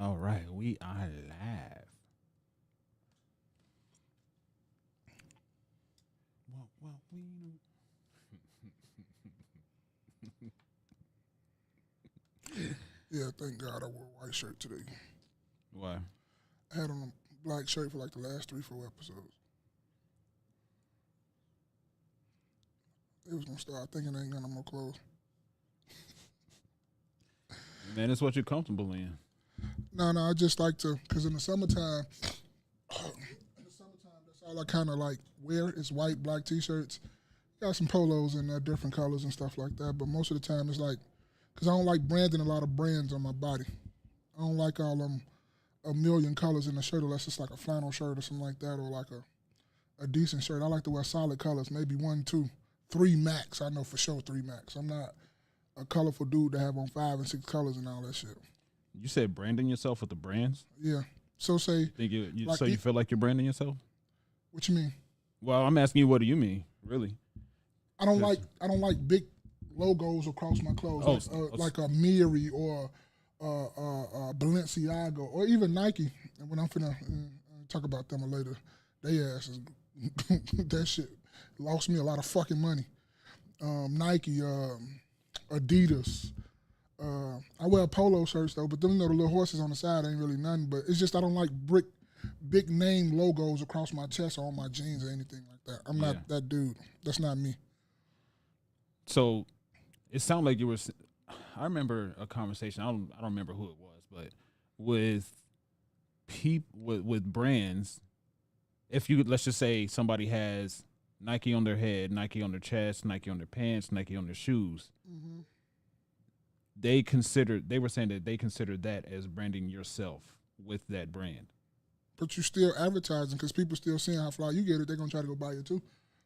All right, we are live. Yeah, thank God I wore a white shirt today. Why? I had on a black shirt for like the last 3-4 episodes. They was gonna start thinking I ain't got no more clothes. Man, it's what you're comfortable in. No, I just like to, because in the summertime, that's all I kind of like wear is white, black t-shirts. Got some polos in different colors and stuff like that, but most of the time it's like, because I don't like branding a lot of brands on my body. I don't like all them a million colors in the shirt unless it's like a flannel shirt or something like that, or like a decent shirt. I like to wear solid colors, maybe 1, 2, 3 max. I know for sure 3 max. I'm not a colorful dude to have on 5 and 6 colors and all that shit. You said branding yourself with the brands? Yeah. So say. So you feel like you're branding yourself? What you mean? Well, I'm asking you, what do you mean, really? I don't like big logos across my clothes, like a Miri or Balenciaga or even Nike. And when I'm finna talk about them later, they asses that shit lost me a lot of fucking money. Nike, Adidas. I wear polo shirts though, but them the little horses on the side ain't really nothing. But it's just I don't like big name logos across my chest or on my jeans or anything like that. I'm not that dude. That's not me. So it sounded like you were. I remember a conversation. I don't remember who it was, but with with brands, if you let's just say somebody has Nike on their head, Nike on their chest, Nike on their pants, Nike on their shoes. Mm-hmm. They were saying that they considered that as branding yourself with that brand. But you still advertising because people still seeing how fly you get it. They're gonna try to go buy it too.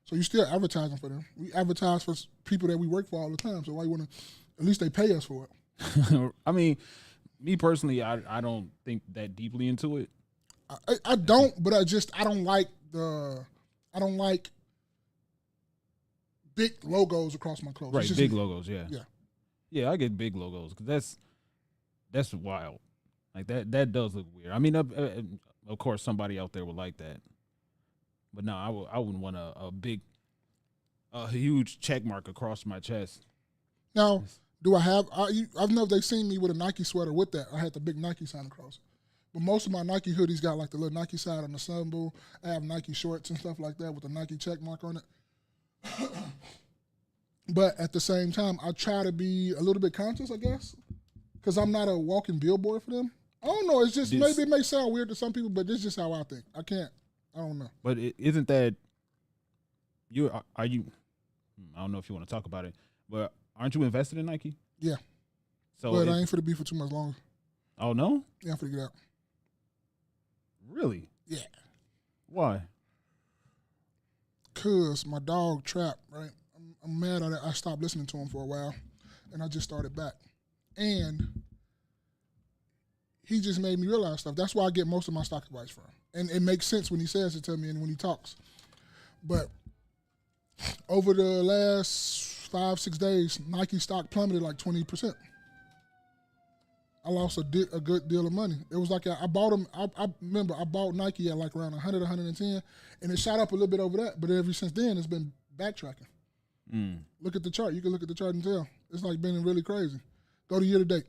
So you still advertising for them. We advertise for people that we work for all the time. So why you want to? At least they pay us for it. I mean, me personally, I don't think that deeply into it. I don't, but I don't like big logos across my clothes. Right, big logos, yeah. Yeah, I get big logos because that's wild. Like that does look weird. I mean, of course, somebody out there would like that, but no, I wouldn't want a huge check mark across my chest. Now, do I have? I've never they seen me with a Nike sweater with that. I had the big Nike sign across it. But most of my Nike hoodies got like the little Nike side on the symbol. I have Nike shorts and stuff like that with the Nike check mark on it. But at the same time, I try to be a little bit conscious, I guess, because I'm not a walking billboard for them. I don't know. It's just maybe it may sound weird to some people, but this is just how I think. I don't know. But isn't that are you? I don't know if you want to talk about it, but aren't you invested in Nike? Yeah. So but I ain't finna be for too much longer. Oh no? Yeah, I'm finna get out. Really? Yeah. Why? Cause my dog Trap, right? I'm mad at it. I stopped listening to him for a while, and I just started back. And he just made me realize stuff. That's why I get most of my stock advice from. And it makes sense when he says it to me and when he talks. But over the last 5-6 days, Nike stock plummeted like 20%. I lost a good deal of money. It was like I bought them. I remember I bought Nike at like around 100, 110, and it shot up a little bit over that. But ever since then, it's been backtracking. Look at the chart. You can look at the chart and tell. It's like been really crazy. Go to year to date.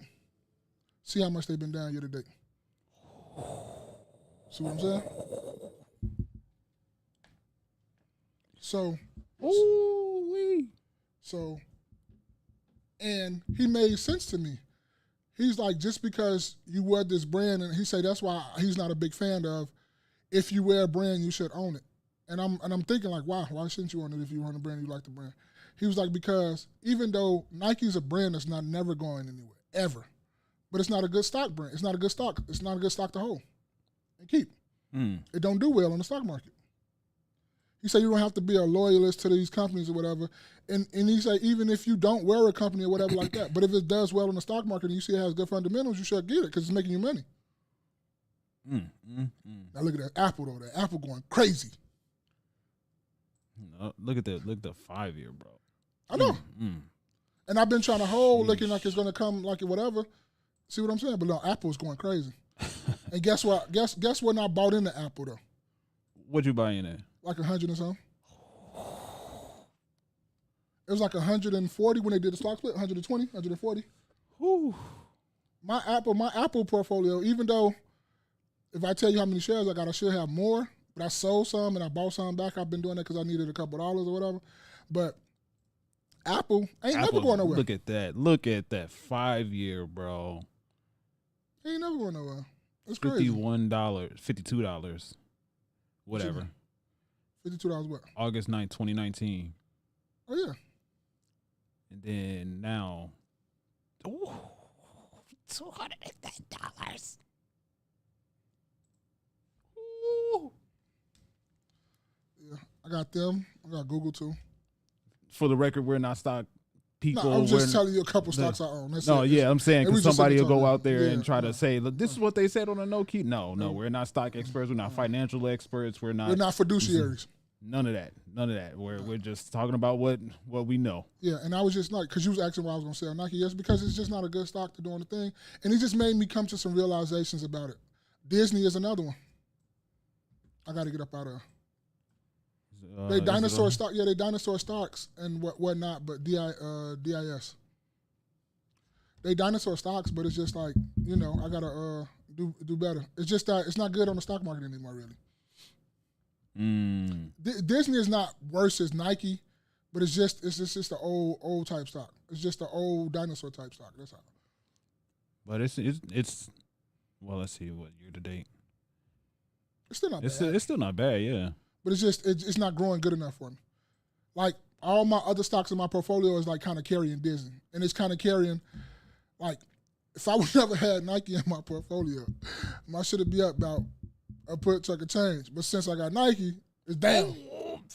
See how much they've been down year to date. See what I'm saying? And he made sense to me. He's like, just because you wear this brand, and he said that's why he's not a big fan of, if you wear a brand, you should own it. And I'm thinking like, why shouldn't you own it if you own a brand, you like the brand? He was like, because even though Nike's a brand that's never going anywhere, ever, but it's not a good stock brand. It's not a good stock. It's not a good stock to hold and keep. It don't do well on the stock market. He said you don't have to be a loyalist to these companies or whatever. And he said even if you don't wear a company or whatever like that, but if it does well in the stock market and you see it has good fundamentals, you should get it because it's making you money. Now look at that Apple though. That Apple going crazy. Look at the 5-year, bro. I know. And I've been trying to hold looking like it's going to come like whatever. See what I'm saying? But no, Apple's going crazy. And guess what? Guess what? I bought into Apple though. What'd you buy in at? Like 100 or something. It was like 140 when they did the stock split. 120, 140. Whew. My Apple portfolio, even though if I tell you how many shares I got, I should have more. But I sold some and I bought some back. I've been doing that because I needed a couple dollars or whatever. But Apple ain't never going nowhere. Look at that. Look at that 5-year, bro. Ain't never going nowhere. It's crazy. $52. Whatever. $52 what? August 9th, 2019. Oh, yeah. And then now, $210. Yeah, I got them. I got Google too. for the record, we're not stock people. No, I'm just telling you a couple stocks I own. That's it. Yeah, I'm saying because somebody will go out there Yeah, and try to say, look, this is what they said on a no-key. No, we're not stock experts. We're not financial experts. We're not fiduciaries. None of that. We're just talking about what we know. Yeah, and I was just like, because you was asking what I was going to say on Nike. Yes, because it's just not a good stock to do on the thing. And it just made me come to some realizations about it. Disney is another one. I got to get up out of they dinosaur stock. Yeah, they dinosaur stocks and whatnot, but DIS. They dinosaur stocks, but it's just like, I got to do better. It's just that it's not good on the stock market anymore, really. Disney is not worse as Nike, but it's just the old type stock. It's just the old dinosaur type stock. That's all. But it's well, let's see what year to date. It's still not bad. It's still not bad, yeah. But it's just it's not growing good enough for me. Like all my other stocks in my portfolio is like kind of carrying Disney, and it's kind of carrying like if I would never had Nike in my portfolio, my shit would be up about a put chunk of change. But since I got Nike, it's down.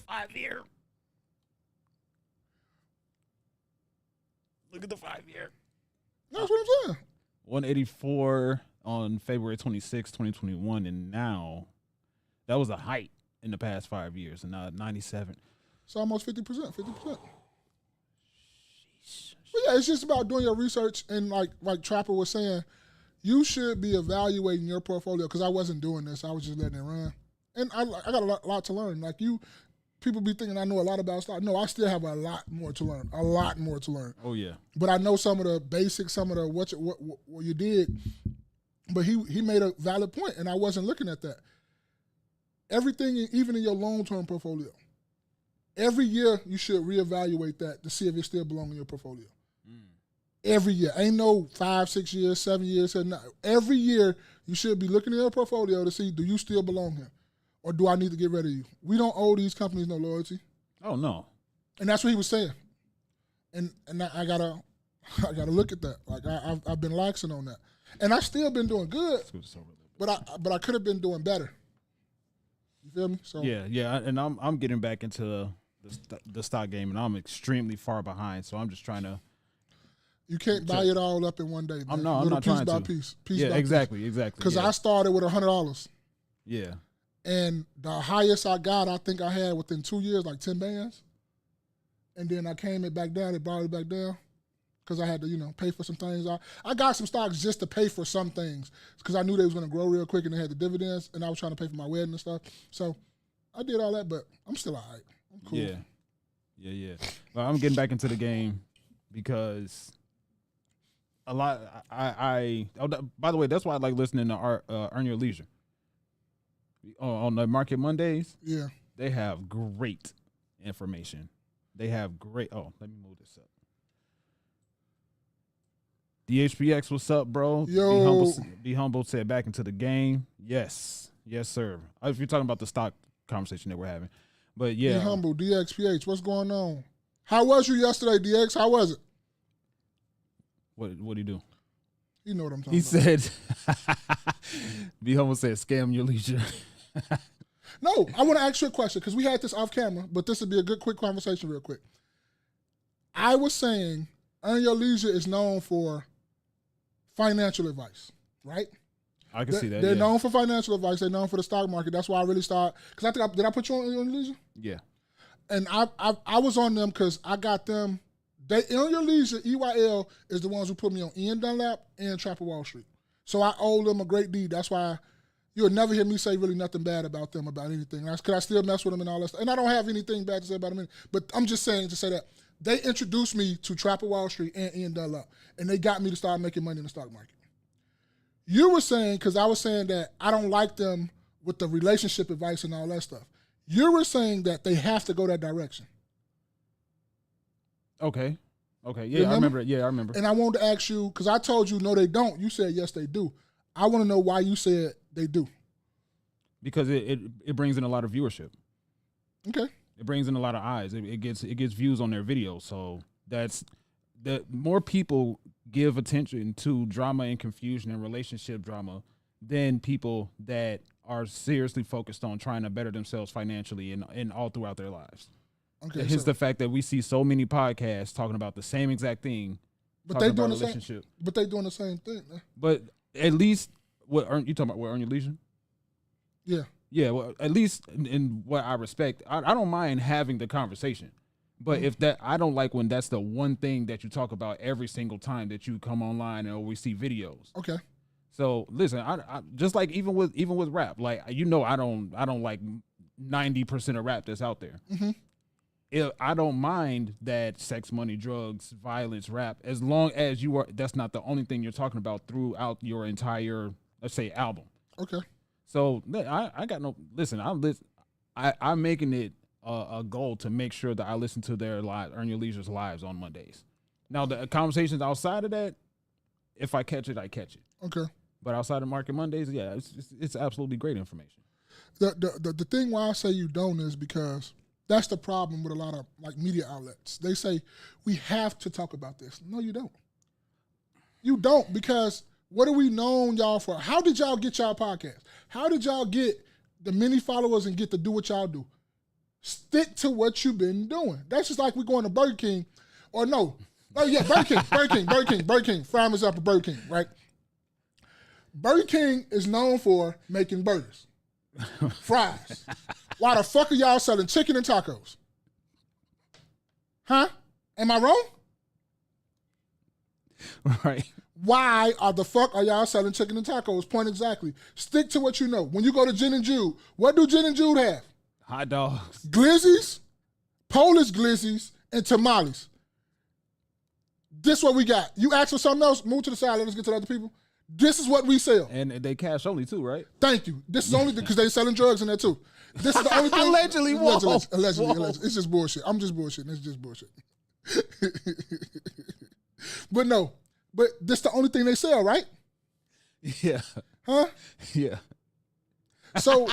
5-year. Look at the 5-year. That's what I'm saying. 184 on February 26, 2021, and now that was a height in the past 5 years, and now 97. It's almost 50%. 50%. But yeah, it's just about doing your research, and like Trapper was saying, you should be evaluating your portfolio, because I wasn't doing this. I was just letting it run. And I got a lot to learn. Like people be thinking I know a lot about stock. No, I still have a lot more to learn. A lot more to learn. Oh, yeah. But I know some of the basics, some of the what you did. But he made a valid point, and I wasn't looking at that. Everything, even in your long-term portfolio, every year you should reevaluate that to see if it still belongs in your portfolio. Every year. Ain't no 5, 6 years, 7 years. Every year you should be looking at your portfolio to see, do you still belong here? Or do I need to get rid of you? We don't owe these companies no loyalty. Oh, no. And that's what he was saying. And I gotta look at that. Like I've been laxing on that. And I still been doing good. But I could have been doing better. You feel me? So yeah, and I'm getting back into the stock game, and I'm extremely far behind. So I'm just trying to. You can't buy it all up in one day, man. I'm not trying to. Piece yeah, by exactly. Because I started with $100. Yeah. And the highest I got, I think I had within 2 years, like 10 bands. And then I came it back down. It brought it back down because I had to, pay for some things. I got some stocks just to pay for some things because I knew they was going to grow real quick and they had the dividends, and I was trying to pay for my wedding and stuff. So I did all that, but I'm still all right. I'm cool. Yeah. Well, I'm getting back into the game because a lot. By the way, that's why I like listening to Earn Your Leisure. On the Market Mondays, yeah, they have great information. They have great. Oh, let me move this up. DHPX, what's up, bro? Yo, Be humble. Said back into the game. Yes, sir. If you're talking about the stock conversation that we're having, but yeah, Be humble. DXPH, what's going on? How was you yesterday, DX? How was it? What do you do? You know what I'm talking He about. said, Be humble said, scam your leisure. No, I want to ask you a question because we had this off camera, but this would be a good quick conversation real quick. I was saying Earn Your Leisure is known for financial advice, right? I can see that. They're known for financial advice. They're known for the stock market. That's why I really started. Because did I put you on Earn Your Leisure? Yeah. And I was on them because I got them. Earn Your Leisure, EYL, is the ones who put me on Ian Dunlap and Trapper Wall Street. So I owe them a great deed. That's why you'll never hear me say really nothing bad about them, about anything. That's because I still mess with them and all that stuff. And I don't have anything bad to say about them. But I'm just saying to say that they introduced me to Trapper Wall Street and Ian Dunlap, and they got me to start making money in the stock market. You were saying, because I was saying that I don't like them with the relationship advice and all that stuff. You were saying that they have to go that direction. Okay. Yeah, I remember it. Yeah, I remember. And I wanted to ask you, because I told you, no, they don't. You said, yes, they do. I want to know why you said they do. Because it brings in a lot of viewership. Okay. It brings in a lot of eyes. It gets views on their videos. So that's the more people give attention to drama and confusion and relationship drama than people that are seriously focused on trying to better themselves financially and all throughout their lives. Okay. It's the fact that we see so many podcasts talking about the same exact thing. But they doing the same. But they doing the same thing. Man. But at least you talking about? What, Earn Your Leisure? Yeah. Yeah. Well, at least in what I respect, I don't mind having the conversation. But if that, I don't like when that's the one thing that you talk about every single time that you come online or we see videos. Okay. So listen, I just like even with rap, like I don't like 90% of rap that's out there. Mm-hmm. I don't mind that sex, money, drugs, violence, rap, as long as that's not the only thing you're talking about throughout your entire, let's say, album. Okay. So I got no, listen, I'm making it a goal to make sure that I listen to their live, Earn Your Leisure's lives on Mondays. Now the conversations outside of that, if I catch it, I catch it. Okay. But outside of Market Mondays, yeah, it's absolutely great information. The thing why I say you don't is because that's the problem with a lot of like media outlets. They say we have to talk about this. No, you don't. You don't, because what are we known y'all for? How did y'all get y'all podcast? How did y'all get the many followers and get to do what y'all do? Stick to what you've been doing. That's just like we going to Burger King, or no. Oh yeah, Burger King. Fryers up at Burger King, right? Burger King is known for making burgers, fries. Why the fuck are y'all selling chicken and tacos? Huh? Am I wrong? Right. Why the fuck are y'all selling chicken and tacos? Point exactly. Stick to what you know. When you go to Gin and Jude, what do Gin and Jude have? Hot dogs. Glizzies, Polish glizzies, and tamales. This what we got. You ask for something else, move to the side, let us get to the other people. This is what we sell. And they cash only too, right? Thank you. This is only because they selling drugs in there too. This is the only thing. Allegedly. Allegedly. It's just bullshit. I'm just bullshitting. It's just bullshit. But no. But this the only thing they sell, right? Yeah. Huh? Yeah. So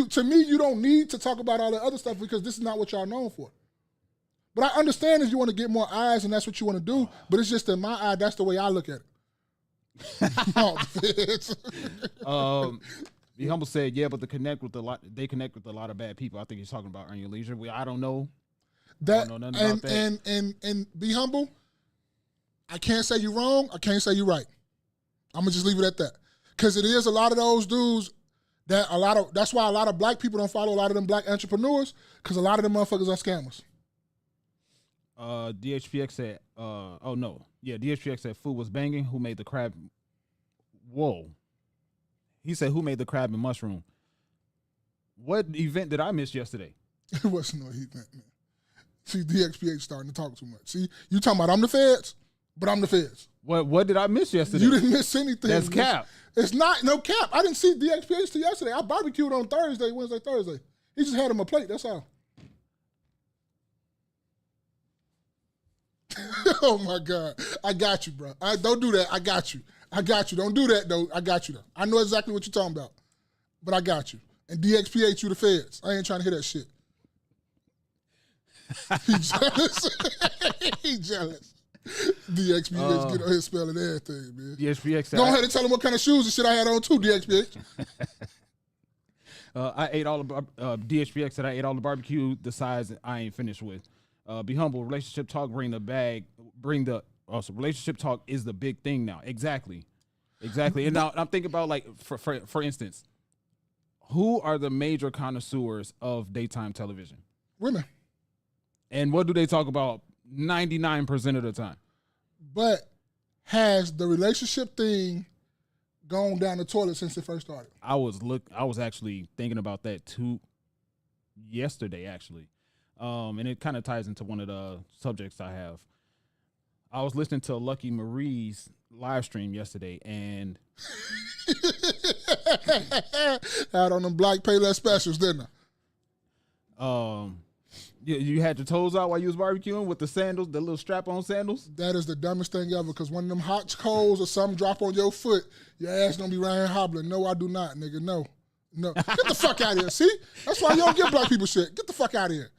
to me, you don't need to talk about all the other stuff because this is not what y'all known for. But I understand if you want to get more eyes and that's what you want to do, but it's just in my eye, that's the way I look at it. Be Humble said, yeah, but they connect with a lot of bad people. I think he's talking about Earn Your Leisure. I don't know. That, I don't know nothing about that. And Be Humble, I can't say you're wrong. I can't say you're right. I'm going to just leave it at that. Because it is a lot of those dudes that's why a lot of black people don't follow a lot of them black entrepreneurs, because a lot of them motherfuckers are scammers. DHPX said, DHPX said food was banging. Who made the crab? Whoa. He said, who made the crab and mushroom? What event did I miss yesterday? It wasn't no event, man. See, DXPH starting to talk too much. See, you talking about I'm the feds, but I'm the feds. What did I miss yesterday? You didn't miss anything. That's cap. It's not no cap. I didn't see DXPH till yesterday. I barbecued on Wednesday, Thursday. He just had him a plate, that's all. Oh my God. I got you, bro. Don't do that. I got you. Don't do that, though. I got you, though. I know exactly what you're talking about. But I got you. And DXPH, you the feds. I ain't trying to hear that shit. He jealous. He jealous. DXPH get on his spelling everything, man. DXPX said, go ahead and tell him what kind of shoes and shit I had on too, DXPH. I ate all the DHPX said I ate all the barbecue the size I ain't finished with. Be humble. Relationship talk. Relationship talk is the big thing now. Exactly. And now I'm thinking about, like, for instance, who are the major connoisseurs of daytime television? Women. And what do they talk about 99% of the time? But has the relationship thing gone down the toilet since it first started. I was actually thinking about that too yesterday, actually. And it kind of ties into one of the subjects I have. I was listening to Lucky Marie's live stream yesterday, and had on them Black Payless specials, didn't I? you had your toes out while you was barbecuing with the sandals, the little strap-on sandals. That is the dumbest thing ever, because when them hot coals or something drop on your foot, your ass gonna be right here hobbling. No, I do not, nigga. No. Get the fuck out of here. See? That's why you don't give black people shit. Get the fuck out of here.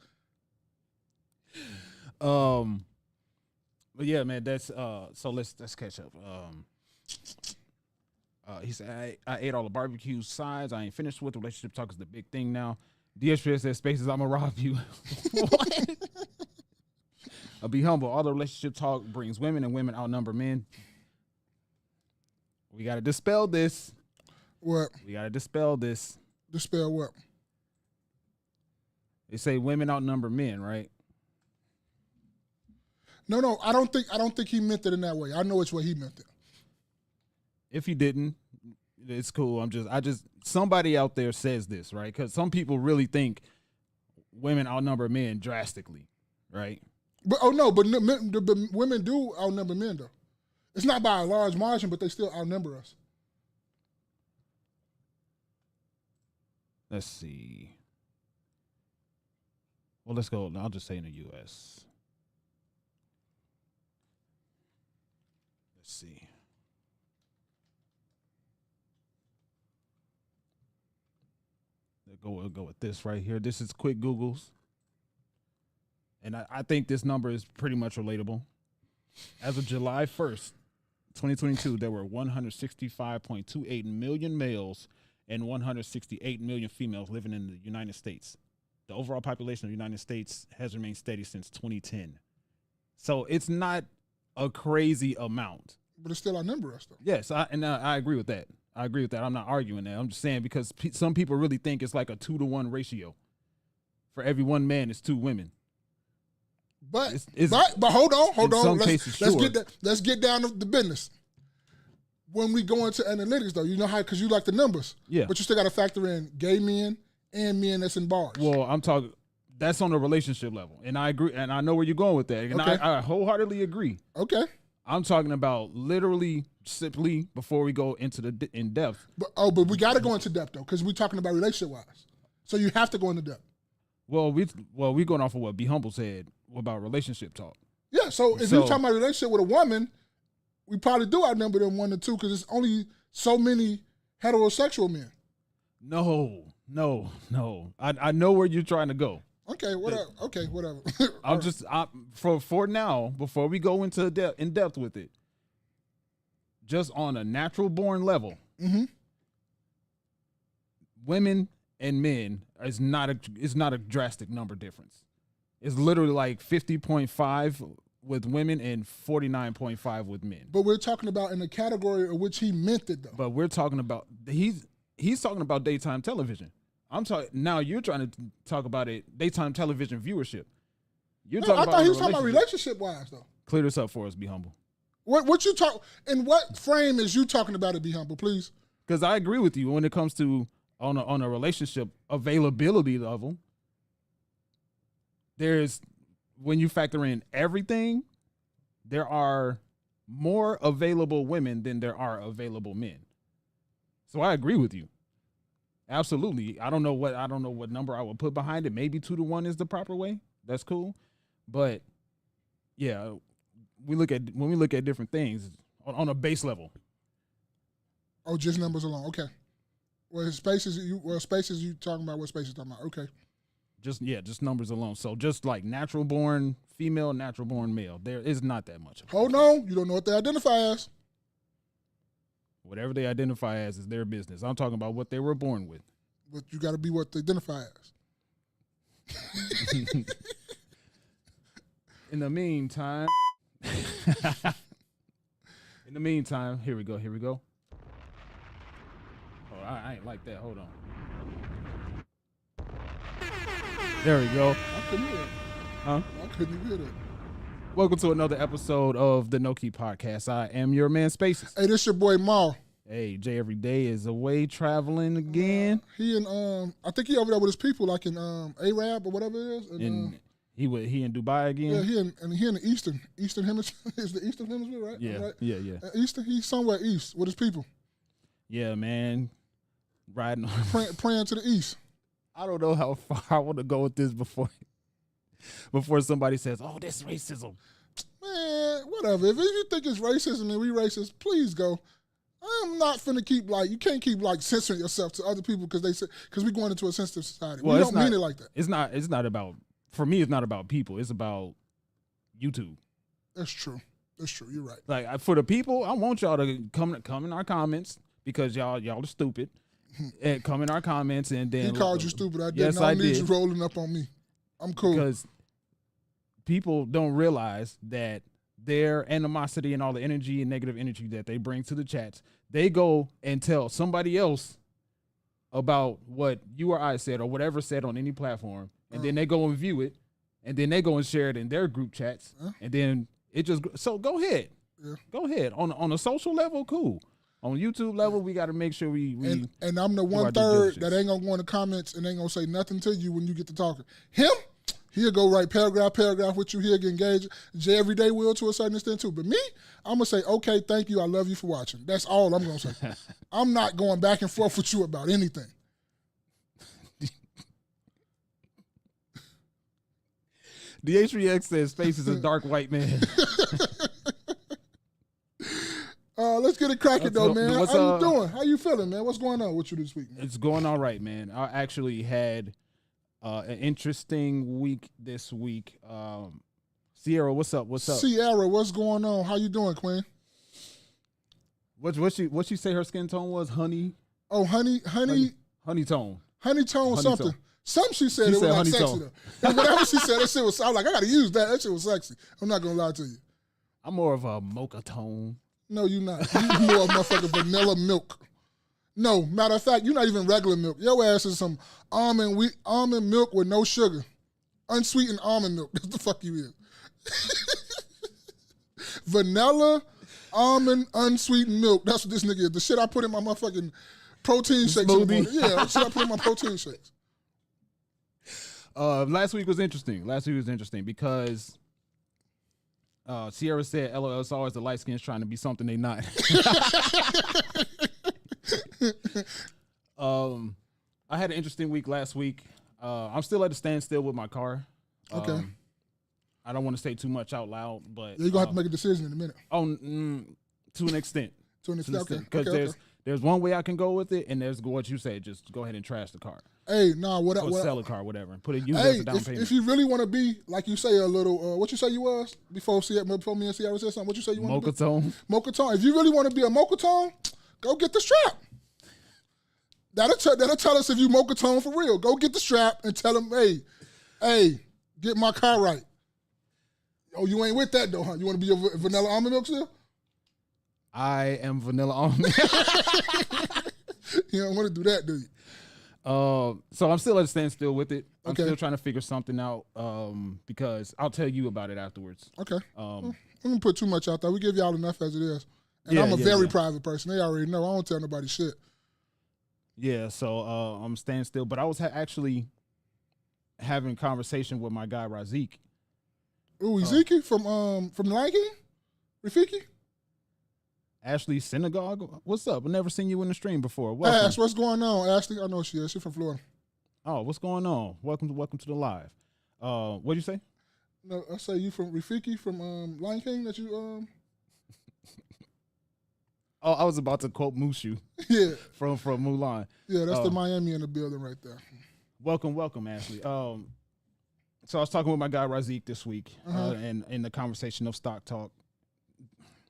But yeah, man, that's so let's catch up. He said I ate all the barbecue sides. I ain't finished with the relationship talk is the big thing now. DSP says Spaces, I'ma rob you. What? I'll be humble. All the relationship talk brings women, and women outnumber men. We gotta dispel this. What? We gotta dispel this. Dispel what? They say women outnumber men, right? No, I don't think he meant it in that way. I know which way he meant it. If he didn't, it's cool. Somebody out there says this, right? Because some people really think women outnumber men drastically, right? But women do outnumber men though. It's not by a large margin, but they still outnumber us. Let's see. Well, let's go. I'll just say in the U.S. Let's see. We'll go with this right here. This is quick Googles. And I think this number is pretty much relatable. As of July 1st, 2022, there were 165.28 million males and 168 million females living in the United States. The overall population of the United States has remained steady since 2010. So it's not a crazy amount. But it still outnumber us, though. Yes, I agree with that. I'm not arguing that. I'm just saying because some people really think it's like a 2-to-1 ratio. For every one man, it's 2 women. But hold on. Let's get down to the business. When we go into analytics, though, you know how, because you like the numbers. Yeah. But you still got to factor in gay men and men that's in bars. Well, I'm talking, that's on a relationship level. And I agree, and I know where you're going with that. And okay. I wholeheartedly agree. Okay. I'm talking about literally, simply, before we go into the in depth. But we got to go into depth, though, because we're talking about relationship-wise. So you have to go into depth. Well, we going off of what Be Humble said about relationship talk. Yeah, so if you're talking about a relationship with a woman, we probably do outnumber them 1 to 2 because there's only so many heterosexual men. No. I know where you're trying to go. Okay, whatever. I'm just for now, before we go into in depth with it, just on a natural born level, women and men is not a drastic number difference. It's literally like 50.5 with women and 49.5 with men. But we're talking about in the category of which he meant it, though. But we're talking about he's talking about daytime television. I'm talking now. You're trying to talk about it daytime television viewership. I thought he was talking about relationship wise though. Clear this up for us, Be Humble. What you talk? In what frame is you talking about it? Be Humble, please. Because I agree with you when it comes to on a relationship availability level. There's when you factor in everything, there are more available women than there are available men. So I agree with you. Absolutely. I don't know what number I would put behind it. Maybe 2 to 1 is the proper way. That's cool. But yeah, when we look at different things on a base level. Oh, just numbers alone. Okay. Well, spaces you talking about what spaces talking about. Okay. Just numbers alone. So just like natural born female, natural born male. There is not that much. Hold on. You don't know what they identify as. Whatever they identify as is their business. I'm talking about what they were born with. But you got to be what they identify as. In the meantime, here we go. Oh, I ain't like that. Hold on. There we go. I couldn't hear it. Huh? I couldn't hear it. Welcome to another episode of the No Key Podcast. I am your man, Spaces. Hey, this your boy Mal. Hey, Jay every day is away traveling again. He and I think he over there with his people, like in Arab or whatever it is. And he in Dubai again. Yeah, he in the Eastern Hemisphere. Is the Eastern Hemisphere right? Yeah, right? yeah. Eastern. He's somewhere east with his people. Yeah, man. Riding on. Praying to the east. I don't know how far I want to go with this before somebody says, "Oh, this racism." Man, whatever. If you think it's racism and we racist, please go. I'm not finna keep you can't keep censoring yourself to other people because we going into a sensitive society. Well, we don't mean it like that. It's not about, for me, it's not about people. It's about YouTube. That's true. You're right. Like for the people, I want y'all to come in our comments because y'all are stupid. And come in our comments and then he called you stupid. I didn't. Yes, I I need did. you rolling up on me. I'm cool. Because people don't realize that their animosity and all the energy and negative energy that they bring to the chats, they go and tell somebody else about what you or I said or whatever said on any platform, and then they go and view it, and then they go and share it in their group chats, and then it just so go ahead, go ahead on a social level, cool. On YouTube level, we got to make sure we and I'm the 1/3 that ain't gonna go in the comments and ain't gonna say nothing to you when you get to talking. Him, he'll go write paragraph with you. He'll get engaged. Jay every day will to a certain extent too. But me, I'm gonna say, okay, thank you, I love you for watching. That's all I'm gonna say. I'm not going back and forth with you about anything. DH3X says Space is a dark white man. Let's get it cracking though, man. How you doing? How you feeling, man? What's going on with you this week, man? It's going all right, man. I actually had an interesting week this week. Sierra, what's up? Sierra, what's going on? How you doing, Queen? What she say her skin tone was? Honey? Oh, honey tone. Honey tone something. Something she said it was like sexy tone. though. And whatever she said, that shit was. I was like, I gotta use that. That shit was sexy. I'm not gonna lie to you. I'm more of a mocha tone. No, you're not. You more of motherfucking vanilla milk. No, matter of fact, you're not even regular milk. Your ass is some almond milk with no sugar. Unsweetened almond milk. That's the fuck you is. Vanilla, almond, unsweetened milk. That's what this nigga is. The shit I put in my motherfucking protein shakes. Yeah, the shit I put in my protein shakes. Last week was interesting because Sierra said, LOL, it's always the light skins trying to be something they not. I had an interesting week last week. I'm still at a standstill with my car. Okay. I don't want to say too much out loud, but you're going to have to make a decision in a minute. To an extent. Okay. Because there's one way I can go with it, and there's what you say, just go ahead and trash the car. Hey, nah, sell a car, whatever. Put it, use it as a down payment. If you really want to be, like you say, a little, what you say you was before me and Sierra said something, what you say you want to be? Mocha-tone. Mocha-tone. If you really want to be a mocha-tone, go get the strap. That'll tell us if you mocha-tone for real. Go get the strap and tell them, hey, get my car right. Oh, you ain't with that though, huh? You want to be a vanilla almond milk still? I am vanilla almond. You don't want to do that, do you? So I'm still at a standstill with it. I'm Okay. still trying to figure something out because I'll tell you about it afterwards. Okay. I'm going to put too much out there. We give y'all enough as it is. And Yeah, I'm a yeah, very yeah. private person. They already know. I don't tell nobody shit. Yeah, so I'm staying still. But I was actually having a conversation with my guy, Razik. Ooh, Ezekiel from the Lion King? Rafiki? Ashley Synagogue. What's up? I've never seen you in the stream before. Welcome. Ash, what's going on? Ashley, I know she is. She's from Florida. Oh, what's going on? Welcome to the live. What'd you say? No, I say you from Rafiki from Lion King that you Oh, I was about to quote Mushu Yeah. from Mulan. Yeah, that's the Miami in the building right there. Welcome, Ashley. So I was talking with my guy Razik this week, and in the conversation of stock talk.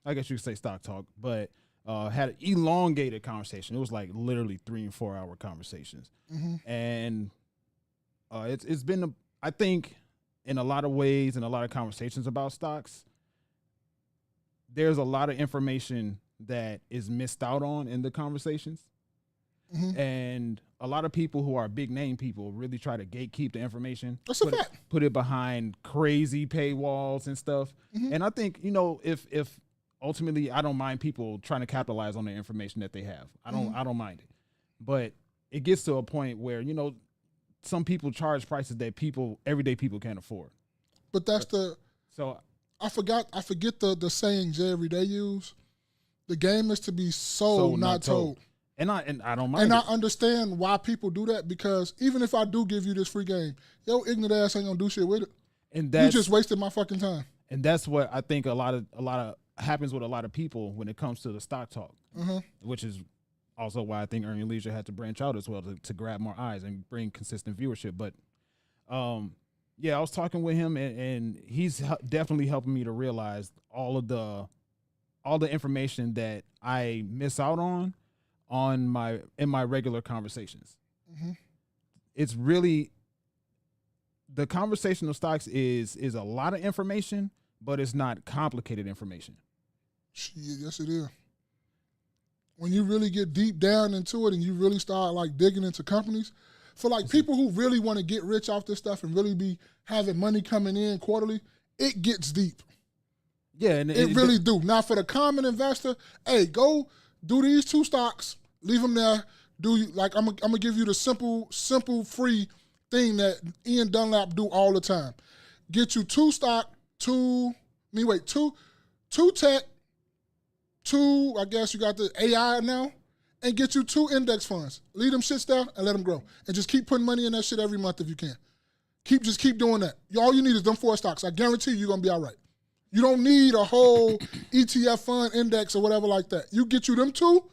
I guess you could say stock talk, but had an elongated conversation. It was like literally 3 and 4 hour conversations, and it's been I think in a lot of ways in a lot of conversations about stocks, there's a lot of information that is missed out on in the conversations. And a lot of people who are big name people really try to gatekeep the information. That's a fact. Put it behind crazy paywalls and stuff. And I think, if ultimately, I don't mind people trying to capitalize on the information that they have. I don't mind it, but it gets to a point where some people charge prices that everyday people can't afford. But that's so I forget the saying Jay every day use. The game is to be sold, not told. And I don't mind. And I understand why people do that, because even if I do give you this free game, yo ignorant ass ain't gonna do shit with it. And you just wasted my fucking time. And that's what I think a lot of happens with a lot of people when it comes to the stock talk, which is also why I think Earning Leisure had to branch out as well to grab more eyes and bring consistent viewership. But yeah, I was talking with him, and he's definitely helping me to realize all the information that I miss out on in my regular conversations. It's really, the conversation of stocks is a lot of information, but it's not complicated information. Shit, yes it is. When you really get deep down into it and you really start like digging into companies, for like people who really want to get rich off this stuff and really be having money coming in quarterly, it gets deep. Yeah, and it really do. Now for the common investor, hey, go do these 2 stocks, leave them there. I'm gonna give you the simple free thing that Ian Dunlap do all the time. Get you 2 stock, 2 tech, 2, I guess you got the AI now, and get you 2 index funds. Leave them shits there and let them grow. And just keep putting money in that shit every month if you can. Just keep doing that. All you need is them 4 stocks. I guarantee you're going to be all right. You don't need a whole ETF fund index or whatever like that. You get you them 2,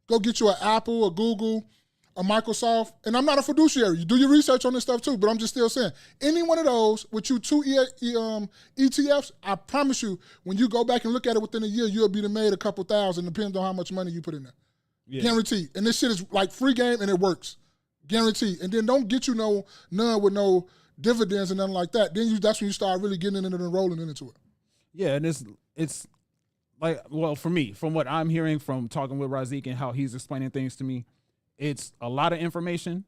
go get you an Apple, a Google, a Microsoft. And I'm not a fiduciary. You do your research on this stuff too, but I'm just still saying, any one of those with you 2 ETFs, I promise you, when you go back and look at it within a year, you'll be made a couple thousand, depending on how much money you put in there. Yeah. Guaranteed. And this shit is like free game and it works. Guaranteed. And then don't get you none with no dividends and nothing like that. Then that's when you start really getting into it and rolling into it. Yeah, and it's like, well, for me, from what I'm hearing from talking with Razik and how he's explaining things to me, it's a lot of information,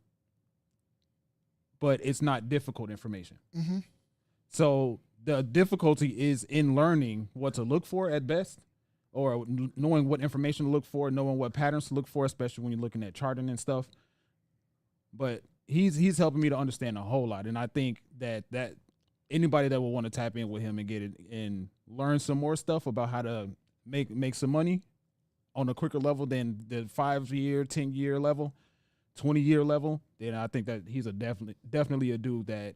but it's not difficult information. So the difficulty is in learning what to look for at best, or knowing what information to look for, knowing what patterns to look for, especially when you're looking at charting and stuff. But he's helping me to understand a whole lot, and I think that anybody that will want to tap in with him and get it and learn some more stuff about how to make some money on a quicker level than the 5-year, 10-year level, 20-year level, then I think that he's definitely a dude that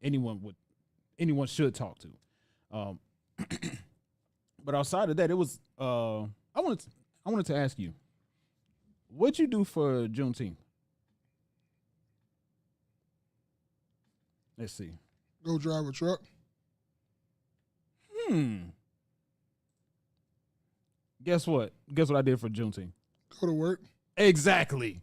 anyone should talk to. But outside of that, it was I wanted to ask you, what'd you do for Juneteenth? Let's see. Go drive a truck. Guess what I did for Juneteenth? Go to work. Exactly.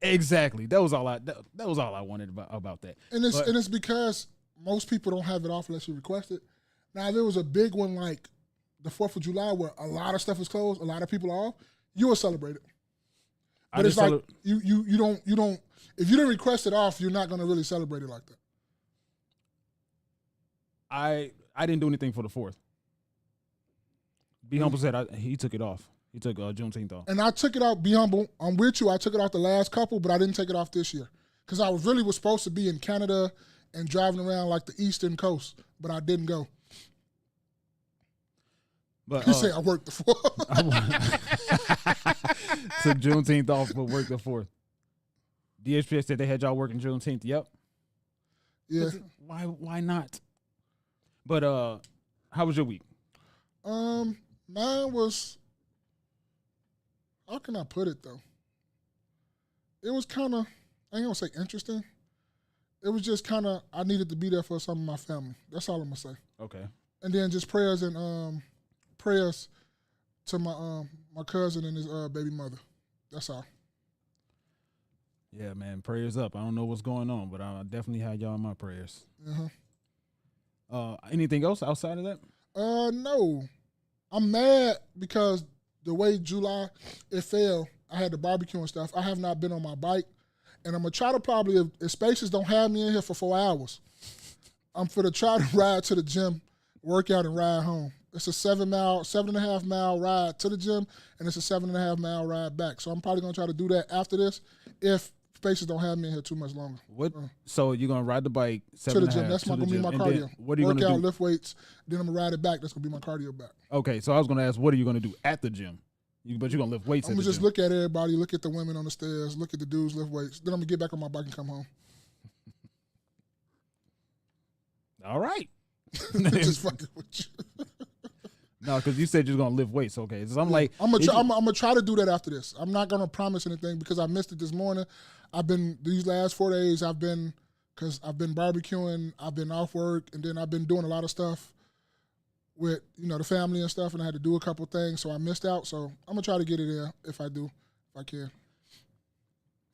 That was all I wanted about that. And it's because most people don't have it off unless you request it. Now, if there was a big one like the 4th of July where a lot of stuff is closed, a lot of people are off, you will celebrate it. But it's like you don't if you didn't request it off, you're not gonna really celebrate it like that. I didn't do anything for the 4th. Be Humble said he took it off. He took Juneteenth off. And I took it out, Be Humble. I'm with you. I took it off the last couple, but I didn't take it off this year. Because I really was supposed to be in Canada and driving around like the eastern coast, but I didn't go. But he said I worked the 4th. Took Juneteenth off, but worked the 4th. DHPS said they had y'all working Juneteenth. Yep. Yeah. Why not? But how was your week? Mine was, how can I put it though? It was kind of, I ain't gonna say interesting. It was just kind of, I needed to be there for some of my family. That's all I'm gonna say. Okay. And then just prayers to my my cousin and his baby mother. That's all. Yeah, man, prayers up. I don't know what's going on, but I definitely had y'all in my prayers. Anything else outside of that? No. I'm mad because the way July it fell, I had the barbecue and stuff. I have not been on my bike, and I'm gonna try to probably, if Spaces don't have me in here for 4 hours, I'm for to try to ride to the gym, work out, and ride home. It's a 7.5 mile ride to the gym, and it's a 7.5 mile ride back. So I'm probably gonna try to do that after this, if Spaces don't have me in here too much longer. What? So you're gonna ride the bike To the gym. That's gonna be my cardio. What are you Work gonna out, do? lift weights. Then I'm gonna ride it back. That's gonna be my cardio back. Okay, so I was gonna ask, what are you gonna do at the gym? But you're gonna lift weights. I'm at gonna the just gym. look at everybody, look at the women on the stairs, look at the dudes lift weights. Then I'm gonna get back on my bike and come home. All right. Just fucking with you. No, because you said you're gonna lift weights. Okay, so I'm like, I'm gonna try to do that after this. I'm not gonna promise anything because I missed it this morning. These last 4 days because I've been barbecuing, I've been off work, and then I've been doing a lot of stuff with the family and stuff, and I had to do a couple things, so I missed out. So I'm gonna try to get it in if I can.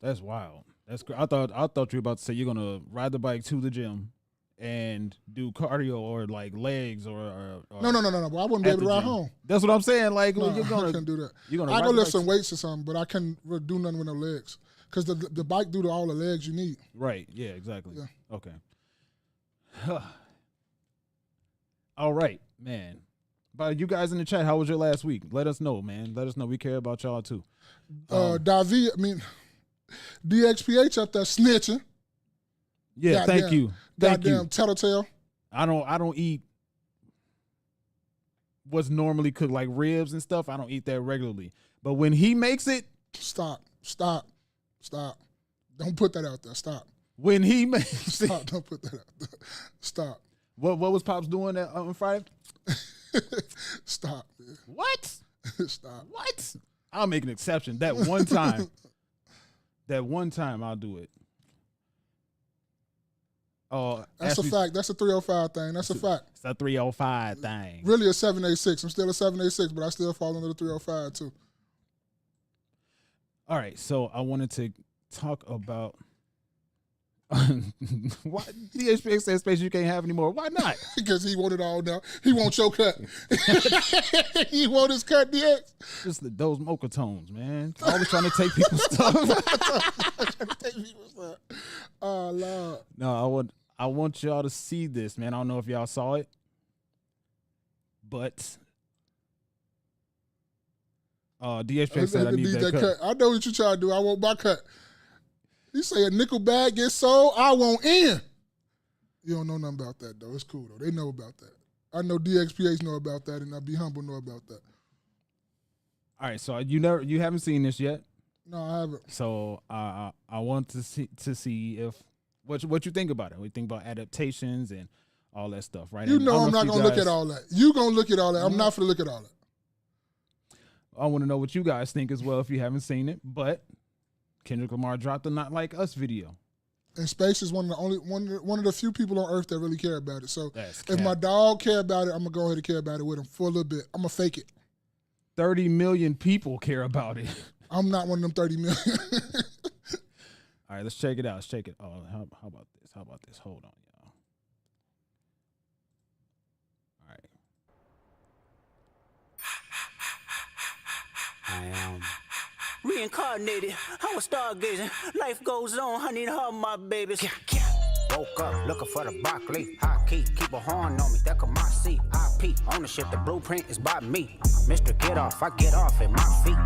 That's wild. That's great. I thought you were about to say you're gonna ride the bike to the gym and do cardio or like legs or No. But I wouldn't be able to ride home. That's what I'm saying. Like No, you're I gonna couldn't do that. You're gonna I ride go the lift bike some weights or something, but I can't do nothing with no legs because the bike do all the legs you need. Right. Yeah. Exactly. Yeah. Okay. All right, man. But you guys in the chat, how was your last week? Let us know, man. Let us know. We care about y'all too. DXPH up there snitching. Yeah. Thank you. Thank you. Goddamn tattletale. I don't eat what's normally cooked, like ribs and stuff. I don't eat that regularly. But when he makes it, Stop. Don't put that out there. Stop. when he makes Stop. it, Don't put that out there. Stop. what was Pops doing on Friday? Stop. Man. What? Stop. What? I'll make an exception. That one time. That one time I'll do it. That's a fact. That's a 305 thing. That's a fact. It's a 305 thing. Really a 786. I'm still a 786, but I still fall under the 305 too. All right, so I wanted to talk about why DHPX says space you can't have anymore. Why not? Because he want it all now. He wants your cut. He want his cut, DX. Just those mocha tones, man. Always trying to take people's stuff. Oh, Lord. No, I want y'all to see this, man. I don't know if y'all saw it, but DHPX said I need that cut. I know what you trying to do. I want my cut. You say a nickel bag gets sold, I want in. You don't know nothing about that, though. It's cool, though. They know about that. I know DXPH know about that, and I Be Humble know about that. All right, so you haven't seen this yet. No, I haven't. So I want to see if what you think about it. We think about adaptations and all that stuff, right? You And know I I'm don't not if going to look at all that. You going to look at all that. I'm not going to look at all that. I want to know what you guys think as well if you haven't seen it. But Kendrick Lamar dropped a Not Like Us video. And Space is one of the few people on earth that really care about it. So That's if cap. my dog care about it, I'm going to go ahead and care about it with him for a little bit. I'm going to fake it. 30 million people care about it. I'm not one of them 30 million. All right, let's check it out. Let's check it. Oh, how about this? How about this? Hold on, y'all. All right. I am reincarnated. I was stargazing. Life goes on. I need all my babies. Woke up looking for the broccoli. High key, keep a horn on me. That could my seat. IP ownership. The blueprint is by me. Mr. Get Off. I get off at my feet.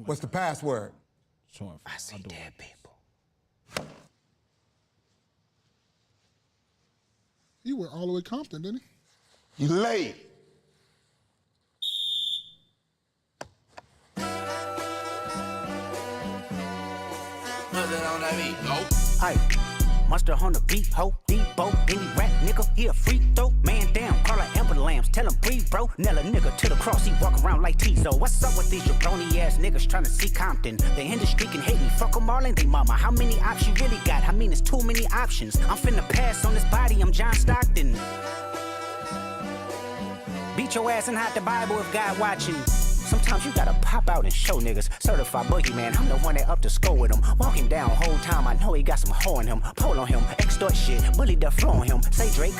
What's the password? Sure, I see dead people. He went all the way Compton, didn't he? You late. Hey, monster on the beat, ho, Debo, any rap nigga, he a free throw, man down, call her Amber Lambs, tell him breathe, bro, nail a nigga to the cross, he walk around like Tizo. What's up with these jabroni ass niggas trying to see Compton? The industry can hate me, fuck them all and they mama. How many options you really got? I mean, it's too many options. I'm finna pass on this body, I'm John Stockton. Beat your ass and hide the Bible if God watching. Sometimes you gotta pop out and show niggas. Certified boogeyman, I'm the one that up to score with him. Walk him down whole time, I know he got some hoe in him. Pole on him, extort shit, bully the flow on him. Say Drake,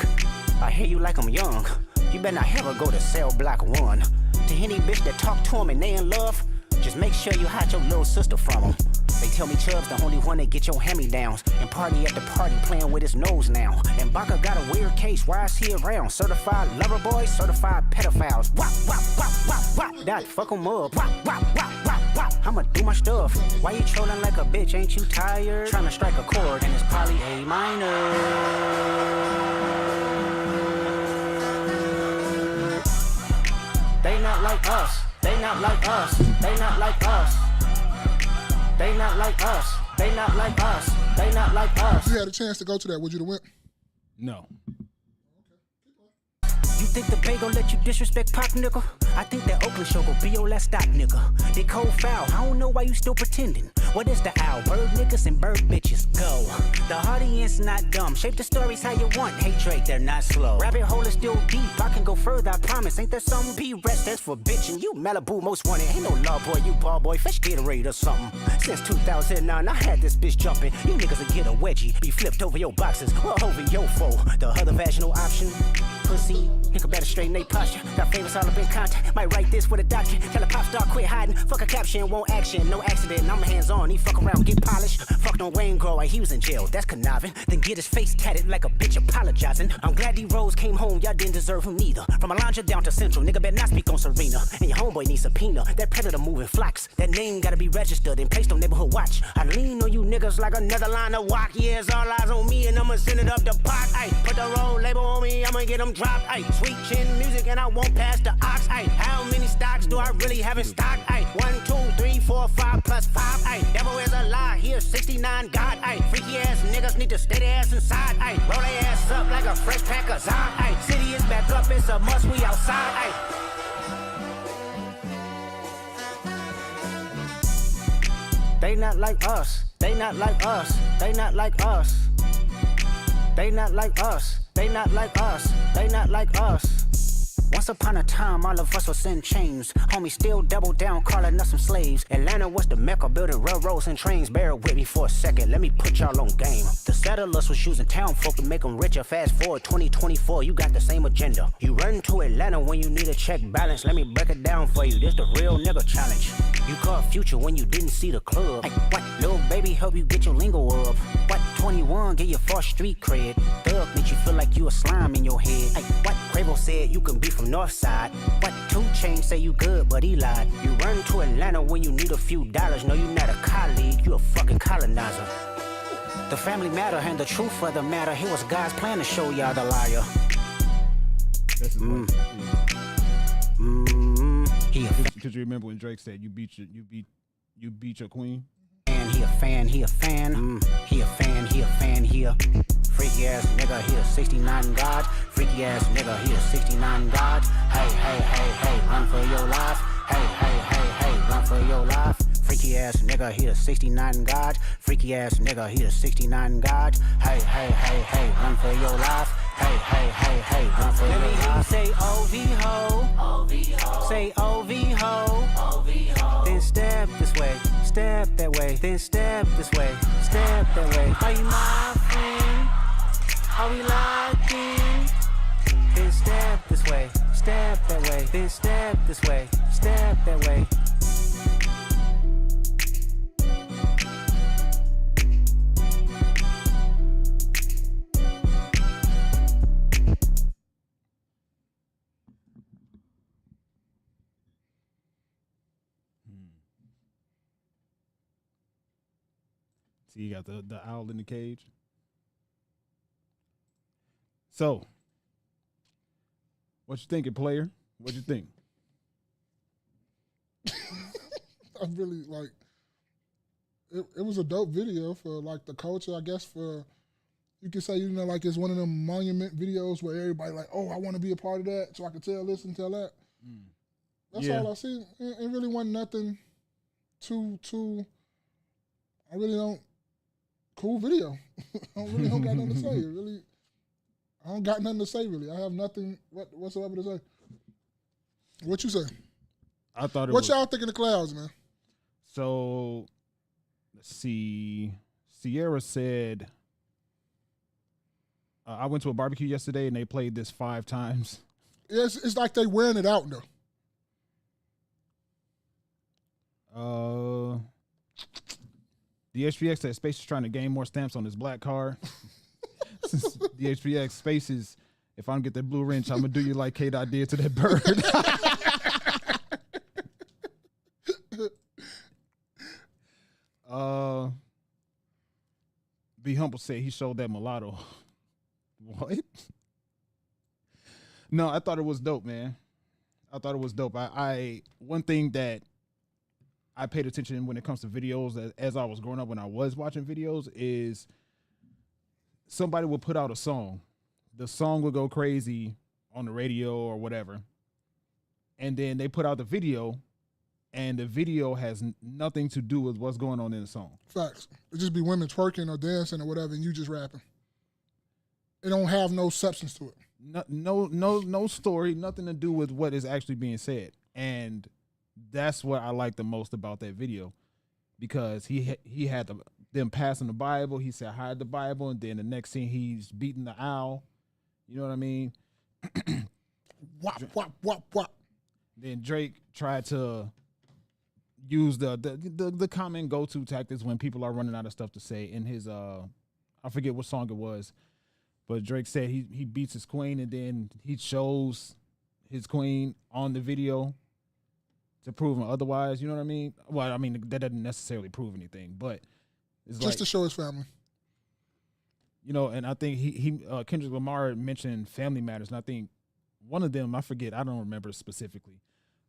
I hear you like I'm young. You better not ever go to cell block 1. To any bitch that talk to him and they in love, just make sure you hide your little sister from him. They tell me Chubb's the only one that get your hand-me-downs. And party at the party playing with his nose now. And Baca got a weird case, why is he around? Certified lover boys, certified pedophiles. Wop, wop, wop, wop, wop. That fuck 'em up. Wop, wop, wop, wop, wop. I'ma do my stuff. Why you trolling like a bitch? Ain't you tired? Trying to strike a chord and it's probably A minor. They not like us. They not like us. They not like us. They not like us. They not like us. They not like us. If you had a chance to go to that, would you have went? No. You think the Bay gon' let you disrespect Pac, nigga? I think that Oakland show gon' be your last stop, nigga. They cold foul, I don't know why you still pretending. What is the owl? Bird niggas and bird bitches, go. The audience not dumb, shape the stories how you want. Hey Drake, they're not slow. Rabbit hole is still deep, I can go further, I promise. Ain't there some B-rest that's for bitchin'? You Malibu most wanted, ain't no love boy, you ball boy, fresh Gatorade or something. Since 2009, I had this bitch jumping. You niggas will get a wedgie, be flipped over your boxes, or over your foe. The other vaginal option, pussy. Nigga better straighten they posture. Got favors all up in contact. Might write this with a doctor. Tell a pop star quit hiding. Fuck a caption, won't action. No accident, I'm hands on. He fuck around, get polished. Fucked on Wayne Grower, he was in jail. That's conniving. Then get his face tatted like a bitch apologizing. I'm glad D-Rose came home, y'all didn't deserve him neither. From Alondra down to Central, nigga better not speak on Serena. And your homeboy needs subpoena. That predator moving flocks. That name gotta be registered and placed on neighborhood watch. I lean on you niggas like another line of walk. Yeah, it's all eyes on me and I'ma send it up the pot. Ay, put the roll label on me, I'ma get them dropped. Ay, sweet chin music and I won't pass the ox. Ay, how many stocks do I really have in stock? Ay, 1, 2, 3, 4, 5 plus 5. Ay, devil is a lie, here 69 God. Ay, freaky ass niggas need to stay their ass inside. Ay, roll their ass up like a fresh pack of Zod. Ay, city is back up, it's a must, we outside. Ay. They not like us, they not like us, they not like us. They not like us, they not like us, they not like us. Once upon a time, all of us was in chains. Homie still double down, calling us some slaves. Atlanta was the mecca, building railroads and trains. Bear with me for a second, let me put y'all on game. The settlers was using town folk to make them richer. Fast forward 2024, you got the same agenda. You run to Atlanta when you need a check balance. Let me break it down for you, this the real nigga challenge. You caught Future when you didn't see the club. Hey, what, little baby, help you get your lingo up. What, 21, get your first street cred. Thug makes you feel like you a slime in your head. Hey, what, Quavo said you can be from Northside. What, 2 Chainz say you good, but he lied. You run to Atlanta when you need a few dollars. No, you not a colleague, you a fucking colonizer. The family matter and the truth of the matter. Here was God's plan to show y'all the liar. Because you remember when Drake said you beat your queen. And he a fan, he a fan. He a fan, he a fan, he a freaky ass nigga, he a 69 God. Freaky ass nigga, he a 69 God. Hey, hey, hey, hey, run for your life. Hey, hey, hey, hey, run for your life. Freaky ass nigga, he a 69 God. Freaky ass nigga, he a 69 God. Hey, hey, hey, hey, run for your life. Hey, hey, hey, hey, run for your life. Let me hear you say O-V-Ho. O-V-Ho. Say O-V-Ho. O-V-Ho. Then step this way, step that way. Then step this way, step that way. Are you my friend? Are we locked in? Then step this way, step that way. Then step this way, step that way. See, you got the owl in the cage. So, what you thinking, player? What you think? I really like. It was a dope video for like the culture, I guess. For you could say, like it's one of them monument videos where everybody like, oh, I want to be a part of that, so I can tell this and tell that. That's all I see. It really wasn't nothing too. I really don't. Cool video. I don't got nothing to say. Really, I don't got nothing to say. Really, I have nothing whatsoever to say. What you say? I thought it what was. Y'all think in the clouds, man? So, let's see. Sierra said, I went to a barbecue yesterday and they played this 5 times. It's like they wearing it out though. DHPX said Space is trying to gain more stamps on his black card. Since DHPX Spaces, if I don't get that blue wrench, I'm gonna do you like K-Dot did to that bird. Be Humble said he showed that mulatto. What? No, I thought it was dope, man. I thought it was dope. I one thing that I paid attention when it comes to videos as I was growing up when I was watching videos is somebody would put out a song. The song would go crazy on the radio or whatever. And then they put out the video, and the video has nothing to do with what's going on in the song. Facts. It just be women twerking or dancing or whatever, and you just rapping. It don't have no substance to it. No story, nothing to do with what is actually being said. And that's what I like the most about that video, because he had them passing the Bible. He said hide the Bible, and then the next scene he's beating the owl. You know what I mean? Wop, wop, wop, wop. Then Drake tried to use the common go-to tactics when people are running out of stuff to say in his I forget what song it was, but Drake said he beats his queen, and then he shows his queen on the video to prove him otherwise. You know what I mean? Well, I mean, that doesn't necessarily prove anything, but it's just to show his family. You know, and I think he Kendrick Lamar mentioned Family Matters, and I think one of them, I forget, I don't remember specifically,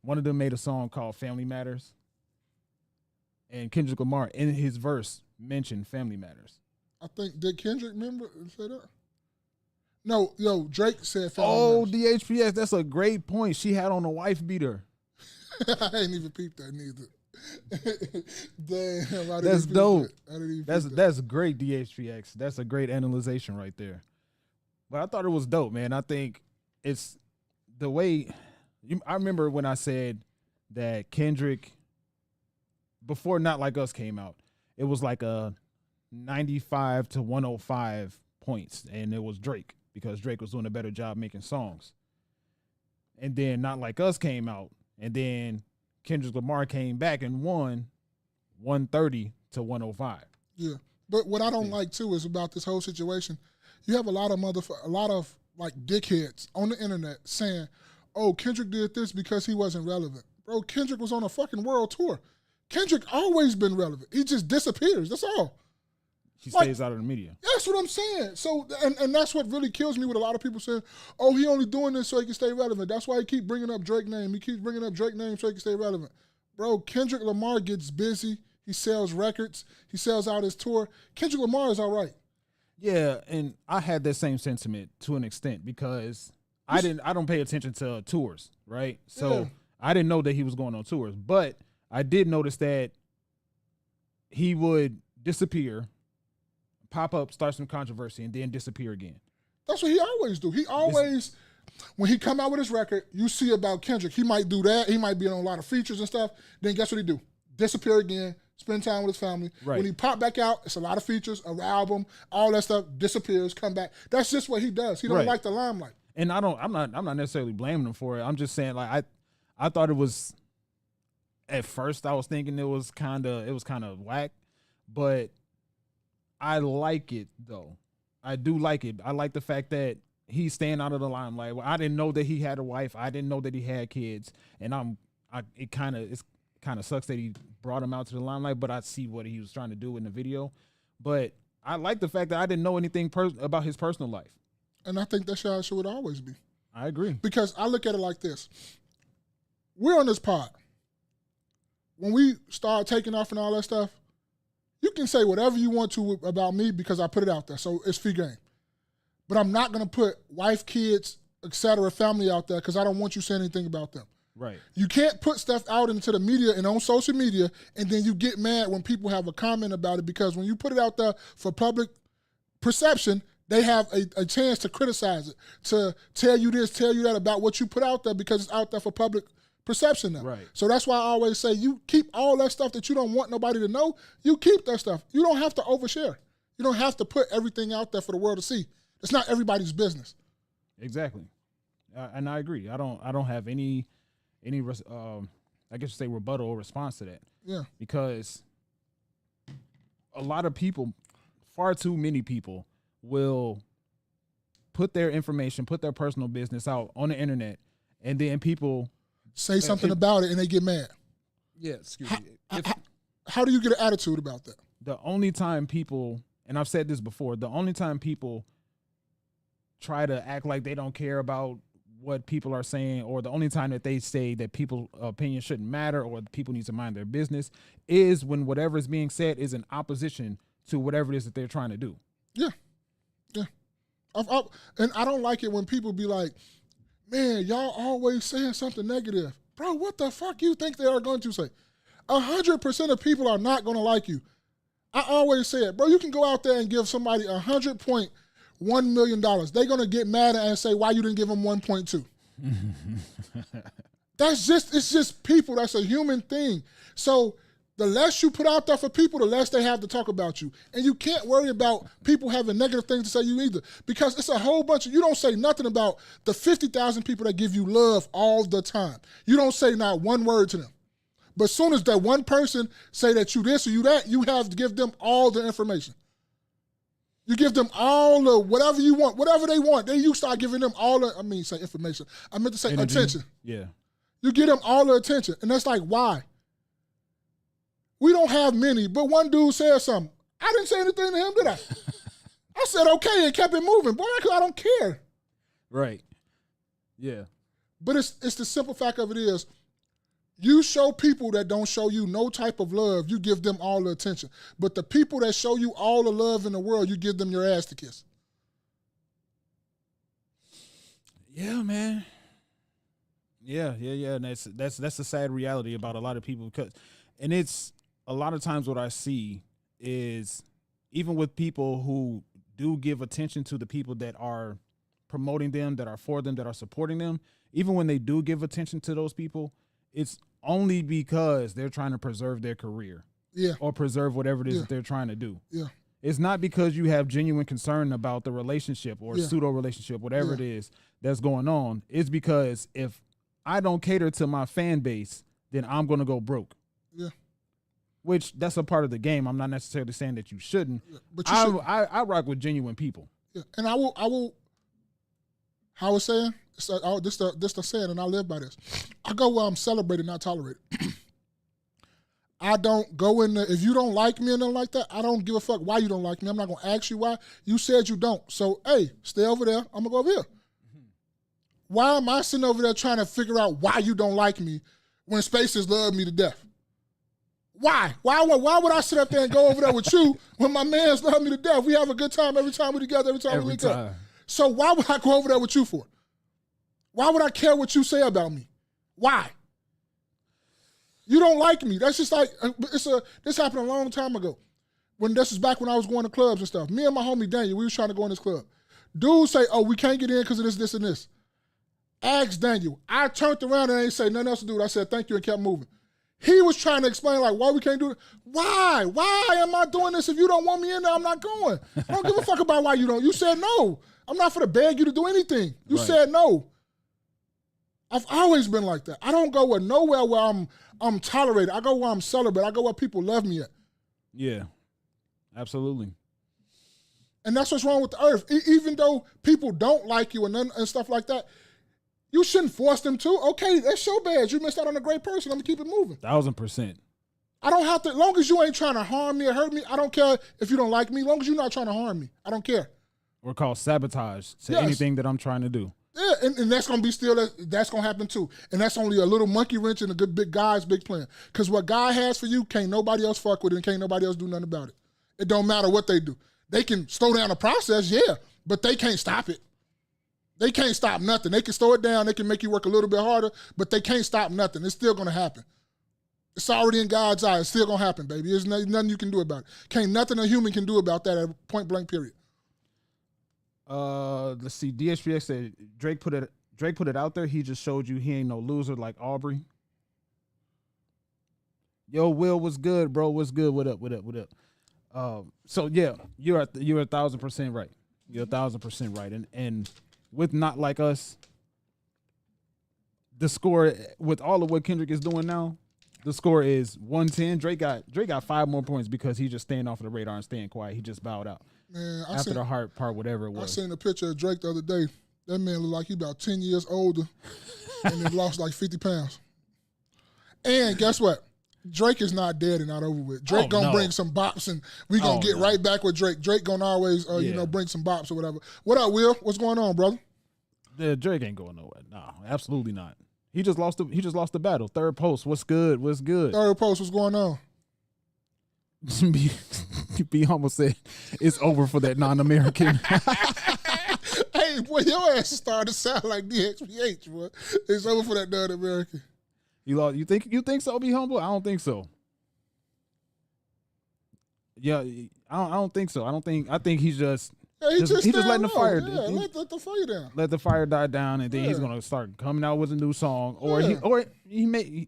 one of them made a song called Family Matters, and Kendrick Lamar in his verse mentioned Family Matters. I think, did Kendrick remember say that? No, Drake said Family Matters. DHPS, that's a great point. She had on a wife beater. I ain't even peeped that neither. Damn, that's dope. That's great, DHPX. That's a great analyzation right there. But I thought it was dope, man. I think it's the way I remember when I said that Kendrick, before Not Like Us came out, it was like a 95 to 105 points, and it was Drake, because Drake was doing a better job making songs. And then Not Like Us came out, and then Kendrick Lamar came back and won 130 to 105. Yeah, but what I don't like too is about this whole situation. You have a lot of like dickheads on the internet saying, "Oh, Kendrick did this because he wasn't relevant." Bro, Kendrick was on a fucking world tour. Kendrick always been relevant. He just disappears. That's all. He stays out of the media. That's what I'm saying. So, and that's what really kills me with a lot of people saying, "Oh, he only doing this so he can stay relevant." That's why he keep bringing up Drake's name. He keeps bringing up Drake's name so he can stay relevant. Bro, Kendrick Lamar gets busy. He sells records. He sells out his tour. Kendrick Lamar is all right. Yeah, and I had that same sentiment to an extent, because I don't pay attention to tours, right? So yeah. I didn't know that he was going on tours, but I did notice that he would disappear, pop up, start some controversy, and then disappear again. That's what he always do. He always, when he come out with his record, you see about Kendrick. He might do that. He might be on a lot of features and stuff. Then guess what he do? Disappear again, spend time with his family. Right. When he pop back out, it's a lot of features, an album, all that stuff, disappears, come back. That's just what he does. He don't like the limelight. And I'm not necessarily blaming him for it. I'm just saying, like, I thought it was, at first I was thinking it was kind of whack, but I like it though. I do like it. I like the fact that he's staying out of the limelight. Well, I didn't know that he had a wife. I didn't know that he had kids, and it kind of sucks that he brought him out to the limelight. But I see what he was trying to do in the video. But I like the fact that I didn't know anything about his personal life. And I think that's how it should always be. I agree, because I look at it like this: we're on this pod. When we start taking off and all that stuff, you can say whatever you want to about me because I put it out there. So it's free game. But I'm not going to put wife, kids, etc., family out there because I don't want you saying anything about them. Right. You can't put stuff out into the media and on social media and then you get mad when people have a comment about it, because when you put it out there for public perception, they have a chance to criticize it, to tell you this, tell you that about what you put out there because it's out there for public perception now. Right. So that's why I always say you keep all that stuff that you don't want nobody to know. You keep that stuff. You don't have to overshare. You don't have to put everything out there for the world to see. It's not everybody's business. Exactly, and I agree. I don't have any I guess you say rebuttal or response to that. Yeah. Because a lot of people, far too many people, will put their information, put their personal business out on the internet, and then people say something about it and they get mad. Yeah, excuse me. How do you get an attitude about that? The only time people, and I've said this before, the only time people try to act like they don't care about what people are saying, or the only time that they say that people's opinion shouldn't matter or people need to mind their business, is when whatever is being said is in opposition to whatever it is that they're trying to do. Yeah. And I don't like it when people be like, man, y'all always saying something negative. Bro, what the fuck you think they are going to say? 100% of people are not going to like you. I always say it. Bro, you can go out there and give somebody $100.1 million. They're going to get mad and say, why you didn't give them 1.2? It's just people. That's a human thing. So the less you put out there for people, the less they have to talk about you. And you can't worry about people having negative things to say you either, because it's a whole bunch of, you don't say nothing about the 50,000 people that give you love all the time. You don't say not one word to them. But as soon as that one person say that you this or you that, you have to give them all the information. You give them all the whatever you want, whatever they want. Then you start giving them all the, say information. I meant to say energy. Attention. Yeah. You give them all the attention. And that's like, why? We don't have many, but one dude said something. I didn't say anything to him, did I? I said okay and kept it moving. Boy, because I don't care. Right. Yeah. But it's the simple fact of it is, you show people that don't show you no type of love, you give them all the attention. But the people that show you all the love in the world, you give them your ass to kiss. Yeah, man. Yeah. And that's the sad reality about a lot of people, and it's a lot of times what I see is, even with people who do give attention to the people that are promoting them, that are for them, that are supporting them, even when they do give attention to those people, it's only because they're trying to preserve their career. Yeah. Or preserve whatever it is that they're trying to do. Yeah. It's not because you have genuine concern about the relationship or pseudo relationship, whatever it is that's going on. It's because if I don't cater to my fan base, then I'm going to go broke. Yeah. Which that's a part of the game. I'm not necessarily saying that you shouldn't. Yeah, but I rock with genuine people. Yeah. And I will. How I was saying, this the saying, and I live by this. I go where I'm celebrated, not tolerated. I don't go in there, if you don't like me and nothing like that, I don't give a fuck why you don't like me. I'm not going to ask you why. You said you don't. So, hey, stay over there. I'm going to go over here. Mm-hmm. Why am I sitting over there trying to figure out why you don't like me when Spaces love me to death? Why? Why would I sit up there and go over there with you when my mans love me to death? We have a good time every time we're together, every time we link up. So why would I go over there with you for? Why would I care what you say about me? Why? You don't like me. That's just like, this happened a long time ago. This was back when I was going to clubs and stuff. Me and my homie Daniel, we was trying to go in this club. Dudes say, oh, we can't get in because of this, and this. Ask Daniel. I turned around and ain't say nothing else to do. I said, thank you, and kept moving. He was trying to explain, like, why we can't do it. Why? Why am I doing this? If you don't want me in there, I'm not going. I don't give a fuck about why you don't. You said no. I'm not for to beg you to do anything. You said no. I've always been like that. I don't go nowhere where I'm tolerated. I go where I'm celebrated. I go where people love me at. Yeah, absolutely. And that's what's wrong with the earth. Even though people don't like you and stuff like that, you shouldn't force them to. Okay, that's your bad. You missed out on a great person. I'm going to keep it moving. 1,000%. I don't have to, as long as you ain't trying to harm me or hurt me, I don't care if you don't like me. As long as you're not trying to harm me, I don't care. Or call sabotage to anything that I'm trying to do. Yeah, and that's going to be that's going to happen too. And that's only a little monkey wrench in a good big guy's big plan. Because what God has for you, can't nobody else fuck with it and can't nobody else do nothing about it. It don't matter what they do. They can slow down the process, but they can't stop it. They can't stop nothing. They can slow it down. They can make you work a little bit harder, but they can't stop nothing. It's still going to happen. It's already in God's eye. It's still going to happen, baby. There's nothing you can do about it. Can't nothing a human can do about that at point blank period. Let's see. DHPX said Drake put it out there. He just showed you he ain't no loser like Aubrey. Yo, Will, what's good, bro? What's good? What up? So yeah, you're 1,000% right. You're 1,000% right. And with Not Like Us, the score with all of what Kendrick is doing now, The score is 110. Drake got 5 more points because he just staying off of the radar and staying quiet. He just bowed out. Man, After the heart part, whatever it was. I seen a picture of Drake the other day. That man looked like he about 10 years older and then lost like 50 pounds. And guess what? Drake is not dead and not over with. Drake gonna bring some bops and we gonna get right back with Drake. Drake gonna always, bring some bops or whatever. What up, Will? What's going on, brother? Yeah, Drake ain't going nowhere. No, absolutely not. He just lost the battle. Third post. What's good? What's good? Third post. What's going on? B almost said it's over for that non-American. Hey, boy, your ass is starting to sound like DXPH, boy. It's over for that non-American. You lost. You think so? Be humble. I don't think so. Yeah, I don't think so. I think he's just. Yeah, he's just letting the fire. Yeah, let the fire down. Let the fire die down, and then he's gonna start coming out with a new song, or he may.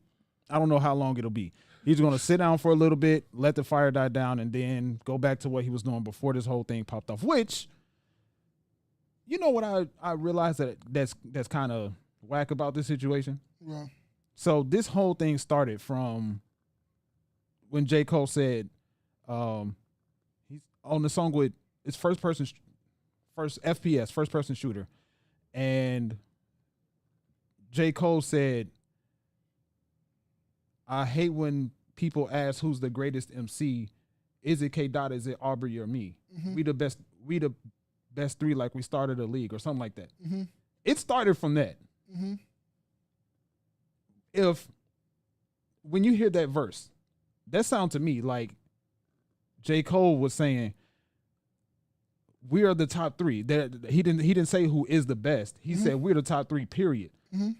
I don't know how long it'll be. He's gonna sit down for a little bit, let the fire die down, and then go back to what he was doing before this whole thing popped off. Which, you know what I realized that's kind of whack about this situation. Yeah. So this whole thing started from when J. Cole said he's on the song with it's first person shooter, and J. Cole said, I hate when people ask who's the greatest MC. Is it K. Dot? Is it Aubrey or me? Mm-hmm. We the best three, like we started a league or something like that. Mm-hmm. It started from that. Mm-hmm. When you hear that verse, that sounds to me like J. Cole was saying, we are the top three. He didn't say who is the best. He said we're the top three, period. Mm-hmm.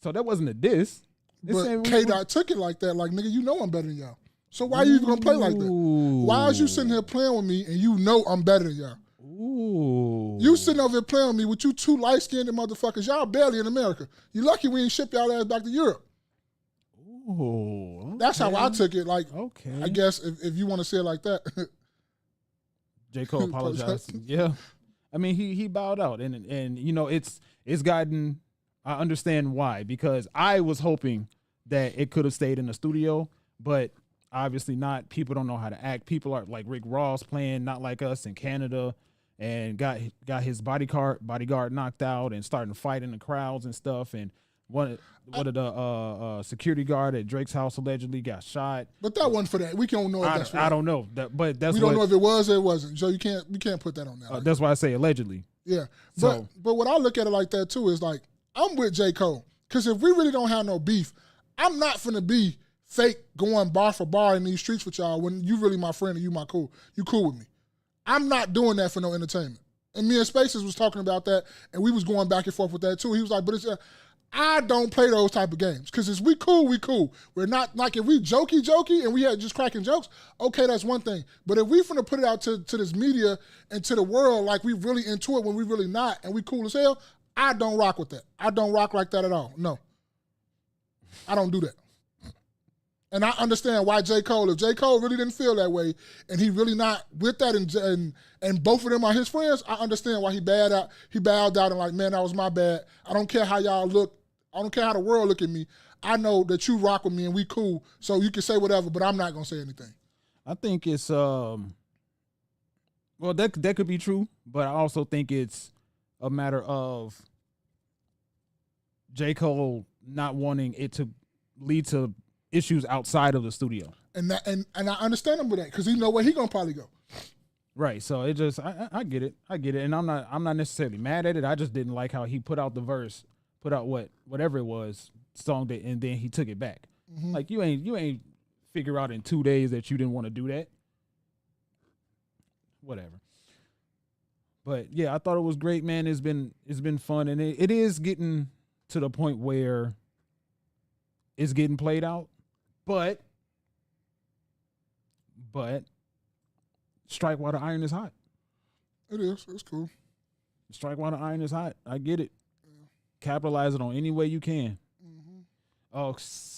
So that wasn't a diss. But K-Dot took it like that, like, nigga, you know I'm better than y'all. So why are you even gonna play like that? Why is you sitting here playing with me and you know I'm better than y'all? Ooh. You sitting over here playing with me with you two light-skinned motherfuckers. Y'all barely in America. You lucky we ain't ship y'all ass back to Europe. Ooh. Okay. That's how I took it. Like, okay. I guess if you want to say it like that. J. Cole apologized. Yeah. I mean, he bowed out. And you know, it's gotten, I understand why, because I was hoping that it could have stayed in the studio, but obviously not. People don't know how to act. People are like Rick Ross playing Not Like Us in Canada and got his bodyguard knocked out and starting to fight in the crowds and stuff. And one of the security guard at Drake's house allegedly got shot. But that wasn't for that. We don't know if that's for that. I don't know. But that's we don't know if it was or it wasn't. So we can't put that on there. That's why I say allegedly. Yeah. But what I look at it like that too is like, I'm with J. Cole. Because if we really don't have no beef, I'm not finna be fake going bar for bar in these streets with y'all when you really my friend and you cool with me. I'm not doing that for no entertainment. And me and Spaces was talking about that, and we was going back and forth with that too. He was like, but I don't play those type of games. Because if we cool, we cool. We're not, like if we jokey, and we had just cracking jokes, okay, that's one thing. But if we finna put it out to this media and to the world like we really into it when we really not, and we cool as hell, I don't rock with that. I don't rock like that at all. No. I don't do that. And I understand why J. Cole, if J. Cole really didn't feel that way and he really not with that and both of them are his friends, I understand why he bowed out and like, man, that was my bad. I don't care how y'all look. I don't care how the world look at me. I know that you rock with me and we cool, so you can say whatever, but I'm not going to say anything. I think it's, well, that could be true, but I also think it's a matter of J. Cole not wanting it to lead to issues outside of the studio. And I understand him with that because he know where he gonna probably go. Right. So it just I get it. And I'm not necessarily mad at it. I just didn't like how he put out the verse, put out whatever it was, song that, and then he took it back. Mm-hmm. Like you ain't figure out in 2 days that you didn't want to do that. Whatever. But yeah, I thought it was great, man. It's been fun, and it is getting to the point where it's getting played out, but strike while the iron is hot. It is. It's cool. Strike while the iron is hot. I get it. Yeah. Capitalize it on any way you can. Mm-hmm. Oh,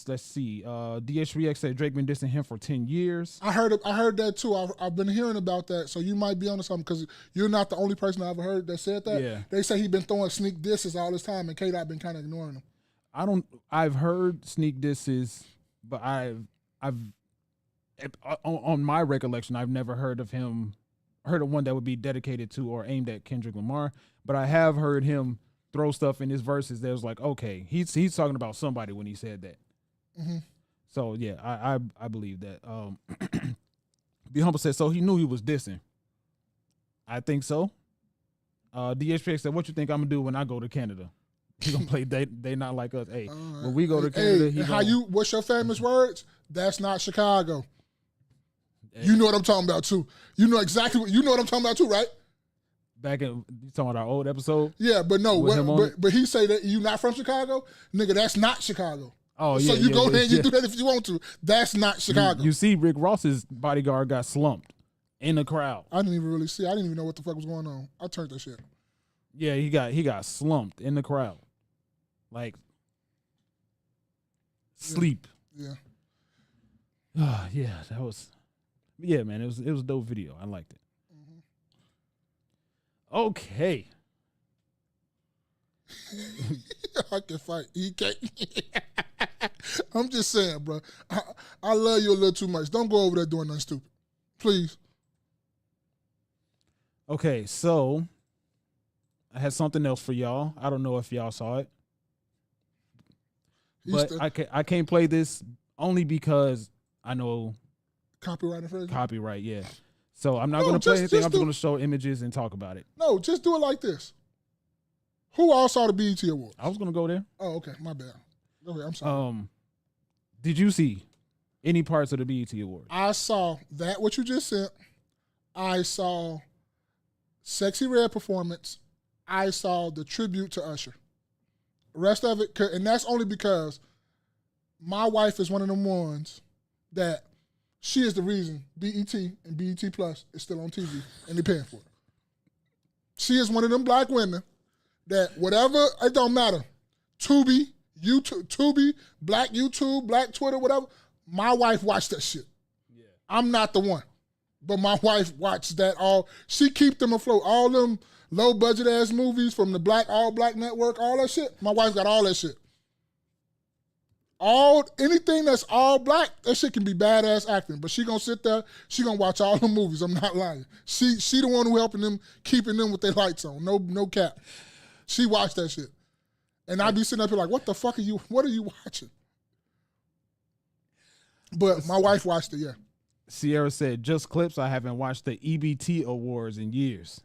let's see. DH3X said Drake been dissing him for 10 years. I heard that too. I've been hearing about that, so you might be onto something because you're not the only person I ever heard that said that. Yeah. They say he been throwing sneak disses all this time, and K-Dot been kind of ignoring him. I've heard sneak disses but I've on my recollection, I've never heard of one that would be dedicated to or aimed at Kendrick Lamar. But I have heard him throw stuff in his verses that was like, okay, he's talking about somebody when he said that. Mm-hmm. So yeah, I believe that. Be Humble said so he knew he was dissing. I think so. DHPX said, "What you think I'm gonna do when I go to Canada? He gonna play they not like us. Hey, when we go to Canada, what's your famous words? That's not Chicago. Hey. You know what I'm talking about too. You know exactly what I'm talking about too, right? Back in you talking about our old episode. Yeah, but no, but he say that you not from Chicago, nigga. That's not Chicago. Oh yeah, so you go ahead and you do that if you want to. That's not Chicago. You see, Rick Ross's bodyguard got slumped in the crowd. I didn't even really see. I didn't even know what the fuck was going on. I turned that shit. Yeah, he got slumped in the crowd, like sleep. Yeah. Yeah, that was. Yeah, man, it was a dope video. I liked it. Mm-hmm. Okay. I can fight. He can't. I'm just saying, bro. I love you a little too much. Don't go over there doing nothing stupid, please. Okay, so I had something else for y'all. I don't know if y'all saw it, but I can't play this only because I know copyright infringement. Copyright, yeah. So I'm not going to play anything. I'm just going to show images and talk about it. No, just do it like this. Who all saw the BET Awards? I was going to go there. Oh, okay. My bad. Go ahead. I'm sorry. Did you see any parts of the BET Awards? I saw that, what you just said. I saw Sexy Red performance. I saw the tribute to Usher. The rest of it, and that's only because my wife is one of them ones that she is the reason BET and BET Plus is still on TV and they're paying for it. She is one of them black women that whatever, it don't matter. Tubi, YouTube, Tubi, Black YouTube, Black Twitter, whatever. My wife watched that shit. Yeah. I'm not the one, but my wife watched that all. She keep them afloat. All them low budget ass movies from the all black network, all that shit. My wife got all that shit. Anything that's all black, that shit can be badass acting. But she gonna sit there, she gonna watch all the movies. I'm not lying. She the one who helping them, keeping them with their lights on. No cap. She watched that shit. And I be sitting up here like, what are you watching? But my wife watched it, yeah. Sierra said, just clips. I haven't watched the EBT Awards in years.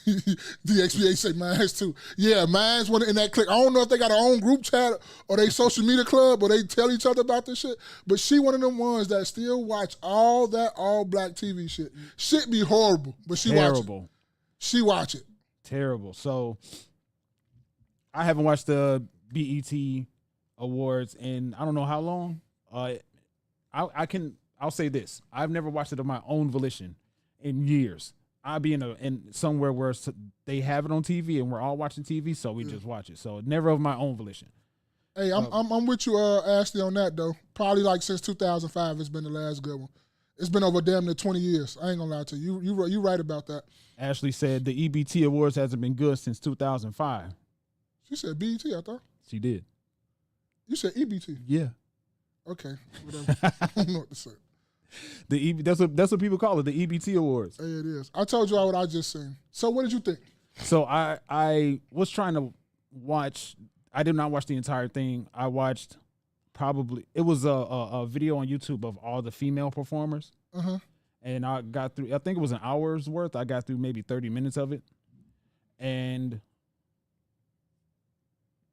The XBA say mine's too. Yeah, mine's one in that clique. I don't know if they got their own group chat or they social media club or they tell each other about this shit. But she one of them ones that still watch all that all black TV shit. Shit be horrible, but she watch it. She watch it. Terrible. So I haven't watched the BET Awards in I don't know how long. I'll say this. I've never watched it of my own volition in years. I'll be in somewhere where they have it on TV and we're all watching TV, so we just watch it. So never of my own volition. Hey, I'm with you, Ashley, on that though. Probably like since 2005, it's been the last good one. It's been over damn near 20 years. I ain't gonna lie to you. You right about that. Ashley said the EBT Awards hasn't been good since 2005. She said BET, I thought. She did. You said EBT? Yeah. Okay, whatever. I don't know what to say. That's what people call it, the EBT Awards. Hey, it is. I told you what I just seen. So what did you think? So I was trying to watch. I did not watch the entire thing. I watched it was a video on YouTube of all the female performers. Uh-huh. And I got through, I think it was an hour's worth. I got through maybe 30 minutes of it. And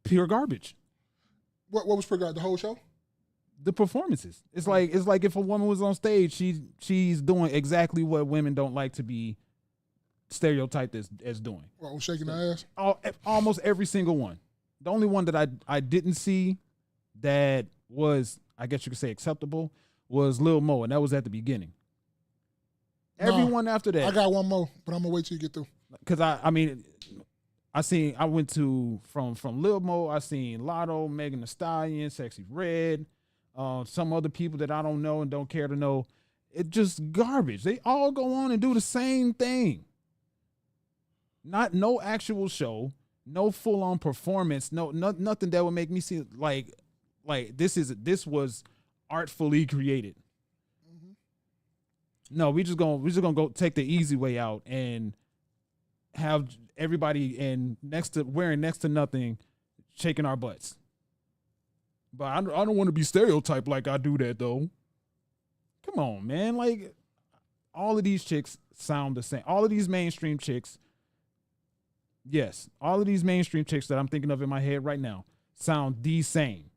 pure garbage. What was pure garbage? The whole show? The performances. It's like if a woman was on stage, she's doing exactly what women don't like to be stereotyped as doing. What, shaking her ass? Almost every single one. The only one that I didn't see that was, I guess you could say, acceptable was Lil Mo, and that was at the beginning. Everyone after that. I got one more, but I'm gonna wait till you get through. Because I went to from Lil Mo, I seen Lotto, Megan Thee Stallion, Sexy Red. Some other people that I don't know and don't care to know. It's just garbage. They all go on and do the same thing. No actual show, no full on performance, no nothing that would make me see like Like this was artfully created. No, we just gonna go take the easy way out and have everybody wearing next to nothing, shaking our butts. But I don't want to be stereotyped like I do that though. Come on, man. Like all of these chicks sound the same. All of these mainstream chicks. Yes, all of these mainstream chicks that I'm thinking of in my head right now sound the same.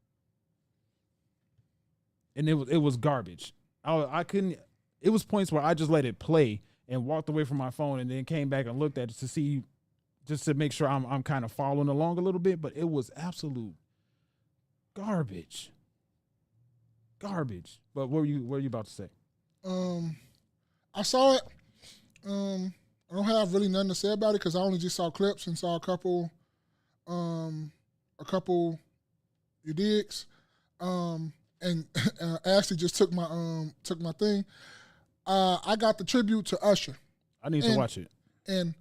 And it was garbage. I couldn't. It was points where I just let it play and walked away from my phone and then came back and looked at it to see, just to make sure I'm kind of following along a little bit. But it was absolute garbage. Garbage. But what were you about to say? I saw it. I don't have really nothing to say about it because I only just saw clips and saw a couple you digs. And Ashley just took my thing. I got the tribute to Usher. I need to watch it. And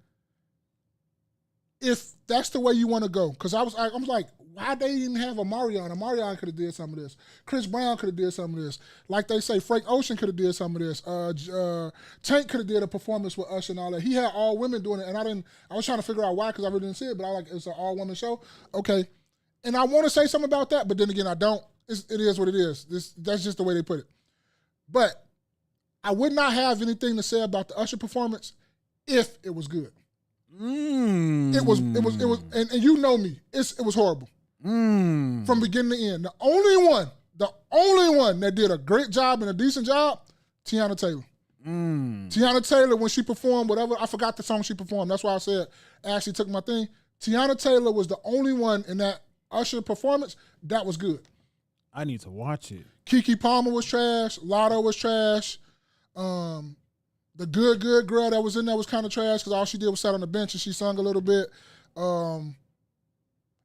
if that's the way you want to go, because I was like, why they didn't have Omarion? Omarion could have did some of this. Chris Brown could have did some of this. Like they say, Frank Ocean could have did some of this. Tank could have did a performance with Usher and all that. He had all women doing it, and I was trying to figure out why because I really didn't see it, but I like it's an all woman show. Okay, and I want to say something about that, but then again, I don't. It is what it is. That's just the way they put it. But I would not have anything to say about the Usher performance if it was good. It was, and you know me. It was horrible from beginning to end. The only one that did a great job and a decent job, Tiana Taylor. Tiana Taylor, when she performed whatever, I forgot the song she performed. That's why I said Ashley took my thing. Tiana Taylor was the only one in that Usher performance that was good. I need to watch it. Keke Palmer was trash. Lotto was trash. The good girl that was in there was kind of trash because all she did was sat on the bench and she sung a little bit. And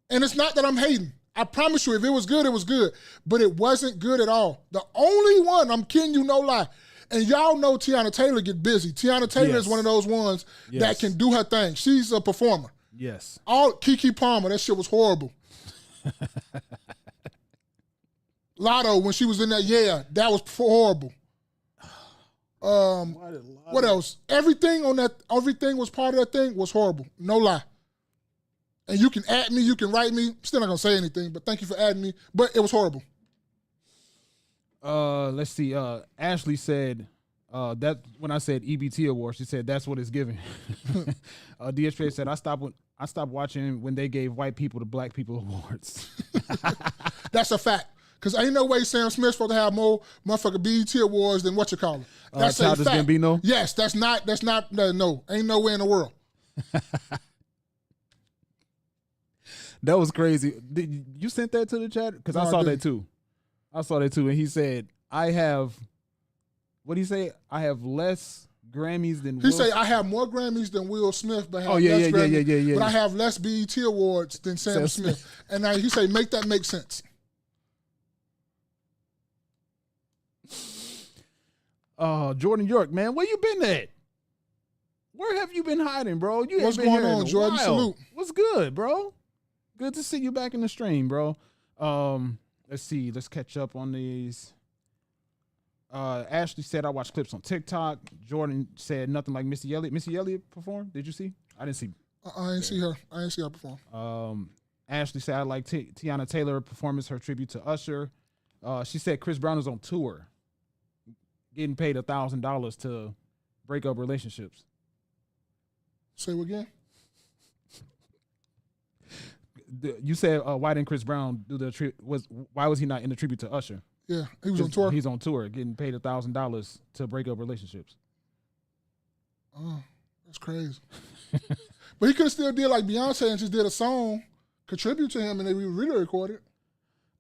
it's not that I'm hating. I promise you, if it was good, it was good. But it wasn't good at all. The only one, I'm kidding you, no lie. And y'all know Tiana Taylor get busy. Tiana Taylor is one of those ones that can do her thing. She's a performer. Yes. All Keke Palmer, that shit was horrible. Lotto, when she was in there, that was horrible. What else? Everything was part of that thing was horrible. No lie. And you can add me, you can write me. Still not gonna say anything, but thank you for adding me. But it was horrible. Let's see. Ashley said that when I said EBT award, she said that's what it's giving. DSJ said I stopped watching when they gave white people the black people awards. That's a fact. Because ain't no way Sam Smith's supposed to have more motherfucking BET awards than what you call it. That's a fact. Gambino? Yes, that's not, no. Ain't no way in the world. That was crazy. You sent that to the chat? Because I saw that too. And he said, what did he say? I have less Grammys than Will. He said, I have more Grammys than Will Smith, but yeah. But I have less BET awards than Sam Smith. And he said, make that make sense. Jordan York, man, where you been at? Where have you been hiding, bro? What's going on, Jordan? Salute. What's good, bro? Good to see you back in the stream, bro. Let's see. Let's catch up on these. Ashley said I watched clips on TikTok. Jordan said nothing like Missy Elliott. Missy Elliott perform? Did you see? I didn't see. I didn't see her. I didn't see her perform. Ashley said I like Tiana Taylor performance, her tribute to Usher. She said Chris Brown is on tour, getting paid $1,000 to break up relationships. Say it again. You said why didn't Chris Brown do why was he not in the tribute to Usher? Yeah, he was on tour. He's on tour, getting paid $1,000 to break up relationships. Oh, that's crazy. But he could have still did like Beyonce and just did a song, contribute to him, and they really recorded.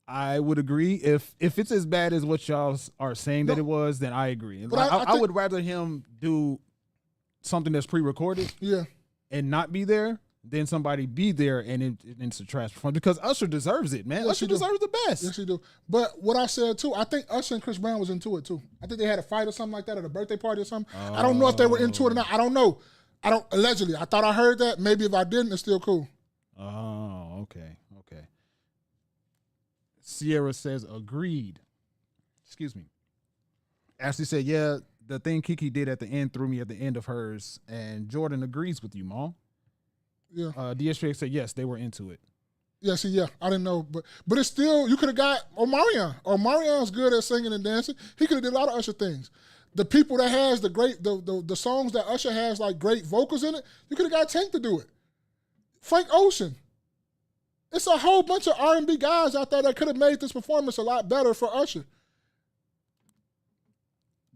I would agree. If it's as bad as what y'all are saying that it was, then I agree. But I would rather him do something that's pre-recorded, and not be there, than somebody be there and it's a trash performance. Because Usher deserves it, man. Usher deserves the best. Yes, he do. But what I said too, I think Usher and Chris Brown was into it too. I think they had a fight or something like that at a birthday party or something. I don't know if they were into it or not. I don't know. Allegedly. I thought I heard that. Maybe if I didn't, it's still cool. Oh, okay. Sierra says agreed. Excuse me. Ashley said, yeah, the thing Kiki did at the end threw me at the end of hers. And Jordan agrees with you, Ma. Yeah. DSPX said, yes, they were into it. Yeah, see, yeah, I didn't know, but it's still, you could have got Omarion. Omarion's good at singing and dancing. He could have did a lot of Usher things. The people that has the songs that Usher has like great vocals in it, you could have got Tank to do it. Frank Ocean. It's a whole bunch of R&B guys out there that could have made this performance a lot better for Usher.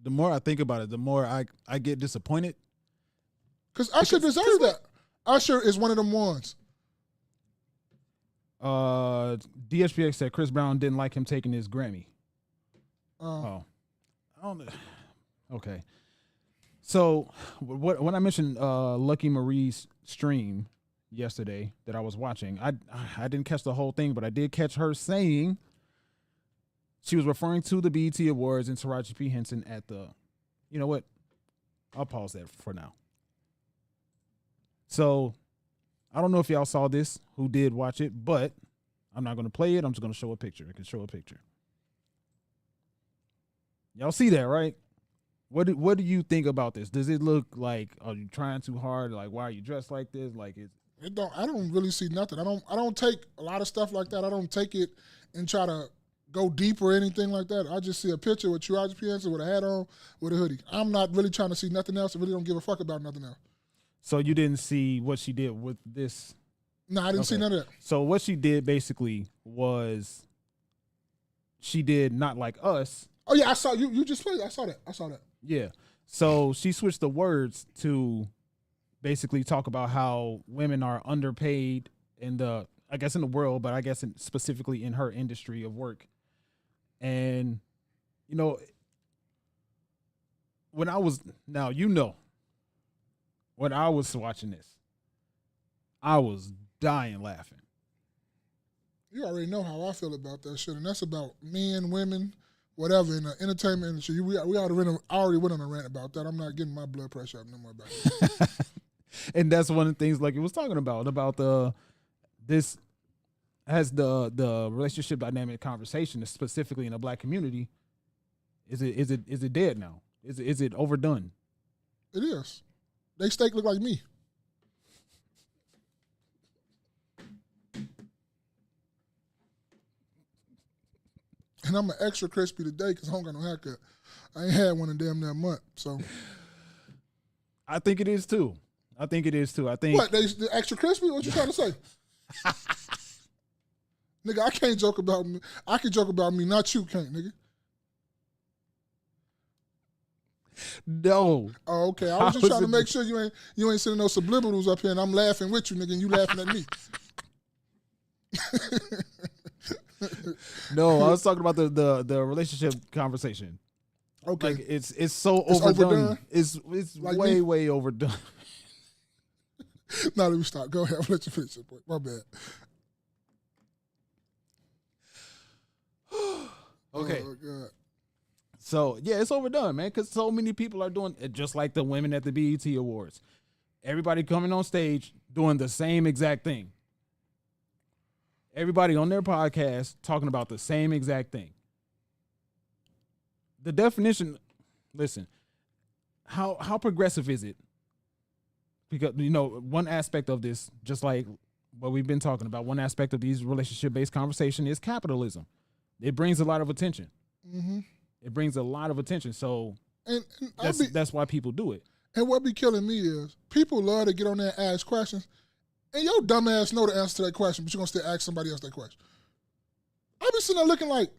The more I think about it, the more I get disappointed. Because Usher deserved that. Usher is one of them ones. DSPX said Chris Brown didn't like him taking his Grammy. I don't know. Okay. So when I mentioned Lucky Marie's stream yesterday that I was watching, I didn't catch the whole thing, but I did catch her saying she was referring to the BET Awards and Taraji P. Henson at the, you know what? I'll pause that for now. So I don't know if y'all saw this, who did watch it, but I'm not going to play it. I'm just going to show a picture. I can show a picture. Y'all see that, right? What do you think about this? Does it look like, are you trying too hard? Like, why are you dressed like this? Like, I don't really see nothing. I don't take a lot of stuff like that. I don't take it and try to go deep or anything like that. I just see a picture with Taraji P. Henson with a hat on, with a hoodie. I'm not really trying to see nothing else. I really don't give a fuck about nothing else. So you didn't see what she did with this? No, I didn't see none of that. So what she did basically was she did Not Like Us. Oh, yeah, I saw you just played. I saw that. Yeah. So she switched the words to basically talk about how women are underpaid in the world, but I guess specifically in her industry of work. And, you know, when I was watching this, I was dying laughing. You already know how I feel about that shit, and that's about men, women, whatever, in the entertainment industry. I already went on a rant about that. I'm not getting my blood pressure up no more about it. And that's one of the things like it was talking about this has the relationship dynamic conversation, specifically in the Black community. Is it dead now? Is it overdone? It is. They steak look like me. And I'm an extra crispy today because I don't got no haircut. I ain't had one in damn near month, so. I think it is too. I think What, they extra crispy? What you trying to say? Nigga, I can't joke about me. I can joke about me, not you can't, nigga. No. Oh, okay. I was just trying to make sure you ain't sending no subliminals up here and I'm laughing with you, nigga, and you laughing at me. No, I was talking about the relationship conversation. Okay. Like it's so overdone. It's like way overdone. Now let me stop. Go ahead. I'll let you finish it, boy. My bad. Okay. Oh, God. So, yeah, it's overdone, man, because so many people are doing it, just like the women at the BET Awards. Everybody coming on stage doing the same exact thing. Everybody on their podcast talking about the same exact thing. The definition, listen, how progressive is it? Because, you know, one aspect of this, just like what we've been talking about, one aspect of these relationship-based conversation is capitalism. It brings a lot of attention. Mm-hmm. It brings a lot of attention. So and that's why people do it. And what be killing me is people love to get on there and ask questions. And your dumb ass know the answer to that question, but you're going to still ask somebody else that question. I be sitting there looking like,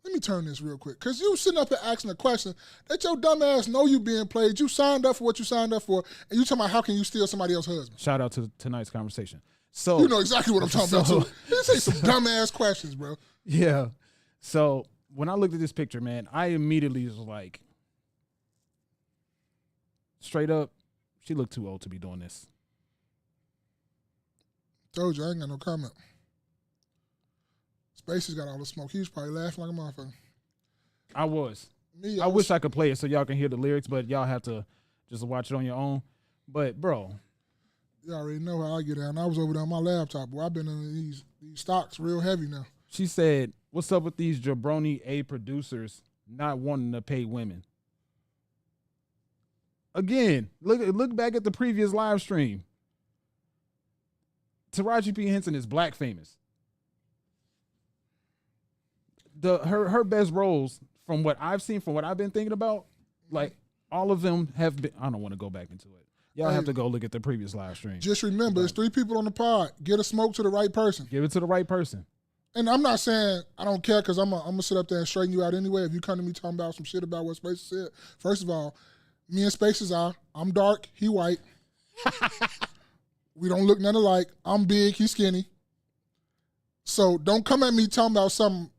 let me turn this real quick. Because you sitting up here asking a question that your dumb ass know you being played. You signed up for what you signed up for, and you talking about how can you steal somebody else's husband. Shout out to tonight's conversation. So you know exactly what I'm talking about, too. These ain't some dumb ass questions, bro. Yeah. So when I looked at this picture, man, I immediately was like, straight up, she looked too old to be doing this. Told you, I ain't got no comment. Spacey's got all the smoke. He was probably laughing like a motherfucker. I was. I wish I could play it so y'all can hear the lyrics, but y'all have to just watch it on your own. But, bro. You already know how I get down. I was over there on my laptop. Boy, I've been in these stocks real heavy now. She said, "What's up with these jabroni A producers not wanting to pay women?" Again, look back at the previous live stream. Taraji P. Henson is black famous. Her best roles, from what I've seen, from what I've been thinking about, like all of them have been. I don't want to go back into it. Y'all have to go look at the previous live stream. Just remember, it's 3 people on the pod. Get a smoke to the right person. Give it to the right person. And I'm not saying I don't care because I'm gonna sit up there and straighten you out anyway. If you come to me talking about some shit about what Spaces said, first of all, me and Spaces I'm dark, he white. We don't look none alike. I'm big, he's skinny. So don't come at me talking about something.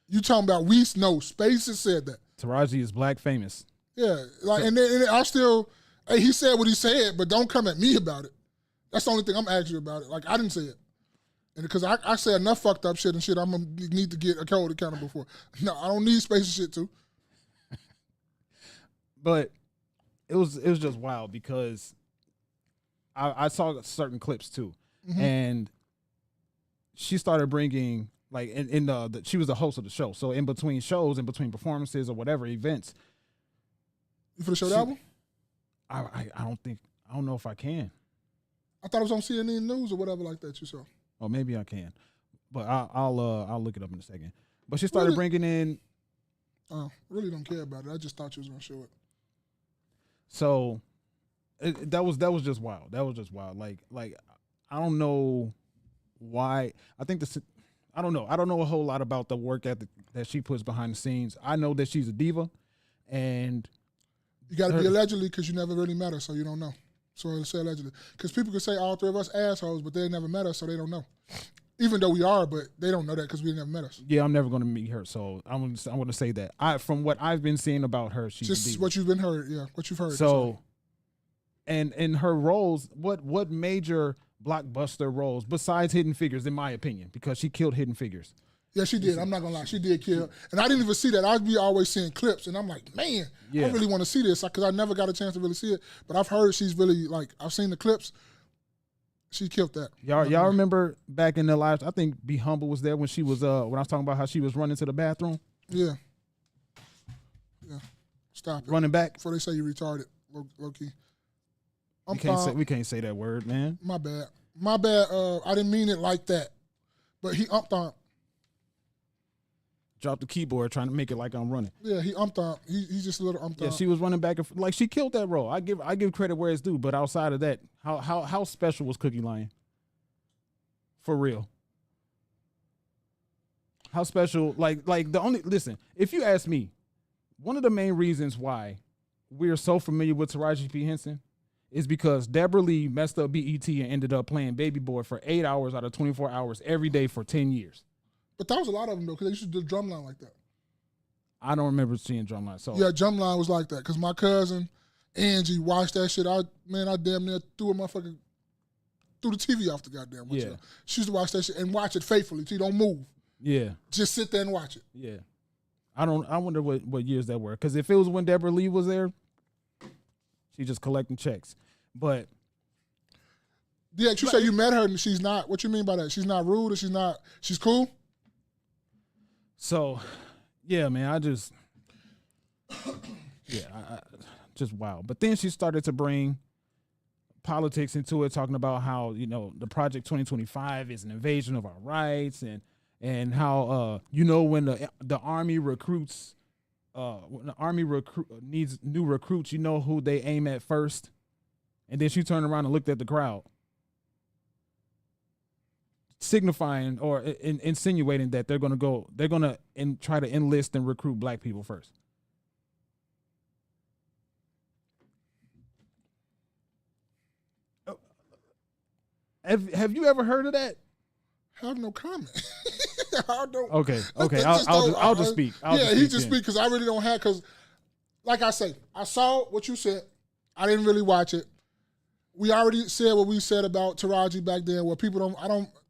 You talking about we know Spaces said that. Taraji is black famous. Yeah, like and then I still. Hey, he said what he said, but don't come at me about it. That's the only thing I'm asking you about it. Like, I didn't say it. And because I say enough fucked up shit and shit I'm going to need to get a code accountable for. No, I don't need space and shit too. But it was just wild because I saw certain clips too. Mm-hmm. And she started bringing, like, she was the host of the show. So in between shows, in between performances or whatever events. You for the show the album? I don't know if I can. I thought it was on CNN News or whatever like that you saw. Or maybe I can, but I'll look it up in a second. But she started bringing in. Oh, really don't care about it. I just thought you was gonna show it. So, that was just wild. That was just wild. Like I don't know why. I think I don't know. I don't know a whole lot about the work ethic that she puts behind the scenes. I know that she's a diva, and. You got to be allegedly because you never really met her, so you don't know. So I say allegedly. Because people could say all 3 of us assholes, but they never met us, so they don't know. Even though we are, but they don't know that because we never met us. Yeah, I'm never going to meet her, so I'm going to say that. From what I've been seeing about her, she's just what you've heard. What you've heard. So, and in her roles, what major blockbuster roles besides Hidden Figures, in my opinion, because she killed Hidden Figures. Yeah, she did. I'm not gonna lie, she did kill. And I didn't even see that. I'd be always seeing clips, and I'm like, man, I really want to see this because I never got a chance to really see it. But I've heard she's really I've seen the clips. She killed that. Y'all remember back in the lives? I think Be Humble was there when she was when I was talking about how she was running to the bathroom. Yeah. Stop it. Running back before they say you retarded, low key. We can't say that word, man. My bad. I didn't mean it like that. But he umped. Dropped the keyboard trying to make it like I'm running. Yeah, he umped. He's just a little umped. Yeah, she was running back and like she killed that role. I give credit where it's due, but outside of that, how special was Cookie Lion? For real. How special? Like the only listen. If you ask me, one of the main reasons why we're so familiar with Taraji P. Henson is because Deborah Lee messed up BET and ended up playing Baby Boy for 8 hours out of 24 hours every day for 10 years. But that was a lot of them, though, because they used to do drumline like that. I don't remember seeing drumline. So yeah, drumline was like that, because my cousin, Angie, watched that shit. I damn near threw the TV off the goddamn window. Yeah. She used to watch that shit and watch it faithfully, too. Don't move. Yeah. Just sit there and watch it. Yeah. I wonder what years that were, because if it was when Deborah Lee was there, she just collecting checks. But yeah, you say you met her and she's not. What you mean by that? She's not rude or she's cool? So, yeah, man, I just wow. But then she started to bring politics into it, talking about how, the Project 2025 is an invasion of our rights and how, when the Army recruits, when the Army needs new recruits, who they aim at first. And then she turned around and looked at the crowd, signifying or insinuating that they're going to try to enlist and recruit black people first. Have you ever heard of that? I have no comment. Okay. I'll just speak. He just speak because I really don't have, because like I say, I saw what you said. I didn't really watch it. We already said what we said about Taraji back then, where people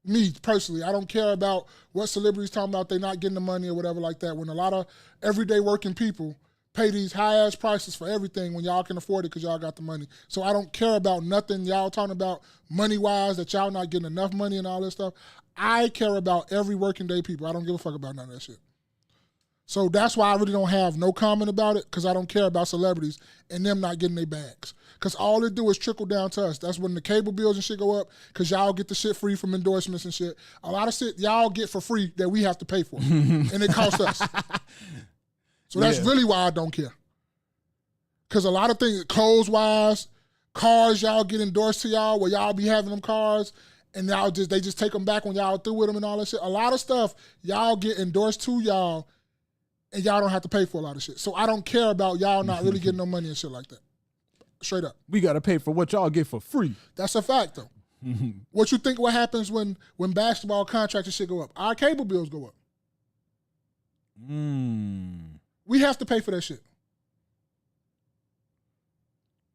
me personally, I don't care about what celebrities talking about they not getting the money or whatever like that. When a lot of everyday working people pay these high-ass prices for everything when y'all can afford it because y'all got the money. So I don't care about nothing y'all talking about money-wise, that y'all not getting enough money and all this stuff. I care about every working day people. I don't give a fuck about none of that shit. So that's why I really don't have no comment about it, because I don't care about celebrities and them not getting their bags. Because all it do is trickle down to us. That's when the cable bills and shit go up, because y'all get the shit free from endorsements and shit. A lot of shit y'all get for free that we have to pay for, and it costs us. So that's really why I don't care. Because a lot of things, clothes-wise, cars y'all get endorsed to y'all, where y'all be having them cars, and they just take them back when y'all through with them and all that shit. A lot of stuff y'all get endorsed to y'all, and y'all don't have to pay for a lot of shit. So I don't care about y'all not really getting no money and shit like that. Straight up. We got to pay for what y'all get for free. That's a fact, though. What you think what happens when basketball contracts and shit go up? Our cable bills go up. We have to pay for that shit.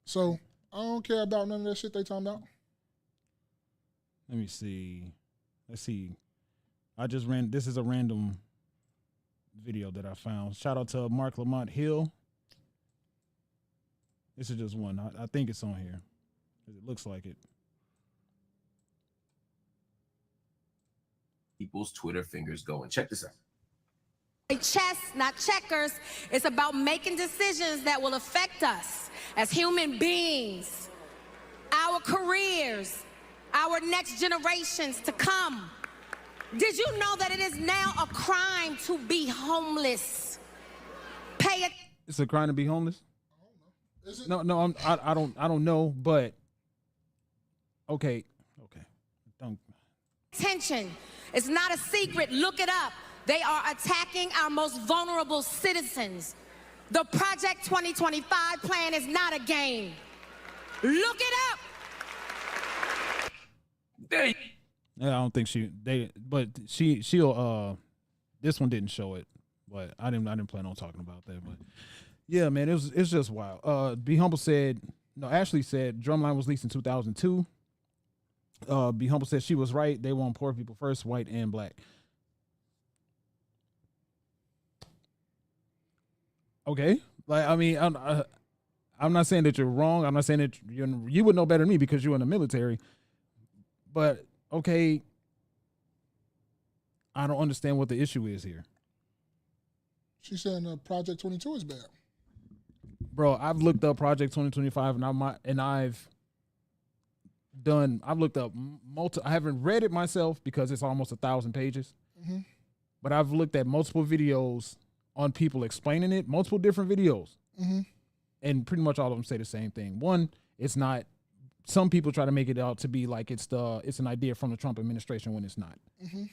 So I don't care about none of that shit they talking about. Let me see. Let's see. This is a random video that I found. Shout out to Mark Lamont Hill. This is just one. I think it's on here. It looks like it. People's Twitter fingers going. Check this out. Chess, not checkers. It's about making decisions that will affect us as human beings, our careers, our next generations to come. Did you know that it is now a crime to be homeless? It's a crime to be homeless? Is it? No, I don't know, but okay. Don't. Attention. It's not a secret. Look it up. They are attacking our most vulnerable citizens. The Project 2025 plan is not a game. Look it up. There. Yeah, I don't think she'll this one didn't show it, but I didn't plan on talking about that. But yeah, man, it's just wild. Be Humble said, Ashley said Drumline was leased in 2002. Be Humble said she was right. They want poor people first, white and black. Okay, like I mean, I'm not saying that you're wrong. I'm not saying that you would know better than me because you're in the military. But okay, I don't understand what the issue is here. She's saying Project 22 is bad. Bro, I've looked up Project 2025 and I've looked up I haven't read it myself because it's almost 1,000 pages. Mm-hmm. But I've looked at multiple videos on people explaining it, multiple different videos. Mm-hmm. And pretty much all of them say the same thing. One, it's not. Some people try to make it out to be like it's an idea from the Trump administration when it's not. Mm-hmm.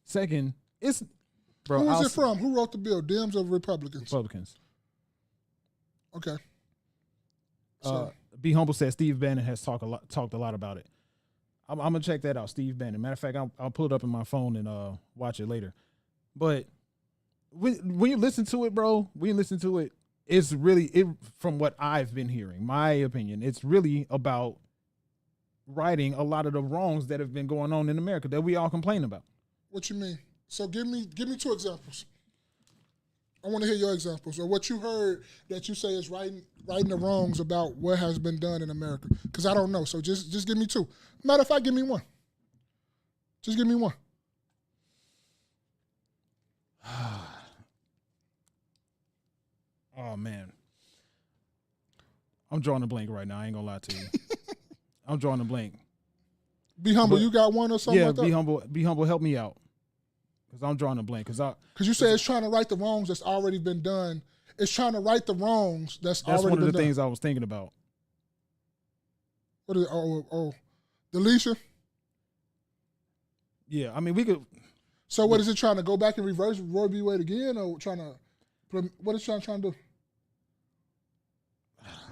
Second, it's bro. Who is it from? Who wrote the bill? Dems or Republicans? Republicans. Okay. So. Be Humble said Steve Bannon has talked a lot about it. I'm gonna check that out, Steve Bannon. Matter of fact, I'll pull it up in my phone and watch it later. But when you listen to it, bro, it's really from what I've been hearing, my opinion, it's really about righting a lot of the wrongs that have been going on in America that we all complain about. What you mean? So give me 2 examples. I want to hear your examples or what you heard that you say is righting the wrongs about what has been done in America. Because I don't know. So just give me 2. Matter of fact, give me 1. Just give me 1. Oh man, I'm drawing a blank right now. I ain't gonna lie to you. I'm drawing a blank. Be Humble, you got one or something like that? Be humble, help me out. Because I'm drawing a blank. Because you say it's trying to right the wrongs that's already been done. It's trying to right the wrongs that's already been done. That's one of the things I was thinking about. What is it? Oh, Delisha? Yeah, I mean, we could. So what is it trying to go back and reverse Roe v. Wade again, or trying to? What is it trying to do?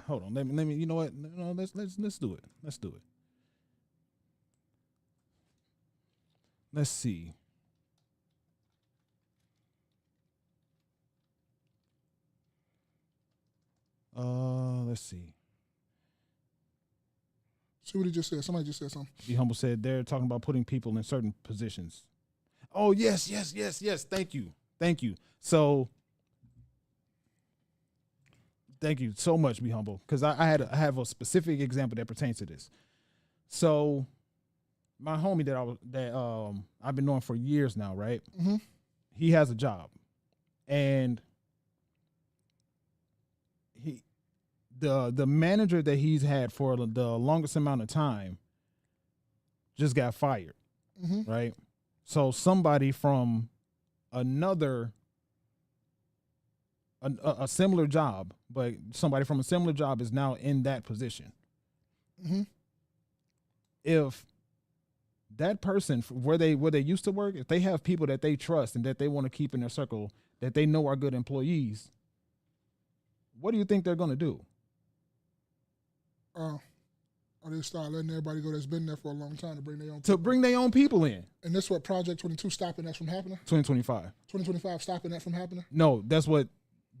Hold on, let me. You know what? No, let's do it. Let's do it. Let's see. Let's see. See what he just said. Somebody just said something. Be Humble said they're talking about putting people in certain positions. Oh, yes. Thank you. So Thank you so much, Be Humble, because I have a specific example that pertains to this. So, my homie that I've been knowing for years now, right? Mm-hmm. He has a job, and the manager that he's had for the longest amount of time just got fired, right? So somebody from another a similar job, but somebody from a similar job is now in that position. If that person where they used to work, if they have people that they trust and that they want to keep in their circle that they know are good employees, what do you think they're going to do? Or they start letting everybody go that's been there for a long time to bring their own people in. And this what Project 22 stopping that from happening? 2025. 2025 stopping that from happening? No, that's what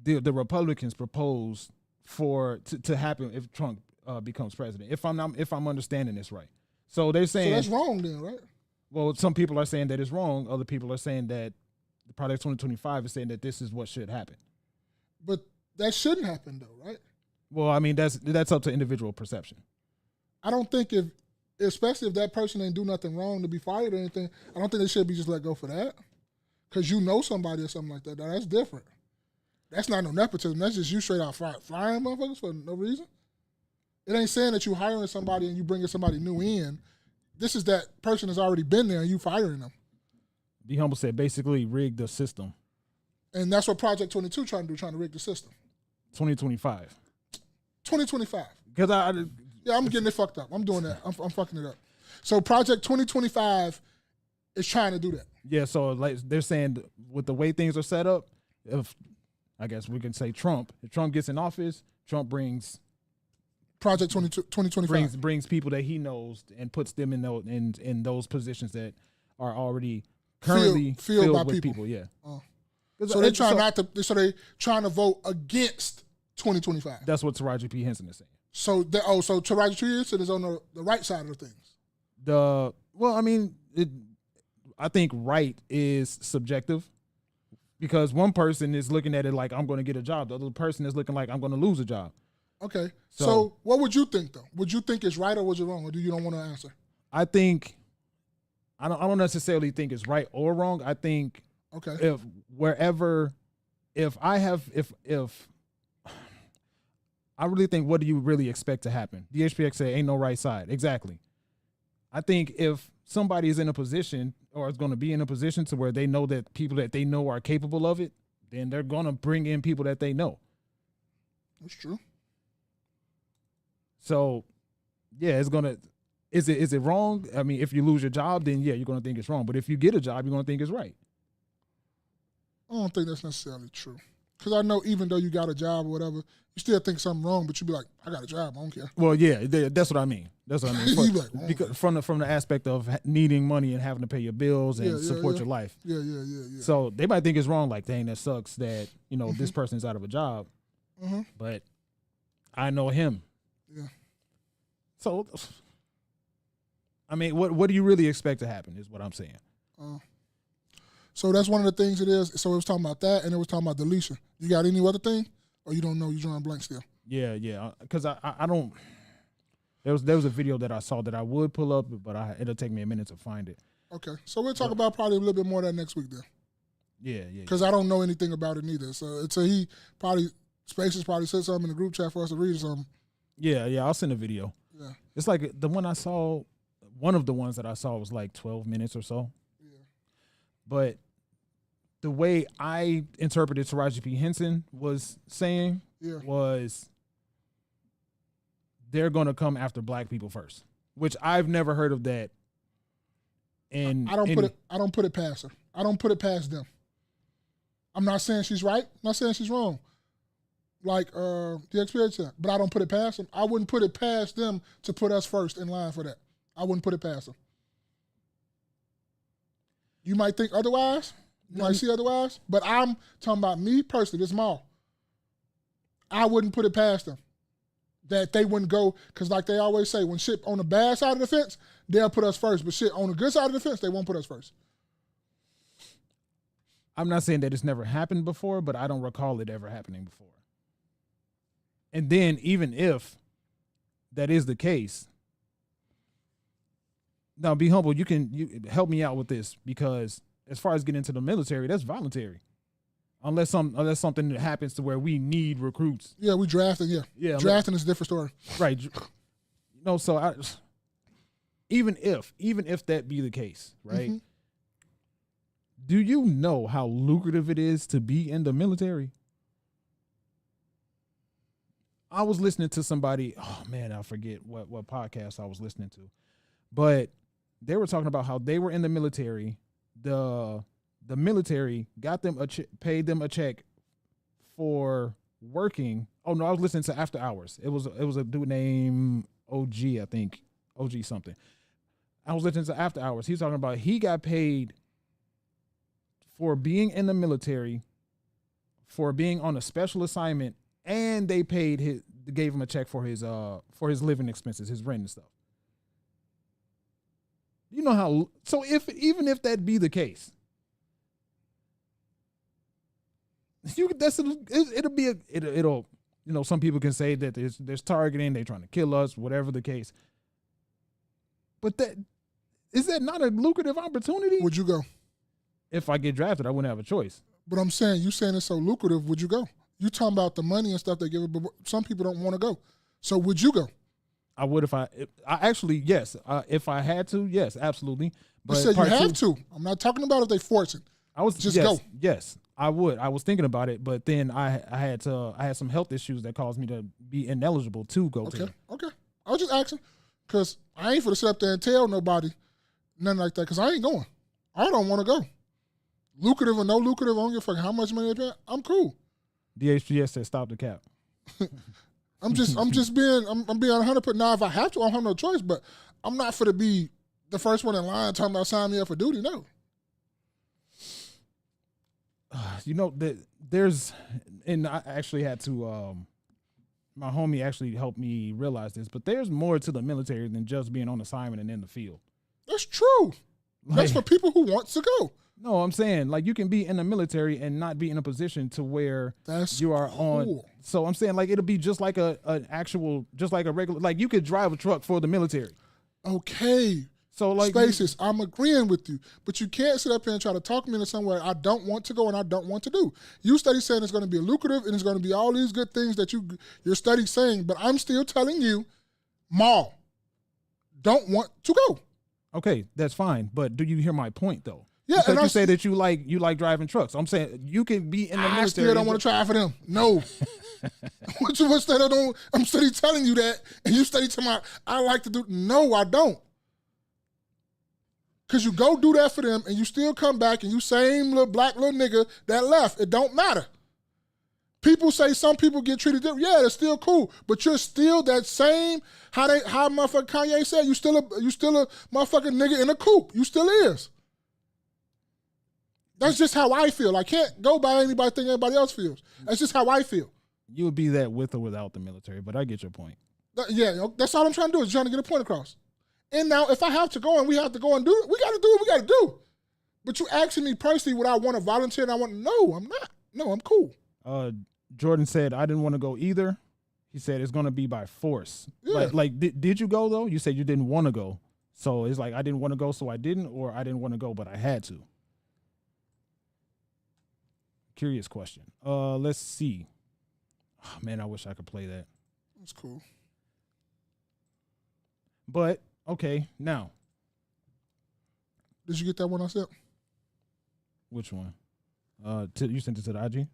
the Republicans proposed to happen if Trump becomes president. If I'm understanding this right. So they're saying, so that's wrong then, right? Well, some people are saying that it's wrong. Other people are saying that the Project 2025 is saying that this is what should happen. But that shouldn't happen though, right? Well, I mean, that's up to individual perception. I don't think especially if that person ain't do nothing wrong to be fired or anything, I don't think they should be just let go for that. Because you know somebody or something like that. Now, that's different. That's not no nepotism. That's just you straight out firing motherfuckers for no reason. It ain't saying that you hiring somebody and you bringing somebody new in. This is that person has already been there and you firing them. Be Humble said basically rig the system. And that's what Project 22 trying to rig the system. 2025. 2025. Because I'm getting it fucked up. I'm doing that. I'm fucking it up. So Project 2025 is trying to do that. Yeah, so like they're saying with the way things are set up, if I guess we can say if Trump gets in office, Trump brings Project 2025 brings people that he knows and puts them in those positions that are already currently filled by with people. Yeah. So they're trying So they trying to vote against 2025. That's what Taraji P. Henson is saying. So Taraji P. Henson is on the right side of the things. I think right is subjective because one person is looking at it like I'm going to get a job. The other person is looking like I'm going to lose a job. Okay. So what would you think though? Would you think it's right or was it wrong, or do you don't want to answer? I think I don't necessarily think it's right or wrong. I think if I really think, what do you really expect to happen? The HPX say ain't no right side. Exactly. I think if somebody is in a position or is going to be in a position to where they know that people that they know are capable of it, then they're going to bring in people that they know. That's true. So, yeah, it's going to – is it wrong? I mean, if you lose your job, then, yeah, you're going to think it's wrong. But if you get a job, you're going to think it's right. I don't think that's necessarily true. Because I know even though you got a job or whatever, you still think something wrong, but you be like, I got a job, I don't care. Well, yeah, that's what I mean. That's what I mean. You be like, oh. Because from the aspect of needing money and having to pay your bills and support your life. Yeah. So they might think it's wrong, like, dang, that sucks that, this person's out of a job. Mm-hmm. But I know him. Yeah. So, I mean, what do you really expect to happen is what I'm saying. So that's one of the things it is. So it was talking about that, and it was talking about deletion. You got any other thing, or you don't know? You drawing blank still? Yeah. Because I don't. There was a video that I saw that I would pull up, but it'll take me a minute to find it. Okay, so we'll talk about probably a little bit more of that next week then. Yeah. Because I don't know anything about it neither. So he probably Spaces probably said something in the group chat for us to read or something. Yeah. I'll send a video. Yeah. It's like the one I saw. One of the ones that I saw was like 12 minutes or so. But the way I interpreted Taraji P. Henson was saying was they're going to come after black people first, which I've never heard of that. And I don't put it past her. I don't put it past them. I'm not saying she's right. I'm not saying she's wrong. Like the experience, but I don't put it past them. I wouldn't put it past them to put us first in line for that. I wouldn't put it past them. You might think otherwise. You might see otherwise. But I'm talking about me personally, this mall. I wouldn't put it past them that they wouldn't go, because like they always say, when shit on the bad side of the fence, they'll put us first. But shit on the good side of the fence, they won't put us first. I'm not saying that it's never happened before, but I don't recall it ever happening before. And then even if that is the case, now be humble. You help me out with this, because as far as getting into the military, that's voluntary. Unless something that happens to where we need recruits. Yeah, we drafting. Yeah, drafting is a different story. Right. So even if that be the case, right? Mm-hmm. Do you know how lucrative it is to be in the military? I was listening to somebody, oh man, I forget what podcast I was listening to, but they were talking about how they were in the military. The military got them paid them a check for working. Oh no, I was listening to After Hours. It was a dude named OG, I think. OG something. I was listening to After Hours. He's talking about he got paid for being in the military, for being on a special assignment, and they gave him a check for his living expenses, his rent and stuff. You know how, so even if that be the case, it'll some people can say that there's targeting, they're trying to kill us, whatever the case. But is that not a lucrative opportunity? Would you go? If I get drafted, I wouldn't have a choice. But I'm saying, you saying it's so lucrative, would you go? You talking about the money and stuff they give it, but some people don't want to go. So would you go? I would if I actually, yes. If I had to, yes, absolutely. But you said you have to. I'm not talking about if they force it. Go. Yes, I would. I was thinking about it, but then I had some health issues that caused me to be ineligible to go to. Okay. I was just asking, because I ain't for to sit up there and tell nobody nothing like that, because I ain't going. I don't want to go. Lucrative or no lucrative, I don't give a fuck how much money they pay. I'm cool. DHGS said stop the cap. I'm being 100%. Now, if I have to, I don't have no choice, but I'm not for to be the first one in line talking about signing me up for duty, no. There's, and I actually had to, my homie actually helped me realize this, but there's more to the military than just being on assignment and in the field. That's true. That's for people who want to go. No, I'm saying, like, you can be in the military and not be in a position to where you are on. So I'm saying, like, it'll be just like an actual, just like a regular, like, you could drive a truck for the military. Okay. So, like, Spaces, I'm agreeing with you, but you can't sit up here and try to talk me into somewhere I don't want to go and I don't want to do. You study saying it's going to be lucrative and it's going to be all these good things that your study saying, but I'm still telling you, Maul, don't want to go. Okay, that's fine, but do you hear my point though? Yeah, because you say that you like driving trucks. I'm saying you can be in the military. I still don't want to try for them. No. What's that? I'm steady telling you that, and you steady telling me I like to do. No, I don't. Because you go do that for them, and you still come back, and you same little black little nigga that left. It don't matter. People say some people get treated different. Yeah, it's still cool, but you're still that same. How motherfucking Kanye said, you still a motherfucking nigga in a coupe. You still is. That's just how I feel. I can't go by anybody think anybody else feels. That's just how I feel. You would be that with or without the military, but I get your point. Yeah, that's all I'm trying to do is trying to get a point across. And now if I have to go and we have to go and do it, we got to do what we got to do. But you asking me personally would I want to volunteer and I want to, no, I'm not. No, I'm cool. Jordan said, I didn't want to go either. He said it's going to be by force. Yeah. Did you go though? You said you didn't want to go. So it's like I didn't want to go, so I didn't, or I didn't want to go, but I had to. Curious question. Let's see. Oh, man, I wish I could play that. That's cool. But okay, now. Did you get that one I said? Which one? You sent it to the IG?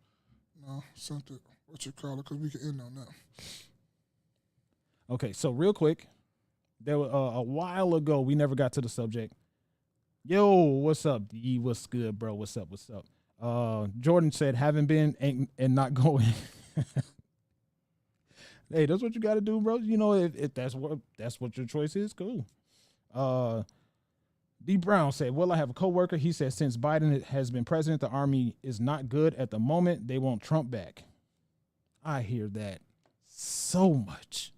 No, sent it. What you call it? Because we can end on that. Okay, so real quick, there was a while ago we never got to the subject. Yo, what's up? What's good, bro? What's up? What's up? Jordan said, haven't been and not going. Hey, that's what you got to do, bro. You know, if that's what your choice is, cool. D. Brown said, well, I have a coworker. He said, since Biden has been president, the Army is not good at the moment. They want Trump back. I hear that so much.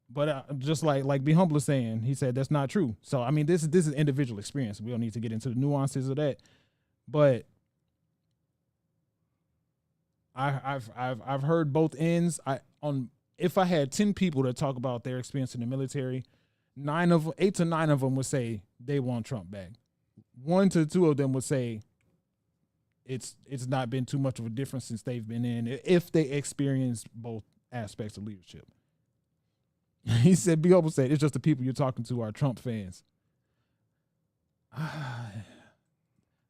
But just like Be Humble is saying, he said that's not true. So I mean, this is individual experience. We don't need to get into the nuances of that. But I've heard both ends. If I had 10 people to talk about their experience in the military, 8 to 9 of them would say they want Trump back. 1 to 2 of them would say it's not been too much of a difference since they've been in, if they experienced both aspects of leadership. He said, B. Hope said, it's just the people you're talking to are Trump fans.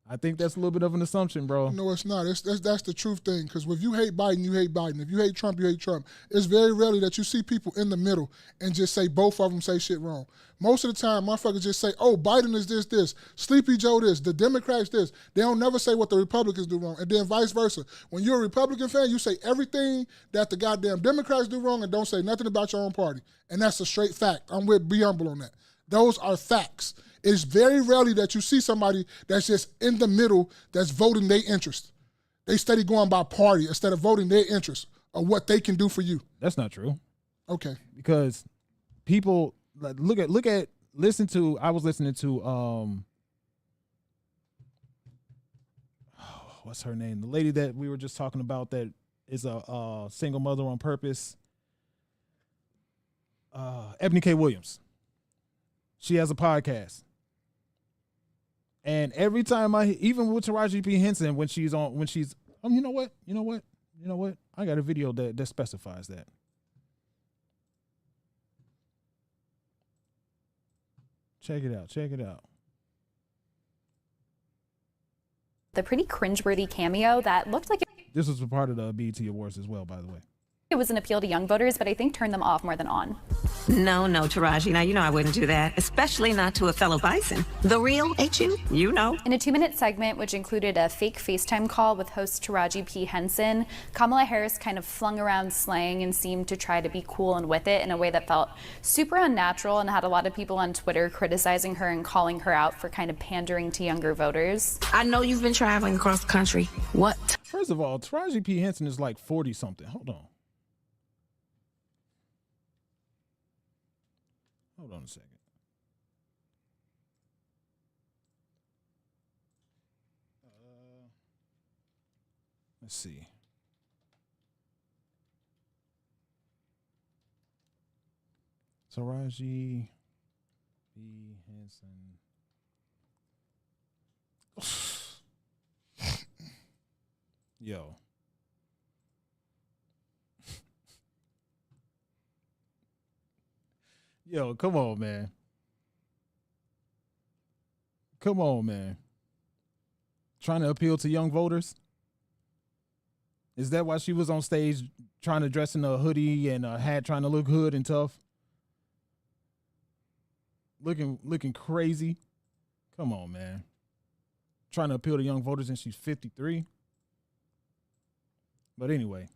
I think that's a little bit of an assumption, bro. No, it's not. That's the truth thing. Because if you hate Biden, you hate Biden. If you hate Trump, you hate Trump. It's very rarely that you see people in the middle and just say both of them say shit wrong. Most of the time, motherfuckers just say, oh, Biden is this, Sleepy Joe this, the Democrats this. They don't never say what the Republicans do wrong. And then vice versa. When you're a Republican fan, you say everything that the goddamn Democrats do wrong and don't say nothing about your own party. And that's a straight fact. I'm with Be Humble on that. Those are facts. It's very rarely that you see somebody that's just in the middle that's voting their interest. They steady going by party instead of voting their interest or what they can do for you. That's not true. Okay. Because people I was listening to what's her name? The lady that we were just talking about that is a single mother on purpose. Ebony K. Williams. She has a podcast. And every time even with Taraji P. Henson, you know what? I got a video that specifies that. Check it out. The pretty cringeworthy cameo that looked like This was a part of the BET Awards as well, by the way. it was an appeal to young voters, but I think turned them off more than on. No, Taraji. Now, you know I wouldn't do that, especially not to a fellow bison. The real, ain't you? You know. In a 2-minute segment, which included a fake FaceTime call with host Taraji P. Henson, Kamala Harris kind of flung around slang and seemed to try to be cool and with it in a way that felt super unnatural and had a lot of people on Twitter criticizing her and calling her out for kind of pandering to younger voters. I know you've been traveling across the country. What? First of all, Taraji P. Henson is like 40-something. Hold on a second. Let's see. Taraji P. Henson. Yo. Yo, come on, man. Trying to appeal to young voters? Is that why she was on stage trying to dress in a hoodie and a hat, trying to look hood and tough? Looking crazy? Come on, man. Trying to appeal to young voters and she's 53? But anyway.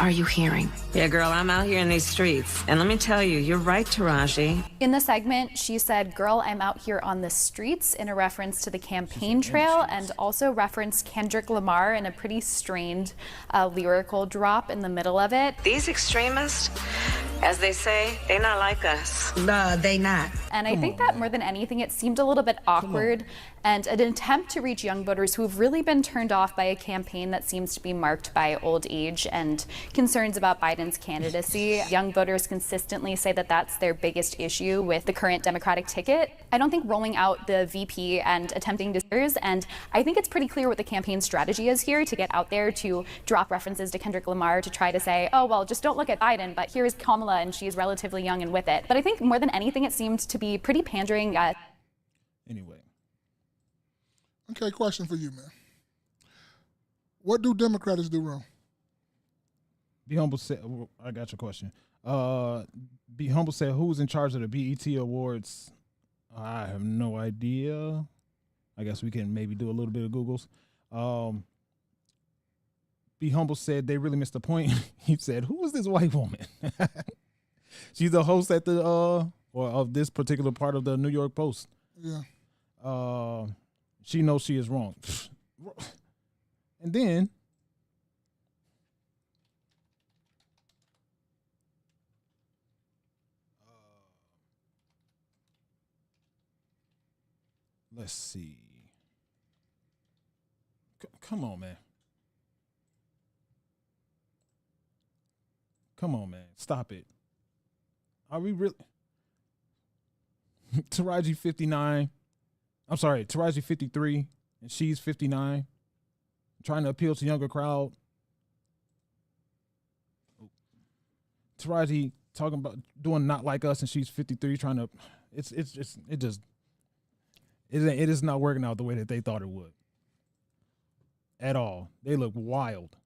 Are you hearing? Yeah, girl, I'm out here in these streets. And let me tell you, you're right, Taraji. In the segment, she said, "Girl, I'm out here on the streets," in a reference to the campaign trail, and also referenced Kendrick Lamar in a pretty strained lyrical drop in the middle of it. These extremists, as they say, they not like us. They not. And I think that more than anything, it seemed a little bit awkward and an attempt to reach young voters who have really been turned off by a campaign that seems to be marked by old age and concerns about Biden's candidacy. Young voters consistently say that that's their biggest issue with the current Democratic ticket. I don't think rolling out the VP and attempting to, and I think it's pretty clear what the campaign strategy is here, to get out there to drop references to Kendrick Lamar to try to say, oh, well, just don't look at Biden, but here's Kamala and she's relatively young and with it. But I think more than anything, it seemed to be pretty pandering. Anyway. Okay, question for you, man. What do Democrats do wrong? Be Humble said, I got your question. Be Humble said, who's in charge of the BET Awards? I have no idea. I guess we can maybe do a little bit of Googles. Be Humble said they really missed the point. He said, who is this white woman? She's the host at the or of this particular part of the New York Post. Yeah. She knows she is wrong. And then let's see. Come on, man. Come on, man. Stop it. Are we really? Taraji 59. I'm sorry, Taraji 53, and she's 59. Trying to appeal to younger crowd. Taraji talking about doing Not Like Us, and she's 53, trying to. It is not working out the way that they thought it would. At all. They look wild.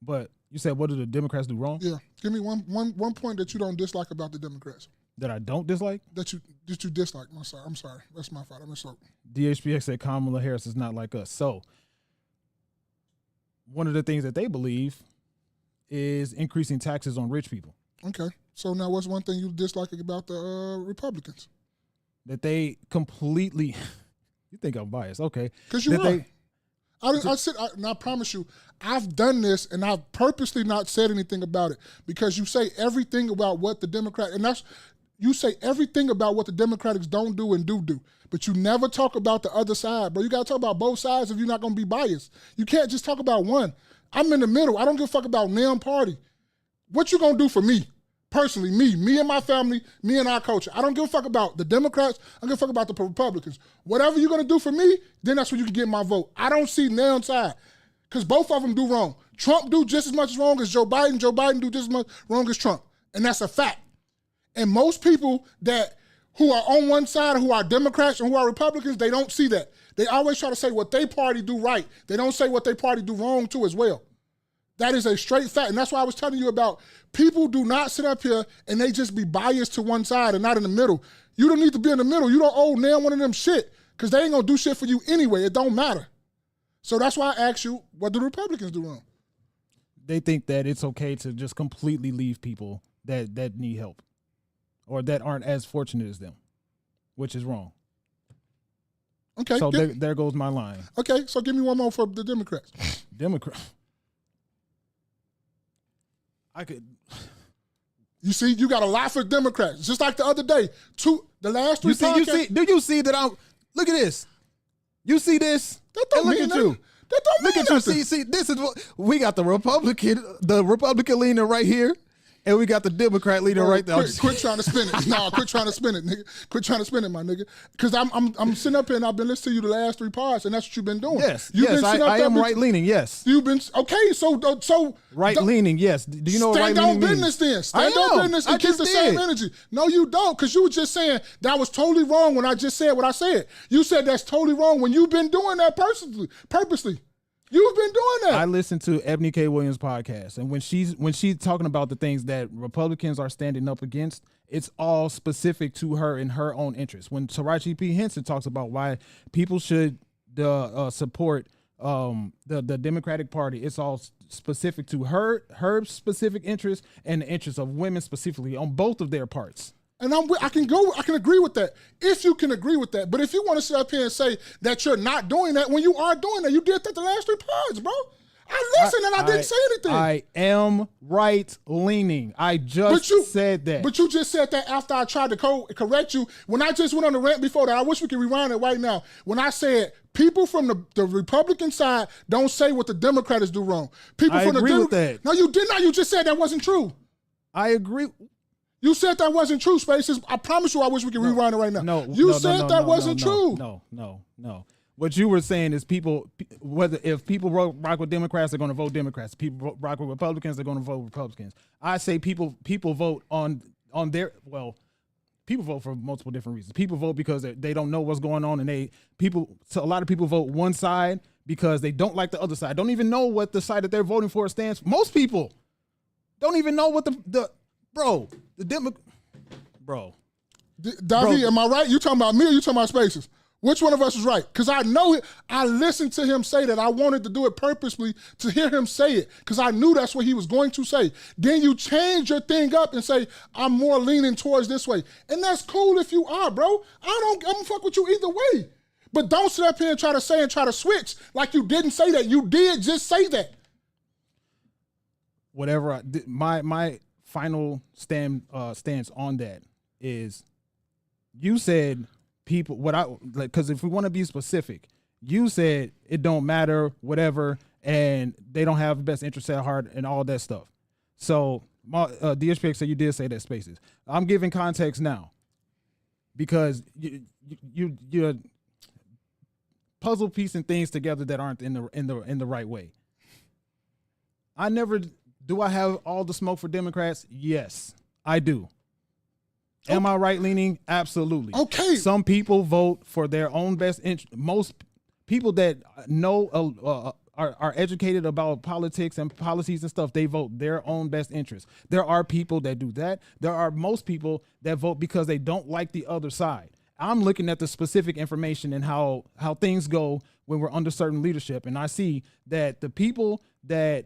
But you said, what do the Democrats do wrong? Yeah. Give me one point that you don't dislike about the Democrats. That I don't dislike? That you dislike. I'm sorry. That's my fault. I misspoke. DHPX said Kamala Harris is not like us. So one of the things that they believe is increasing taxes on rich people. Okay. So now what's one thing you dislike about the Republicans? That they completely you think I'm biased. Okay. Because you are. I promise you, I've done this and I've purposely not said anything about it because you say everything about what the you say everything about what the Democrats don't do and do, but you never talk about the other side, bro. You got to talk about both sides if you're not going to be biased. You can't just talk about one. I'm in the middle. I don't give a fuck about damn party. What you going to do for me? Personally, me and my family, me and our culture. I don't give a fuck about the Democrats. I don't give a fuck about the Republicans. Whatever you're going to do for me, then that's when you can get my vote. I don't see nail side because both of them do wrong. Trump do just as much wrong as Joe Biden. Joe Biden do just as much wrong as Trump. And that's a fact. And most people who are on one side, who are Democrats and who are Republicans, they don't see that. They always try to say what they party do right. They don't say what they party do wrong too as well. That is a straight fact. And that's why I was telling you about people do not sit up here and they just be biased to one side and not in the middle. You don't need to be in the middle. You don't owe nail one of them shit because they ain't going to do shit for you anyway. It don't matter. So that's why I asked you, what do the Republicans do wrong? They think that it's okay to just completely leave people that need help or that aren't as fortunate as them, which is wrong. Okay. So there goes my line. Okay, so give me one more for the Democrats. I could. You see, you got a lot for Democrats. Just like the other day, the last three podcasts. Do you see that I'm? Look at this. You see this? That don't look mean at nothing. you. That don't Look mean at you. nothing. See, this is what we got the Republican leaner right here, and we got the Democrat leader right there. Quit trying to spin it. No, quit trying to spin it, nigga. Quit trying to spin it, my nigga. Because I'm sitting up here and I've been listening to you the last three pods, and that's what you've been doing. Yes, I am right leaning. Yes, you've been okay. So right leaning. Yes. Do you know what right leaning means? Stand on business then. Stand on business and keep the same energy. No, you don't, because you were just saying that was totally wrong when I just said what I said. You said that's totally wrong when you've been doing that purposely. You've been doing that. I listened to Ebony K. Williams' podcast, and when she's talking about the things that Republicans are standing up against, it's all specific to her and her own interests. When Taraji P. Henson talks about why people should support the Democratic Party, it's all specific to her specific interests and the interests of women specifically on both of their parts. And I can agree with that if you can agree with that. But if you want to sit up here and say that you're not doing that when you are doing that, you did that the last three pods, bro. I listened and I didn't say anything. I am right leaning. I just said that. But you just said that after I tried to correct you. When I just went on the rant before that, I wish we could rewind it right now. When I said people from the Republican side don't say what the Democrats do wrong. I agree with that. No, you did not. You just said that wasn't true. I agree. You said that wasn't true, Spaces. I promise you I wish we could rewind it right now. You said that wasn't true. No. What you were saying is if people rock with Democrats, they're going to vote Democrats. People rock with Republicans, they're going to vote Republicans. I say people vote on their, well, people vote for multiple different reasons. People vote because they don't know what's going on, and a lot of people vote one side because they don't like the other side. Don't even know what the side that they're voting for stands for. Most people don't even know what Davi, am I right? You talking about me or you talking about Spaces? Which one of us is right? Because I know it. I listened to him say that. I wanted to do it purposely to hear him say it because I knew that's what he was going to say. Then you change your thing up and say, I'm more leaning towards this way. And that's cool if you are, bro. I'm gonna fuck with you either way. But don't sit up here and try to switch like you didn't say that. You did just say that. Whatever. My final stance on that is, you said people, because if we want to be specific, You said it don't matter, whatever, and they don't have the best interest at heart and all that stuff. So DHPX said you did say that spaces. I'm giving context now because you're puzzle piecing things together that aren't in the right way. Do I have all the smoke for Democrats? Yes, I do. Am I right leaning? Absolutely. Okay. Some people vote for their own best interest. Most people that know are educated about politics and policies and stuff, they vote their own best interest. There are people that do that. There are most people that vote because they don't like the other side. I'm looking at the specific information and how things go when we're under certain leadership, and I see that the people that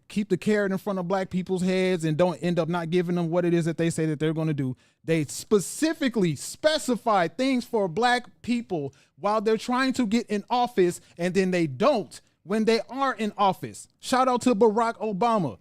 keep the carrot in front of black people's heads and don't end up not giving them what it is that they say that they're going to do. They specifically specify things for black people while they're trying to get in office, and then they don't when they are in office. Shout out to Barack Obama.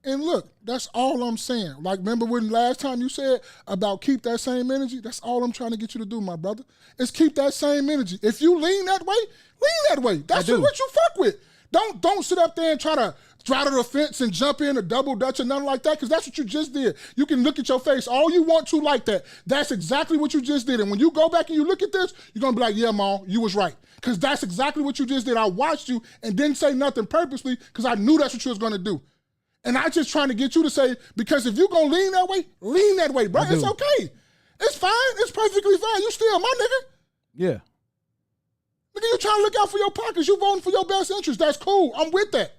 And look, that's all I'm saying. Like, remember when last time you said about keep that same energy? That's all I'm trying to get you to do, my brother, is keep that same energy. If you lean that way, lean that way. That's what you fuck with. Don't sit up there and try to straddle the fence and jump in a double dutch or nothing like that, because that's what you just did. You can look at your face all you want to like that. That's exactly what you just did. And when you go back and you look at this, you're going to be like, yeah, Ma, you was right. Because that's exactly what you just did. I watched you and didn't say nothing purposely because I knew that's what you was going to do. And I just trying to get you to say, because if you're going to lean that way, bro. It's okay. It's fine. It's perfectly fine. You still my nigga. Yeah. Nigga, you trying to look out for your pockets. You voting for your best interest. That's cool. I'm with that.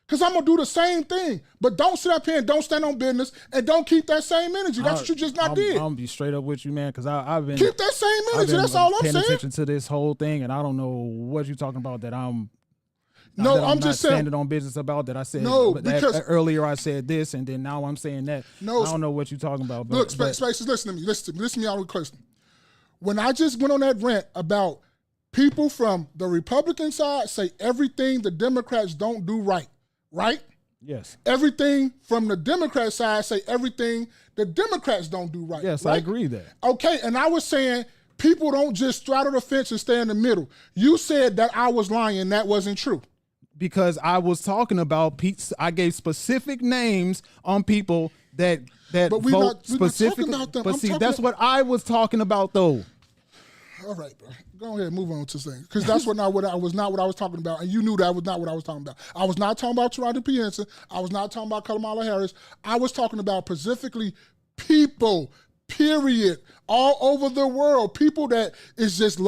Because I'm going to do the same thing. But don't sit up here and don't stand on business and don't keep that same energy. That's what you just did. I'm going to be straight up with you, man, because I've been... Keep that same energy. That's all I'm saying. Paying attention to this whole thing, and I don't know what you're talking about that I'm... No, that I'm just saying. Standing on business about that. I said because earlier I said this, and then now I'm saying that. No, I don't know what you're talking about. But, look, Spaces, listen to me. Listen to me out closely. When I just went on that rant about people from the Republican side say everything the Democrats don't do right? Yes. Everything from the Democrat side say everything the Democrats don't do right. Yes, right? I agree that. Okay, and I was saying people don't just straddle the fence and stay in the middle. You said that I was lying. That wasn't true. Because I was talking about I gave specific names on people that vote specifically. But see, that's what I was talking about, though. All right, bro. Go ahead and move on to things. Because that's not what I was talking about. And you knew that was not what I was talking about. I was not talking about Taraji P. Henson. I was not talking about Kamala Harris. I was talking about specifically people, period, all over the world. People that is just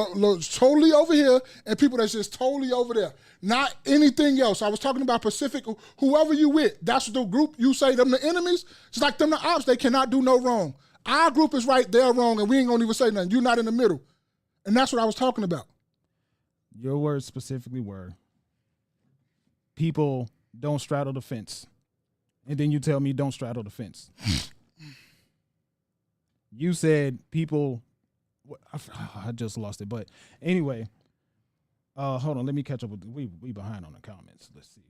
totally over here and people that's just totally over there. Not anything else. I was talking about Pacific, whoever you with. That's the group you say them the enemies. It's like them the ops. They cannot do no wrong. Our group is right, they're wrong, and we ain't gonna even say nothing. You're not in the middle. And that's what I was talking about. Your words specifically were, people don't straddle the fence. And then you tell me don't straddle the fence. You said people, I just lost it. But anyway, hold on, let me catch up with, we behind on the comments. Let's see.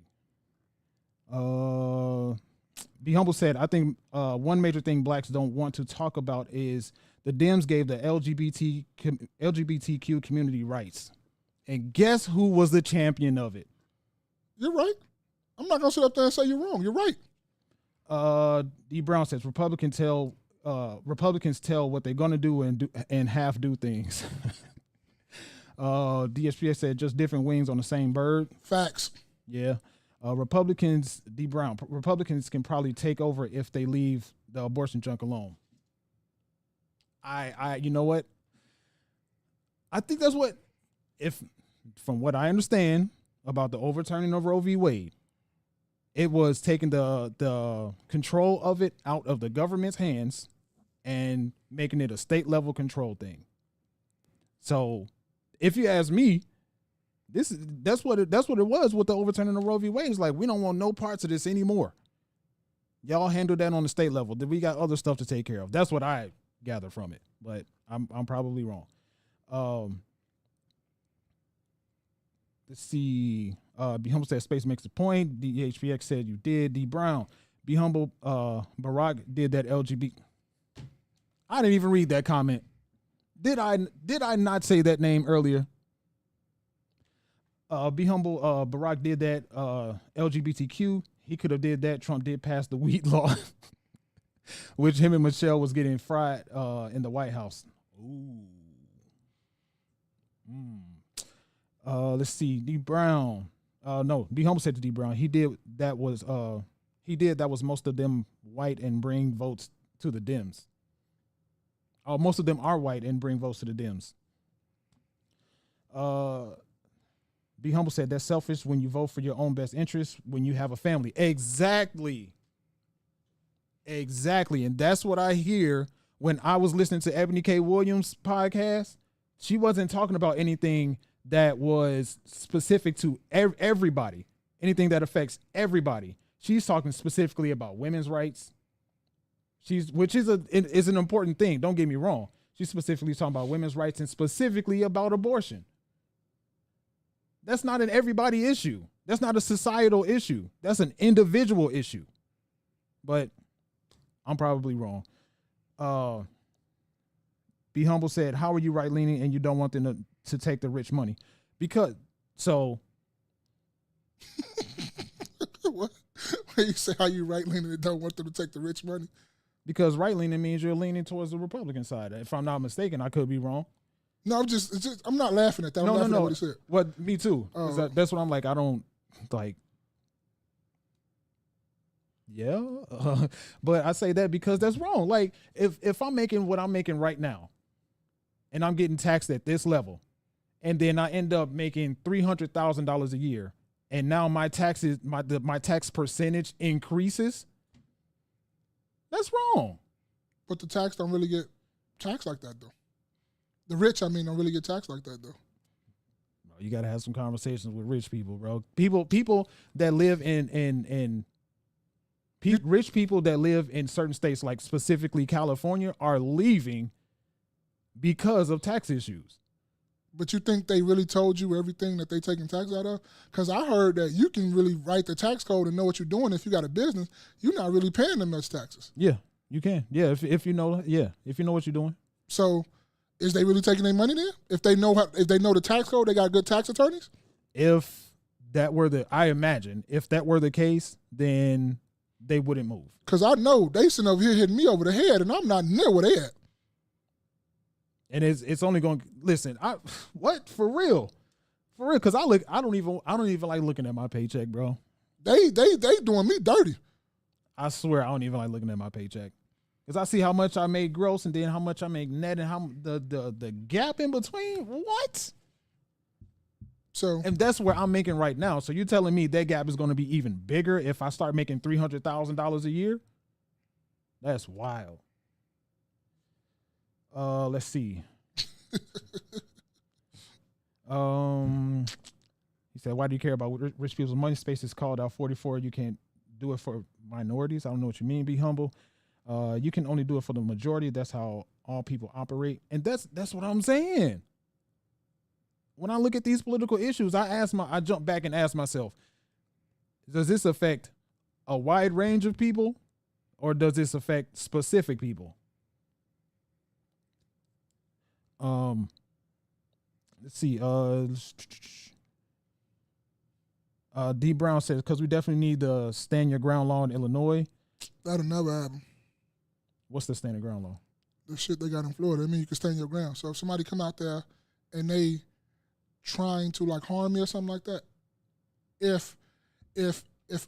Be Humble said, I think one major thing blacks don't want to talk about is the Dems gave the LGBTQ community rights. And guess who was the champion of it? You're right. I'm not going to sit up there and say you're wrong. You're right. D. Brown says, Republicans tell what they're going to do and half do things. DSPS said, just different wings on the same bird. Facts. Yeah. Republicans, D. Brown, Republicans can probably take over if they leave the abortion junk alone. You know what? I think that's what, from what I understand about the overturning of Roe v. Wade, it was taking the control of it out of the government's hands and making it a state level control thing. So, if you ask me, that's what it was with the overturning of Roe v. Wade. It's like, we don't want no parts of this anymore. Y'all handle that on the state level. Then we got other stuff to take care of. That's what I gather from it, but I'm probably wrong. Let's see. Be Humble said space makes the point. DHPX said you did. D. Brown. Be Humble. Barack did that LGBT. I didn't even read that comment. Did I not say that name earlier? Be humble. Barack did that. LGBTQ. He could have did that. Trump did pass the weed law, which him and Michelle was getting fried in the White House. Ooh. Let's see. D Brown. No, Be humble said to D Brown. He did that was most of them white and bring votes to the Dems. Most of them are white and bring votes to the Dems. Be humble said that's selfish when you vote for your own best interest when you have a family. Exactly. And that's what I hear when I was listening to Ebony K. Williams' podcast. She wasn't talking about anything that was specific to everybody, anything that affects everybody. She's talking specifically about women's rights. Which is an important thing. Don't get me wrong. She's specifically talking about women's rights and specifically about abortion. That's not an everybody issue. That's not a societal issue. That's an individual issue. But I'm probably wrong. Be humble said, how are you right leaning and you don't want them to take the rich money? Because What? When you say how you right leaning and don't want them to take the rich money? Because right leaning means you're leaning towards the Republican side. If I'm not mistaken, I could be wrong. No, I'm not laughing at that. I'm laughing at what he said. What? Me too. That's what I'm like. I don't like. Yeah, but I say that because that's wrong. Like if I'm making what I'm making right now, and I'm getting taxed at this level, and then I end up making $300,000 a year, and now my tax percentage increases. That's wrong. But the tax don't really get taxed like that though. The rich, don't really get taxed like that though. You got to have some conversations with rich people, bro. People that live rich people that live in certain states, like specifically California, are leaving because of tax issues. But you think they really told you everything that they taking tax out of? Because I heard that you can really write the tax code and know what you're doing. If you got a business, you're not really paying them much taxes. Yeah, you can. Yeah, if you know, if you know what you're doing. So, is they really taking their money there? If they know the tax code, they got good tax attorneys. I imagine if that were the case, then they wouldn't move. Because I know they sitting over here hitting me over the head, and I'm not near where they at. And it's only going. Listen, for real, because I don't even like looking at my paycheck, bro. They doing me dirty. I swear I don't even like looking at my paycheck because I see how much I make gross and then how much I make net and how the gap in between. What? So, and that's where I'm making right now. So you're telling me that gap is going to be even bigger if I start making $300,000 a year? That's wild. Let's see. He said, why do you care about rich people's money? Space is called out 44. You can't do it for minorities. I don't know what you mean. Be humble. You can only do it for the majority. That's how all people operate. And that's what I'm saying. When I look at these political issues, I jump back and ask myself, does this affect a wide range of people or does this affect specific people? Let's see. D Brown says, because we definitely need the stand your ground law in Illinois. That'll never happen. What's the stand your ground law? The shit they got in Florida. I mean, you can stand your ground. So if somebody come out there and they trying to like harm me or something like that, if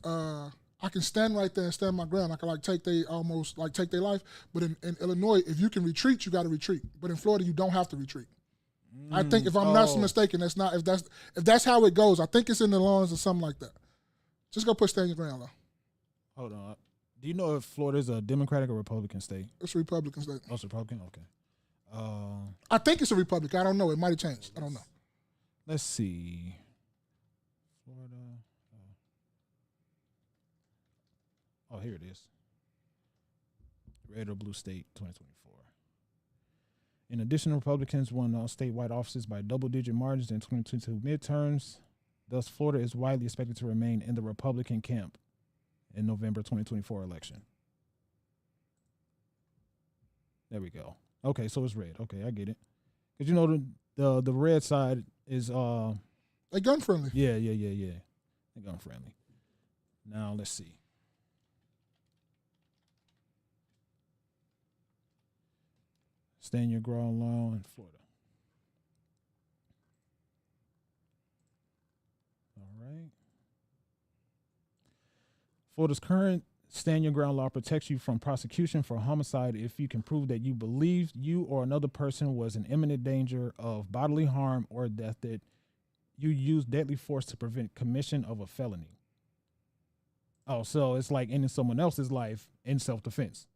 I can stand right there and stand my ground, I can take their life. But in Illinois, if you can retreat, you got to retreat. But in Florida, you don't have to retreat. I think if I'm not mistaken, if that's how it goes, I think it's in the laws or something like that. Just go put stand your ground law. Hold on. Do you know if Florida is a Democratic or Republican state? It's a Republican state. Oh, it's Republican? Okay. I think it's a Republican. I don't know. It might have changed. I don't know. Let's see. Florida. Oh, here it is. Red or blue state, 2024. In addition, Republicans won statewide offices by double-digit margins in 2022 midterms. Thus, Florida is widely expected to remain in the Republican camp in November 2024 election. There we go. Okay, so it's red. Okay, I get it. Because you know the red side is They gun friendly. yeah. They're gun friendly. Now let's see. Stand your ground law in Florida. All right. Florida's current stand your ground law protects you from prosecution for homicide if you can prove that you believe you or another person was in imminent danger of bodily harm or death, that you used deadly force to prevent commission of a felony. Oh, so it's like ending someone else's life in self-defense.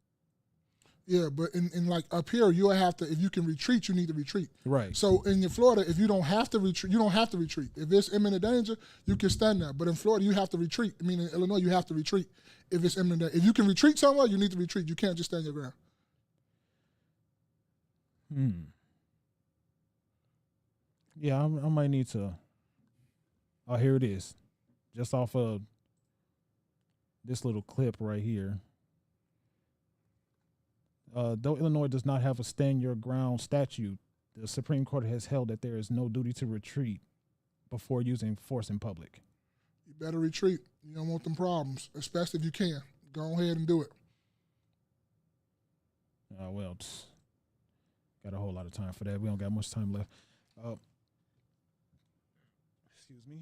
Yeah, but in like up here, you'll have to, if you can retreat, you need to retreat. Right. So in Florida, if you don't have to retreat, you don't have to retreat. If it's imminent danger, you can stand there. But in Florida, you have to retreat. I mean, in Illinois, you have to retreat if it's imminent danger. If you can retreat somewhere, you need to retreat. You can't just stand your ground. Yeah, I might need to. Oh, here it is. Just off of this little clip right here. Though Illinois does not have a stand your ground statute, the Supreme Court has held that there is no duty to retreat before using force in public. You better retreat. You don't want them problems, especially if you can. Go ahead and do it. Well, got a whole lot of time for that. We don't got much time left. Excuse me.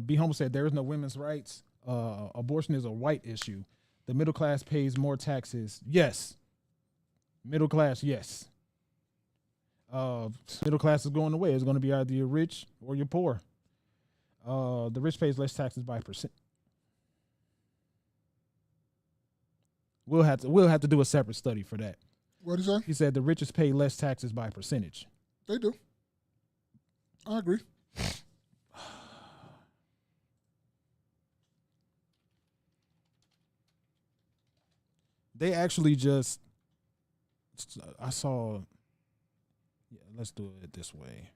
Be Humble said there is no women's rights. Abortion is a white issue. The middle class pays more taxes. Yes. Middle class, yes. Middle class is going away. It's going to be either you're rich or you're poor. The rich pays less taxes by percent. We'll have to do a separate study for that. What is that? He said the richest pay less taxes by percentage. They do. I agree. They actually just, I saw, yeah, let's do it this way.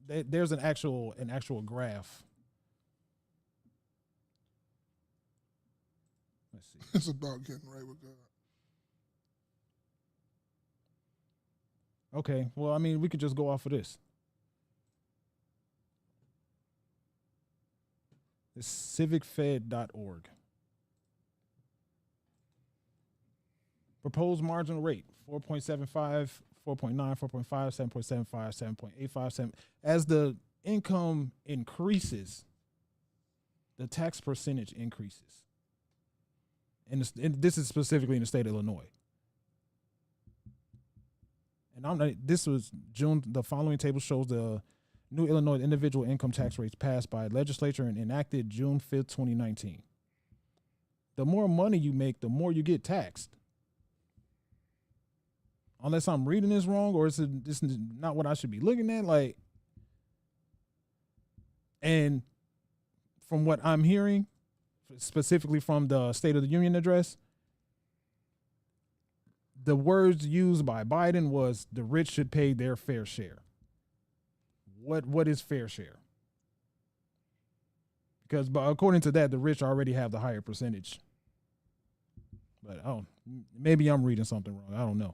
There's an actual graph. Let's see. It's about getting right with God. Okay, well, I mean, we could just go off of this. It's civicfed.org. Proposed marginal rate, 4.75, 4.9, 4.5, 7.75, 7.85, 7. As the income increases, the tax percentage increases. And this is specifically in the state of Illinois. And this was June. The following table shows the new Illinois individual income tax rates passed by legislature and enacted June 5th, 2019. The more money you make, the more you get taxed. Unless I'm reading this wrong, or this is not what I should be looking at. Like, and from what I'm hearing, specifically from the State of the Union address, the words used by Biden was the rich should pay their fair share. What is fair share? Because according to that, the rich already have the higher percentage. But maybe I'm reading something wrong. I don't know.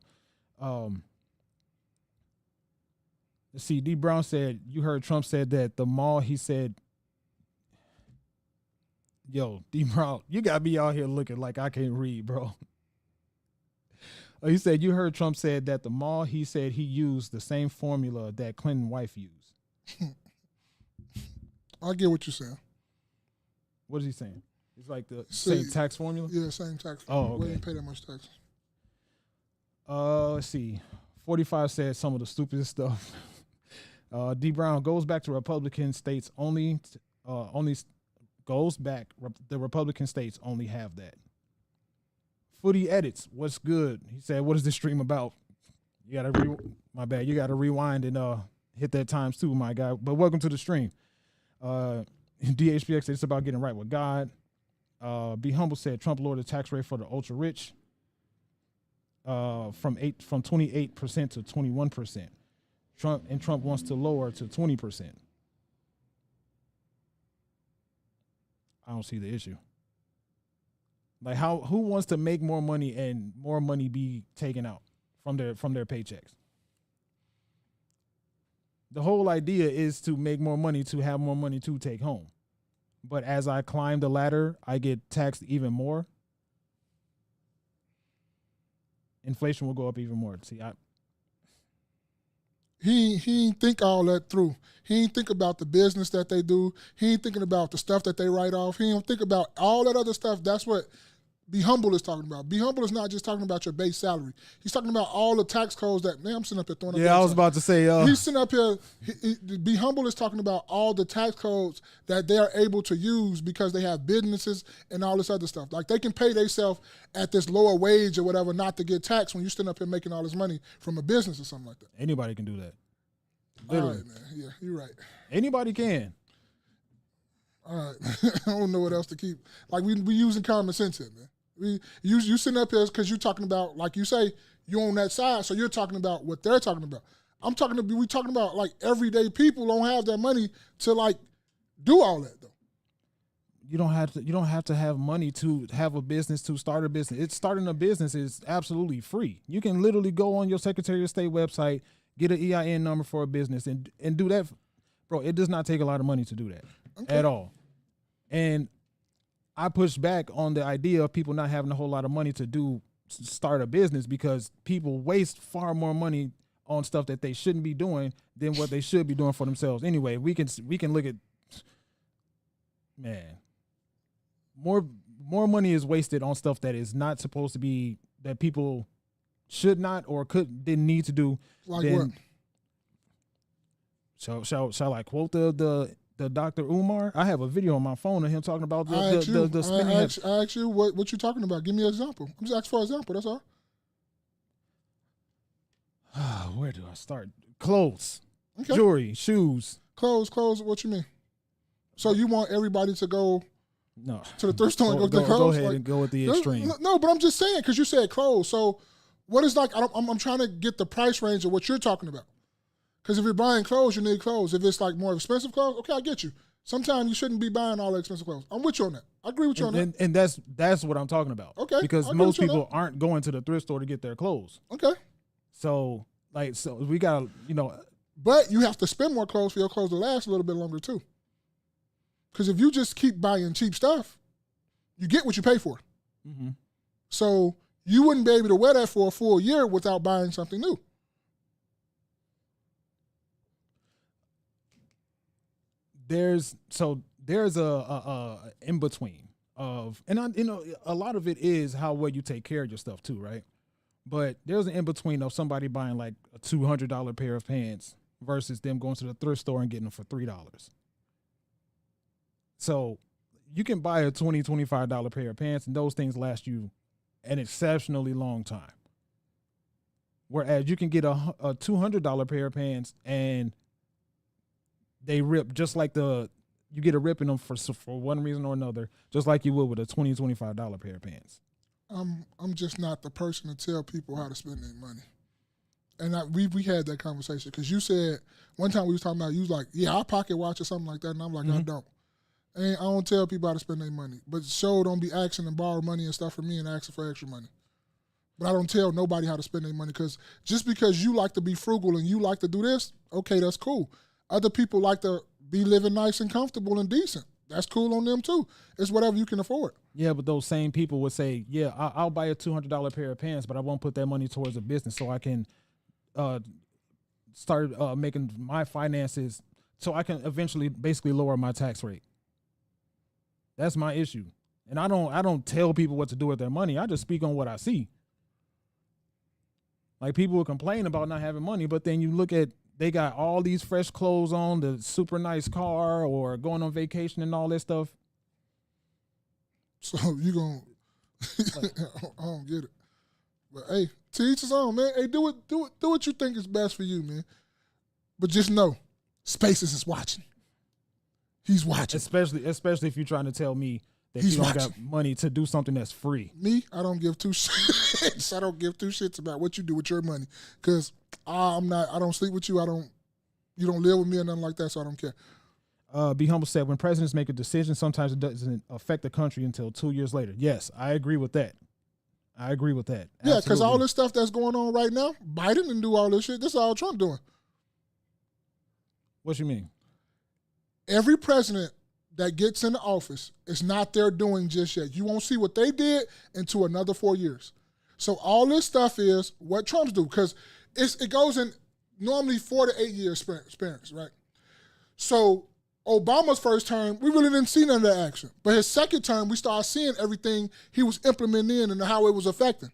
Let's see. D. Brown said, you heard Trump said that the mall, he said, yo, D. Brown, you got me out here looking like I can't read, bro. He said, you heard Trump said that the mall, he said he used the same formula that Clinton's wife used. I get what you're saying. What is he saying? It's like the same tax formula? Yeah, same tax. Oh, okay. We didn't pay that much tax. Let's see. 45 said some of the stupidest stuff. D. Brown goes back to Republican states only goes back. The Republican states only have that. Footy edits. What's good? He said, what is this stream about? You gotta my bad. You gotta rewind and hit that times two, my guy. But welcome to the stream. DHPX said it's about getting right with God. Be Humble said Trump lowered the tax rate for the ultra rich. from 28% to 21%. Trump wants to lower to 20%. I don't see the issue. Like who wants to make more money and more money be taken out from their paychecks? The whole idea is to make more money, to have more money to take home. But as I climb the ladder, I get taxed even more. Inflation will go up even more. See, He ain't think all that through. He ain't think about the business that they do. He ain't thinking about the stuff that they write off. He don't think about all that other stuff. That's what Be Humble is talking about. Be Humble is not just talking about your base salary. He's talking about all the tax codes that, man, I'm sitting up here throwing up. Yeah, I was about to say. He's sitting up here. Be Humble is talking about all the tax codes that they are able to use because they have businesses and all this other stuff. Like they can pay themselves at this lower wage or whatever not to get taxed when you're sitting up here making all this money from a business or something like that. Anybody can do that. Literally. All right, man. Yeah, you're right. Anybody can. All right. I don't know what else to keep. Like we using common sense here, man. You sitting up here because you're talking about, like you say, you're on that side, so you're talking about what they're talking about. We talking about like everyday people don't have that money to like do all that though. You don't have to have money to have a business, to start a business. Starting a business is absolutely free. You can literally go on your Secretary of State website, get an EIN number for a business and do that. Bro, it does not take a lot of money to do that at all. And I push back on the idea of people not having a whole lot of money to start a business because people waste far more money on stuff that they shouldn't be doing than what they should be doing for themselves. Anyway, we can look at, man, more money is wasted on stuff that is not supposed to be, that people should not or didn't need to do. Like what? Shall I quote the Dr. Umar? I have a video on my phone of him talking about the spending. I asked you what you talking about. Give me an example. I'm just asking for an example. That's all. Where do I start? Clothes, okay. Jewelry, shoes. Clothes. What you mean? So you want everybody to go to the thrift store and go get clothes? Go ahead and go with the extreme. No, but I'm just saying because you said clothes. So what is like? I'm trying to get the price range of what you're talking about. Because if you're buying clothes, you need clothes. If it's like more expensive clothes, okay, I get you. Sometimes you shouldn't be buying all the expensive clothes. I'm with you on that. I agree with you on that. And that's what I'm talking about. Okay. Because most people aren't going to the thrift store to get their clothes. Okay. So we got to, But you have to spend more clothes for your clothes to last a little bit longer too. Because if you just keep buying cheap stuff, you get what you pay for. Mm-hmm. So you wouldn't be able to wear that for a full year without buying something new. There's a in between of, and a lot of it is how well you take care of your stuff too, right? But there's an in between of somebody buying like a $200 pair of pants versus them going to the thrift store and getting them for $3. So you can buy a $20, $25 pair of pants and those things last you an exceptionally long time. Whereas you can get a $200 pair of pants and they rip just like you get a rip in them for one reason or another, just like you would with a $20, $25 pair of pants. I'm just not the person to tell people how to spend their money. And we had that conversation because you said one time we was talking about, you was like, yeah, I pocket watch or something like that. And I'm like, I don't. And I don't tell people how to spend their money. But don't be asking and borrow money and stuff from me and asking for extra money. But I don't tell nobody how to spend their money because just because you like to be frugal and you like to do this, okay, that's cool. Other people like to be living nice and comfortable and decent. That's cool on them too. It's whatever you can afford. Yeah, but those same people would say, yeah, I'll buy a $200 pair of pants, but I won't put that money towards a business so I can start making my finances so I can eventually basically lower my tax rate. That's my issue. And I don't tell people what to do with their money. I just speak on what I see. Like people will complain about not having money, but then you look at, they got all these fresh clothes on, the super nice car, or going on vacation and all that stuff. So you gonna, I don't get it. But hey, to each his own, man. Hey, do what you think is best for you, man. But just know, Spaces is watching. He's watching. Especially if you're trying to tell me that He's you don't watching. got money to do something that's free. Me, I don't give two shits. I don't give two shits about what you do with your money, because I don't sleep with you. You don't live with me or nothing like that, so I don't care. Be Humble said, when presidents make a decision, sometimes it doesn't affect the country until 2 years later. Yes, I agree with that. Yeah, because Absolutely. all this stuff that's going on right now, Biden didn't do all this shit. This is all Trump doing. What you mean? Every president that gets into office is not their doing just yet. You won't see what they did until another 4 years. So all this stuff is what Trump's do, because it goes in normally 4 to 8 year sprints, right? So Obama's first term, we really didn't see none of that action. But his second term, we started seeing everything he was implementing in and how it was affecting.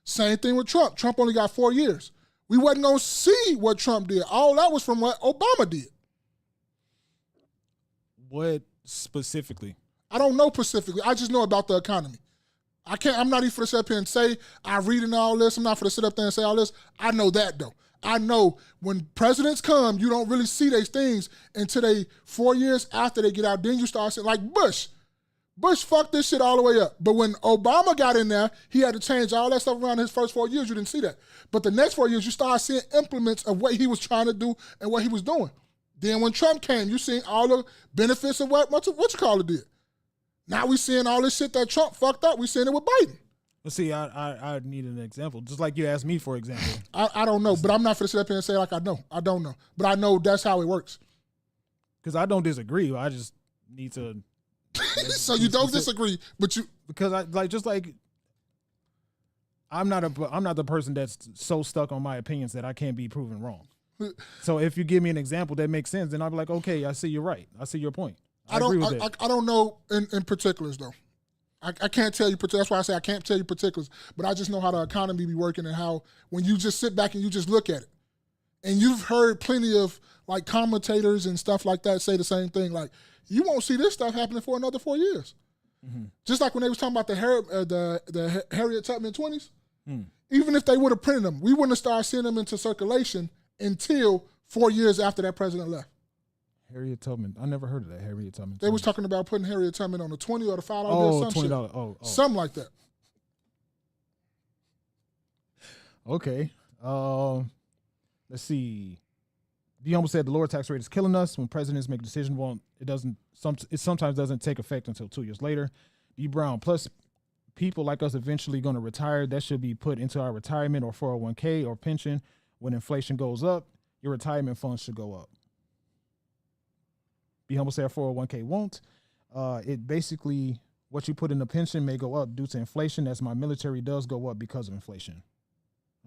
Same thing with Trump. Trump only got 4 years. We wasn't going to see what Trump did. All that was from what Obama did. What specifically? I don't know specifically. I just know about the economy. I'm not even for to sit up here and say I read and all this. I'm not for to sit up there and say all this. I know that though. I know when presidents come, you don't really see these things until they 4 years after they get out. Then you start seeing, like Bush. Bush fucked this shit all the way up. But when Obama got in there, he had to change all that stuff around his first 4 years. You didn't see that. But the next 4 years, you start seeing implements of what he was trying to do and what he was doing. Then when Trump came, you seen all the benefits of what you call it did. Now we seeing all this shit that Trump fucked up. We seeing it with Biden. Well, see, I need an example. Just like you asked me for example. I don't know, but I'm not going to sit up here and say like I know. I don't know. But I know that's how it works. Because I don't disagree. I just need to. So you don't disagree, but you. Because I'm not the person that's so stuck on my opinions that I can't be proven wrong. So if you give me an example that makes sense, then I'll be like, okay, I see you're right. I see your point. I agree with that. I don't know in particulars though. I can't tell you. That's why I say I can't tell you particulars. But I just know how the economy be working and how when you just sit back and you just look at it, and you've heard plenty of like commentators and stuff like that say the same thing. Like you won't see this stuff happening for another 4 years. Mm-hmm. Just like when they was talking about the Harriet Tubman 20s. Even if they would have printed them, we wouldn't have started seeing them into circulation until 4 years after that president left. Harriet Tubman. I never heard of that, Harriet Tubman. They was talking about putting Harriet Tubman on the $20 or the $5 bill. $20. Oh. Something like that. Okay. Let's see. D. Humble said the lower tax rate is killing us. When presidents make a decision, it sometimes doesn't take effect until 2 years later. D. Brown, plus people like us eventually going to retire. That should be put into our retirement or 401k or pension. When inflation goes up, your retirement funds should go up. Be Humble said 401k won't. It basically, what you put in the pension may go up due to inflation, as my military does go up because of inflation.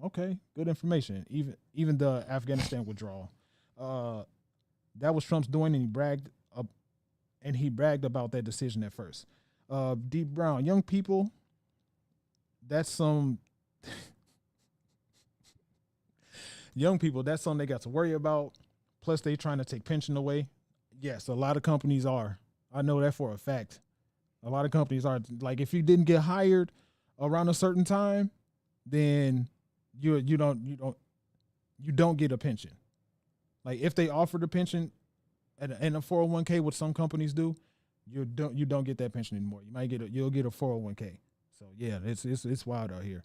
Okay, good information. Even the Afghanistan withdrawal. That was Trump's doing, and he bragged about that decision at first. D. Brown, young people, that's some young people, that's something they got to worry about. Plus, they trying to take pension away. Yes, a lot of companies are. I know that for a fact. A lot of companies are. Like, if you didn't get hired around a certain time, then you don't get a pension. Like, if they offered a pension and a 401k, what some companies do, you don't get that pension anymore. You'll get a 401k. So yeah, it's wild out here.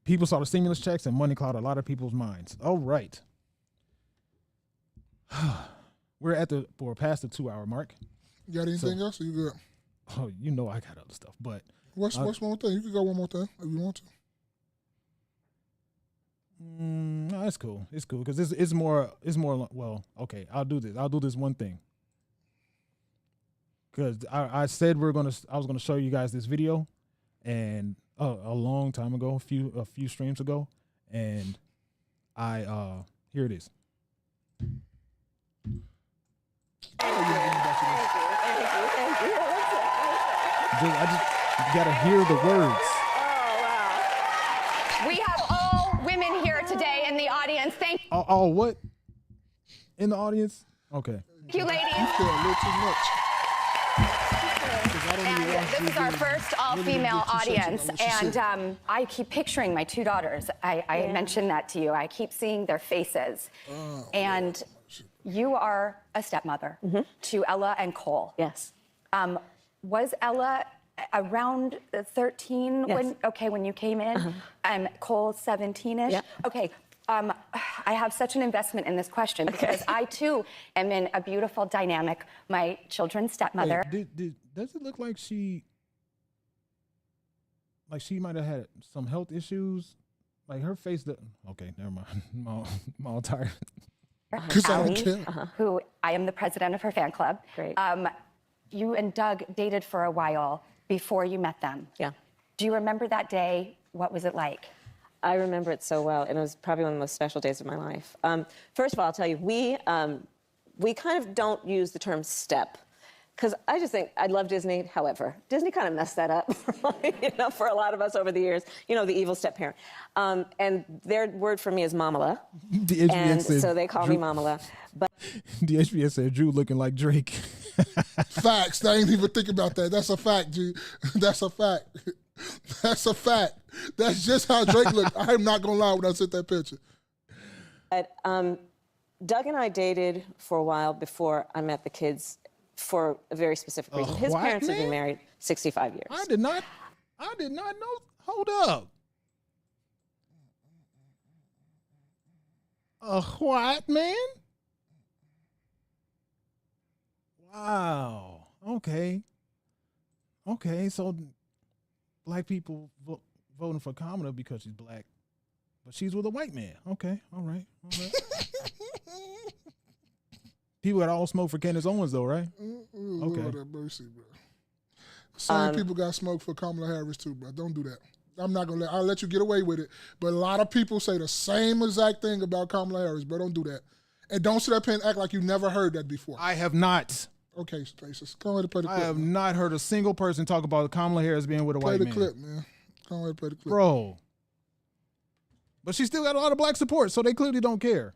People saw the stimulus checks and money clouded a lot of people's minds. All right. We're past the 2 hour mark. You got anything else? Or you good? Oh, you know I got other stuff, but what's one more thing? You can go one more thing if you want to. No, it's cool. It's cool because it's more. Well, okay. I'll do this. I'll do this one thing because I said I was gonna show you guys this video, and a long time ago, a few streams ago, and here it is. Thank you. I just gotta hear the words. Oh, wow. We have all women here today in the audience. Thank you. Oh, what? In the audience? Okay. Thank you, ladies. You care a little too much. And this is our first all-female audience, and I keep picturing my two daughters. I mentioned that to you. I keep seeing their faces, and you are a stepmother to Ella and Cole. Yes. Was Ella around 13 Yes. when you came in? Cole 17-ish? Yep. Okay. I have such an investment in this question because I too am in a beautiful dynamic. My children's stepmother. Wait, does it look like she might have had some health issues? Like her face, okay, never mind. I'm all tired. Because I don't Allie, care. who I am the president of her fan club. Great. You and Doug dated for a while before you met them. Yeah. Do you remember that day? What was it like? I remember it so well, and it was probably one of the most special days of my life. First of all, I'll tell you, we kind of don't use the term step, because I just think I love Disney. However, Disney kind of messed that up, for a lot of us over the years. The evil step parent, and their word for me is Mamala, and so they call me Mamala. But The HBS said Drew looking like Drake. Facts. I ain't even think about that. That's a fact, G. That's a fact. That's a fact. That's just how Drake looked. I'm not gonna lie when I sent that picture. Doug and I dated for a while before I met the kids for a very specific reason. His what, parents have man? been married 65 years. I did not know. Hold up. A what, man? Wow. Okay, so black people voting for Kamala because she's black, but she's with a white man. Okay, all right. People got all smoke for Candace Owens, though, right? Ooh, Okay. Lord have mercy, bro. Same people got smoke for Kamala Harris, too, bro. Don't do that. I'm not going to I'll let you get away with it. But a lot of people say the same exact thing about Kamala Harris, bro. Don't do that. And don't sit up here and act like you never heard that before. I have not. Okay, Spaces. Go ahead and play the clip. I have not heard a single person talk about Kamala Harris being with a Play white the man. clip, man. Go ahead and play the clip. Bro. But she still got a lot of black support, so they clearly don't care.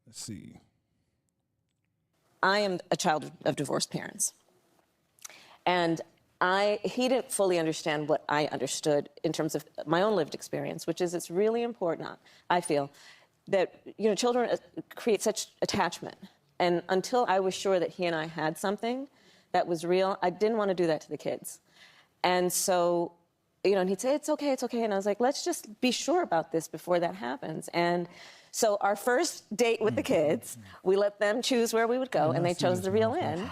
Let's see. I am a child of divorced parents. And he didn't fully understand what I understood in terms of my own lived experience, which is it's really important, I feel, that, children create such attachment. And until I was sure that he and I had something that was real, I didn't want to do that to the kids. And so, and he'd say, it's okay. And I was like, let's just be sure about this before that happens. And so our first date with the kids, we let them choose where we would go, and they chose the real inn.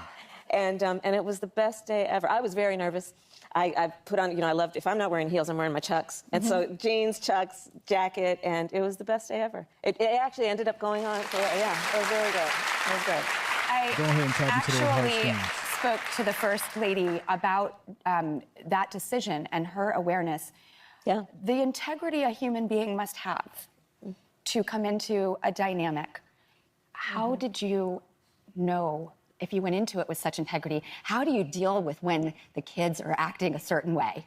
And it was the best day ever. I was very nervous. I put on, I loved, if I'm not wearing heels, I'm wearing my Chucks. And so jeans, Chucks, jacket, and it was the best day ever. It actually ended up going on for, it was very good. It was good. I Go ahead and tap into those actually heartstrings. spoke to the First Lady about that decision and her awareness. Yeah. The integrity a human being must have to come into a dynamic. How did you know, if you went into it with such integrity, how do you deal with when the kids are acting a certain way?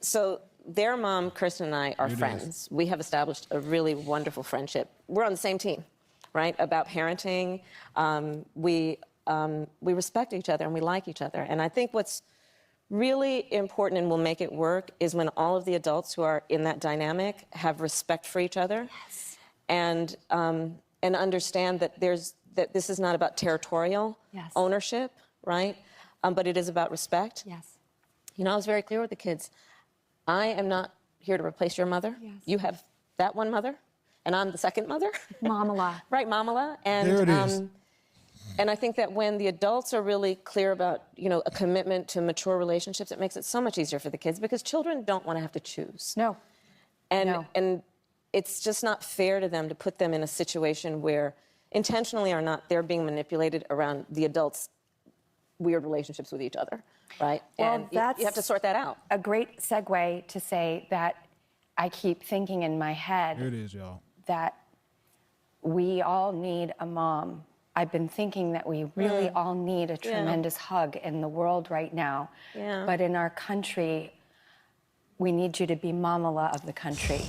So their mom, Kristen, and I are friends. We have established a really wonderful friendship. We're on the same team, right, about parenting. We respect each other and we like each other. And I think what's really important and will make it work is when all of the adults who are in that dynamic have respect for each other. Yes. And understand that that this is not about territorial ownership, right? But it is about respect. Yes. I was very clear with the kids. I am not here to replace your mother. Yes. You have that one mother, and I'm the second mother. Mamala. Right, Mamala. And, there it is. And I think that when the adults are really clear about, a commitment to mature relationships, it makes it so much easier for the kids because children don't want to have to choose. No. And it's just not fair to them to put them in a situation where, intentionally or not, they're being manipulated around the adults' weird relationships with each other, right? Well, and that's you have to sort that out. A great segue to say that I keep thinking in my head Here it is, y'all. that we all need a mom. I've been thinking that we really all need a tremendous hug in the world right now. Yeah. But in our country, we need you to be Mamala of the country.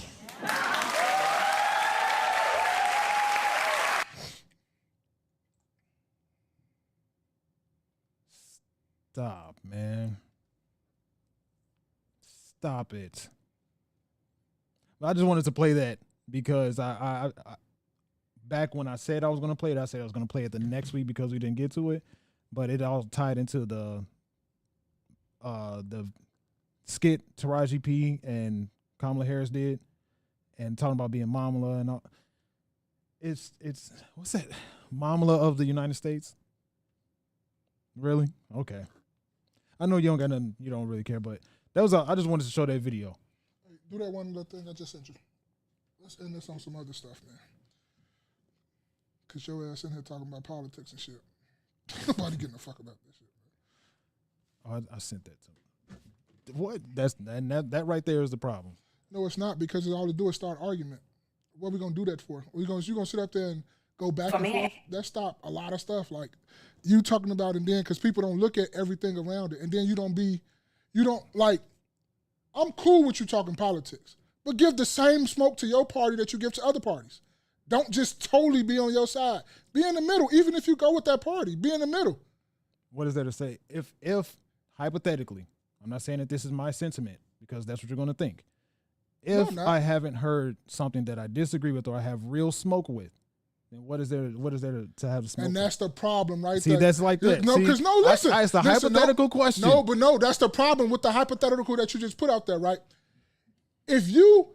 Stop, man. Stop it. I just wanted to play that because I back when I said I was going to play it, I said I was going to play it the next week because we didn't get to it, but it all tied into the skit Taraji P and Kamala Harris did, and talking about being Mamala and all. It's what's that? Mamala of the United States? Really? Okay. I know you don't got nothing, you don't really care, but that was I just wanted to show that video. Hey, do that one little thing I just sent you. Let's end this on some other stuff, man. Cause your ass in here talking about politics and shit. Nobody getting a fuck about this shit, man. Oh, I sent that to him. What? That right there is the problem. No, it's not, because all to do is start argument. What are we gonna do that for? You gonna sit up there and go back and forth? That stop a lot of stuff. Like you talking about, and then because people don't look at everything around it, and then you don't like. I'm cool with you talking politics, but give the same smoke to your party that you give to other parties. Don't just totally be on your side. Be in the middle. Even if you go with that party, be in the middle. What is there to say? If hypothetically, I'm not saying that this is my sentiment because that's what you're going to think. If I haven't heard something that I disagree with or I have real smoke with, then what is there to have the smoke? And that's the problem, right? See, that's like that. No, because listen. It's a hypothetical question. No, but that's the problem with the hypothetical that you just put out there, right? Do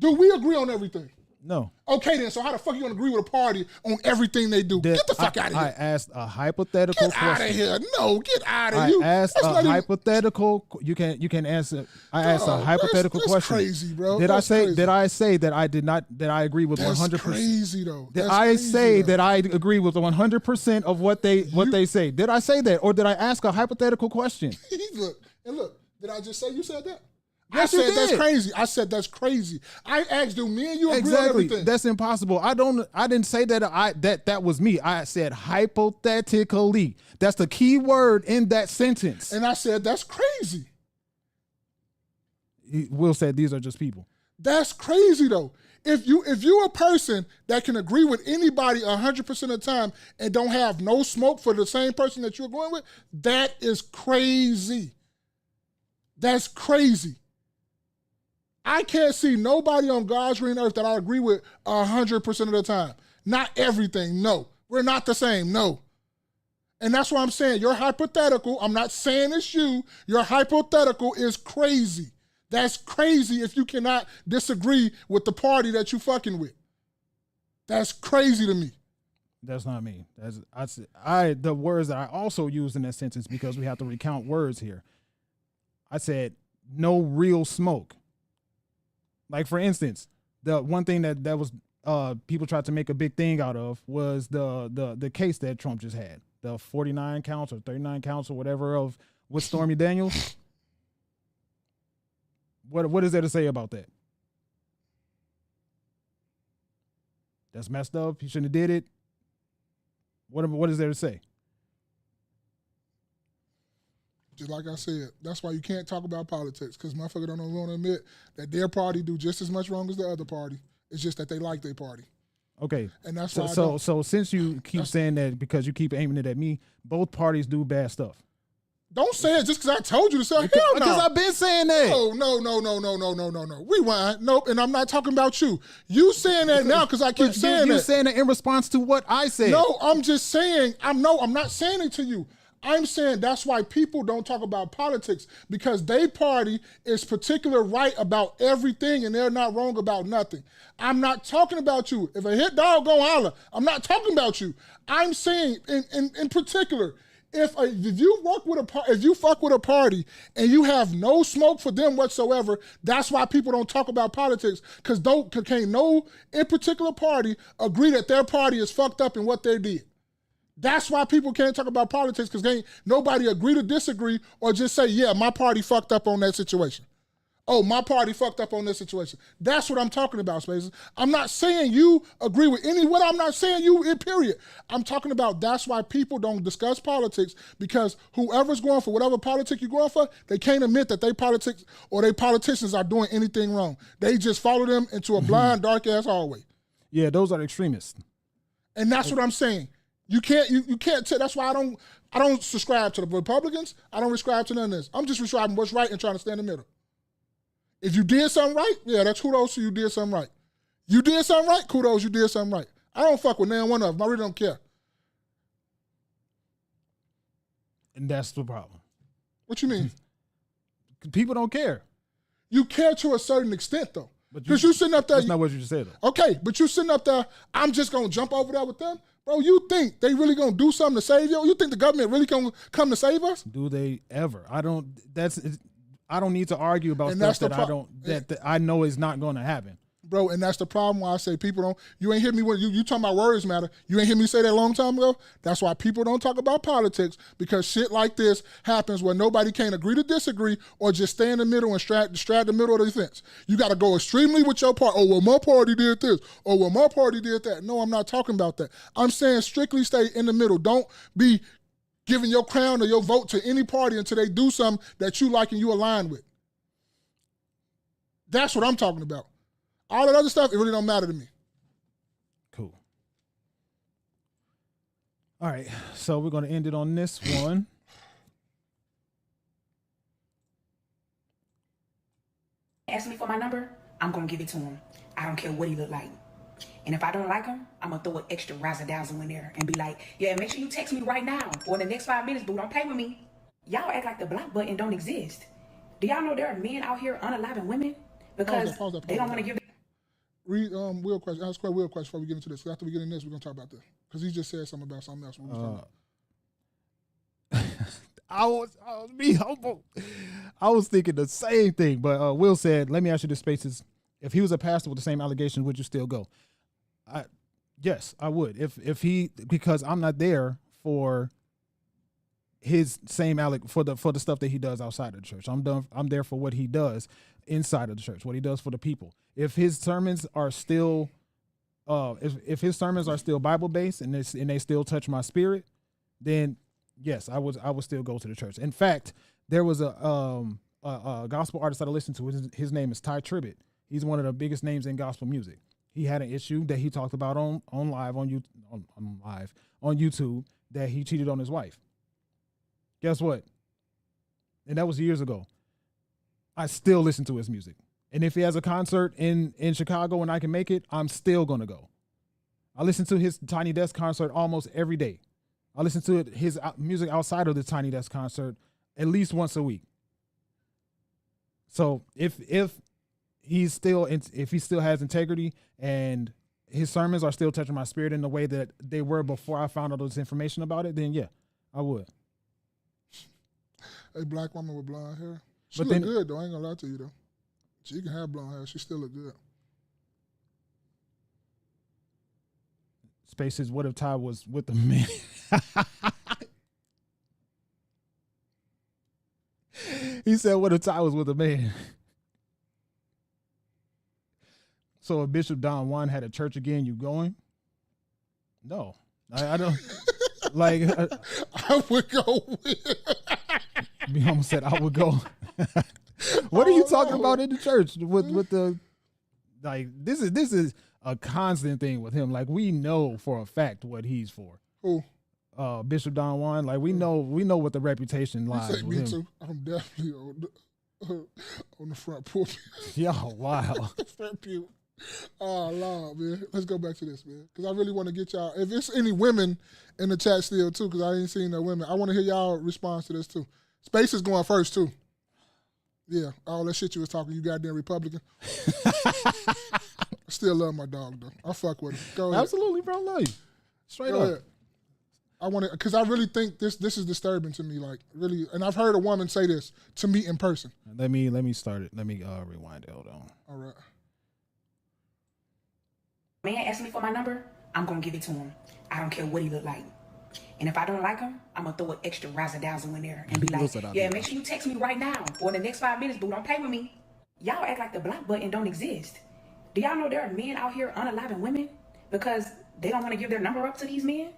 we agree on everything? No. Okay, then. So how the fuck you gonna agree with a party on everything they do? Get the fuck out of here. I asked a hypothetical question. Get out of here. No, get out of here. I asked a hypothetical. You can answer. I asked a hypothetical question. That's crazy, bro. Did I say that I did not? That I agree with 100%? That's crazy, though. Did I say that I agree with 100% of what they say? Did I say that, or did I ask a hypothetical question? Look. Did I just say you said that? Yes, I said that's crazy. I said that's crazy. I asked, do me and you agree on everything? That's impossible. I didn't say that that was me. I said hypothetically. That's the key word in that sentence. And I said that's crazy. Will said these are just people. That's crazy though. If you're a person that can agree with anybody 100% of the time and don't have no smoke for the same person that you're going with, that is crazy. That's crazy. I can't see nobody on God's green earth that I agree with 100% of the time. Not everything, no. We're not the same, no. And that's what I'm saying. Your hypothetical, I'm not saying it's you, your hypothetical is crazy. That's crazy if you cannot disagree with the party that you fucking with. That's crazy to me. That's not me. The words that I also used in that sentence, because we have to recount words here. I said, no real smoke. Like, for instance, the one thing that was people tried to make a big thing out of was the case that Trump just had, the 49 counts or 39 counts or whatever with Stormy Daniels. What is there to say about that? That's messed up. He shouldn't have did it. What is there to say? Just like I said, that's why you can't talk about politics, because motherfuckers don't want to admit that their party do just as much wrong as the other party. It's just that they like their party. Okay. And that's why so since you keep saying that because you keep aiming it at me, both parties do bad stuff. Don't say it just because I told you to say it. Because I've been saying that. No. Rewind. Nope. And I'm not talking about you. You saying that now because I keep saying You're saying it in response to what I said. No, I'm just saying. I'm not saying it to you. I'm saying that's why people don't talk about politics, because they party is particular right about everything and they're not wrong about nothing. I'm not talking about you. If a hit dog go holler, I'm not talking about you. I'm saying in particular, if you fuck with a party and you have no smoke for them whatsoever, that's why people don't talk about politics, because can't no in particular party agree that their party is fucked up in what they did. That's why people can't talk about politics, because nobody agree to disagree or just say, yeah, my party fucked up on that situation. Oh, my party fucked up on this situation. That's what I'm talking about, Spaces. I'm not saying you agree with I'm not saying you, period. I'm talking about that's why people don't discuss politics, because whoever's going for whatever politic you're going for, they can't admit that they politicians are doing anything wrong. They just follow them into a blind, dark-ass hallway. Yeah, those are extremists. And that's what I'm saying. You can't tell. That's why I don't subscribe to the Republicans. I don't subscribe to none of this. I'm just describing what's right and trying to stay in the middle. If you did something right, yeah, that's kudos to you did something right. You did something right, kudos, you did something right. I don't fuck with none one of them. I really don't care. And that's the problem. What you mean? People don't care. You care to a certain extent, though. Because you sitting up there. That's not what you just said, though. Okay, but you sitting up there, I'm just going to jump over there with them? Bro, you think they really going to do something to save you? You think the government really going to come to save us? Do they ever? I don't need to argue about stuff that I know is not going to happen. Bro, and that's the problem why I say people don't, you ain't hear me when you talking about words matter. You ain't hear me say that a long time ago. That's why people don't talk about politics, because shit like this happens where nobody can agree to disagree or just stay in the middle and strap the middle of the fence. You got to go extremely with your part. Oh, well, my party did this. Oh, well, my party did that. No, I'm not talking about that. I'm saying strictly stay in the middle. Don't be giving your crown or your vote to any party until they do something that you like and you align with. That's what I'm talking about. All that other stuff, it really don't matter to me. Cool. All right, so we're going to end it on this one. Ask me for my number, I'm going to give it to him. I don't care what he look like. And if I don't like him, I'm going to throw an extra razzle-dazzle in there and be like, yeah, make sure you text me right now or in the next 5 minutes, boo. Don't play with me. Y'all act like the block button don't exist. Do y'all know there are men out here unaliving women? Because pause that. They don't want to give Read Will question. Ask Will question before we get into this. After we get in this, we're gonna talk about this because he just said something about something else. I was being humble. I was thinking the same thing, but Will said, "Let me ask you this, Spaces. If he was a pastor with the same allegations, would you still go?" Yes, I would. If he, because I'm not there for his same for the stuff that he does outside of the church. I'm there for what he does inside of the church, what he does for the people. If his sermons are still, if his sermons are still Bible based and they still touch my spirit, then yes, I would still go to the church. In fact, there was a gospel artist that I listened to. His name is Ty Tribbett. He's one of the biggest names in gospel music. He had an issue that he talked about on YouTube that he cheated on his wife. Guess what? And that was years ago. I still listen to his music. And if he has a concert in Chicago and I can make it, I'm still going to go. I listen to his Tiny Desk concert almost every day. I listen to his music outside of the Tiny Desk concert at least once a week. So if he still has integrity and his sermons are still touching my spirit in the way that they were before I found out this information about it, then yeah, I would. A black woman with blonde hair. She look good though. I ain't gonna lie to you though. She can have blonde hair. She still look good. Spaces. What if Ty was with a man? He said, "What if Ty was with a man?" So if Bishop Don Juan had a church again, you going? No, I don't. Like I would go with. You almost said I would go. What are you talking about in the church with the like? This is a constant thing with him. Like we know for a fact what he's for. Who? Bishop Don Juan. Like we know what the reputation lies with me him. Too. I'm definitely on the front pulpit. Yo, wow. Front pew. Oh Lord, man. Let's go back to this, man, because I really want to get y'all. If it's any women in the chat still too, because I ain't seen no women. I want to hear y'all response to this too. Space is going first too. Yeah, all that shit you was talking, you goddamn Republican. I still love my dog though. I fuck with him. Go ahead. Absolutely, bro. Love you. Straight Go up. ahead. I want to, because I really think this is disturbing to me. Like really, and I've heard a woman say this to me in person. Let me start it. Let me rewind it. Hold on. All right. Man ask me for my number, I'm going to give it to him. I don't care what he look like. And if I don't like him, I'm going to throw an extra razzle-dazzle in there and be like, yeah, make sure you text me right now or in the next 5 minutes, boo. Don't play with me. Y'all act like the block button don't exist. Do y'all know there are men out here unaliving women because they don't want to give their number up to these men?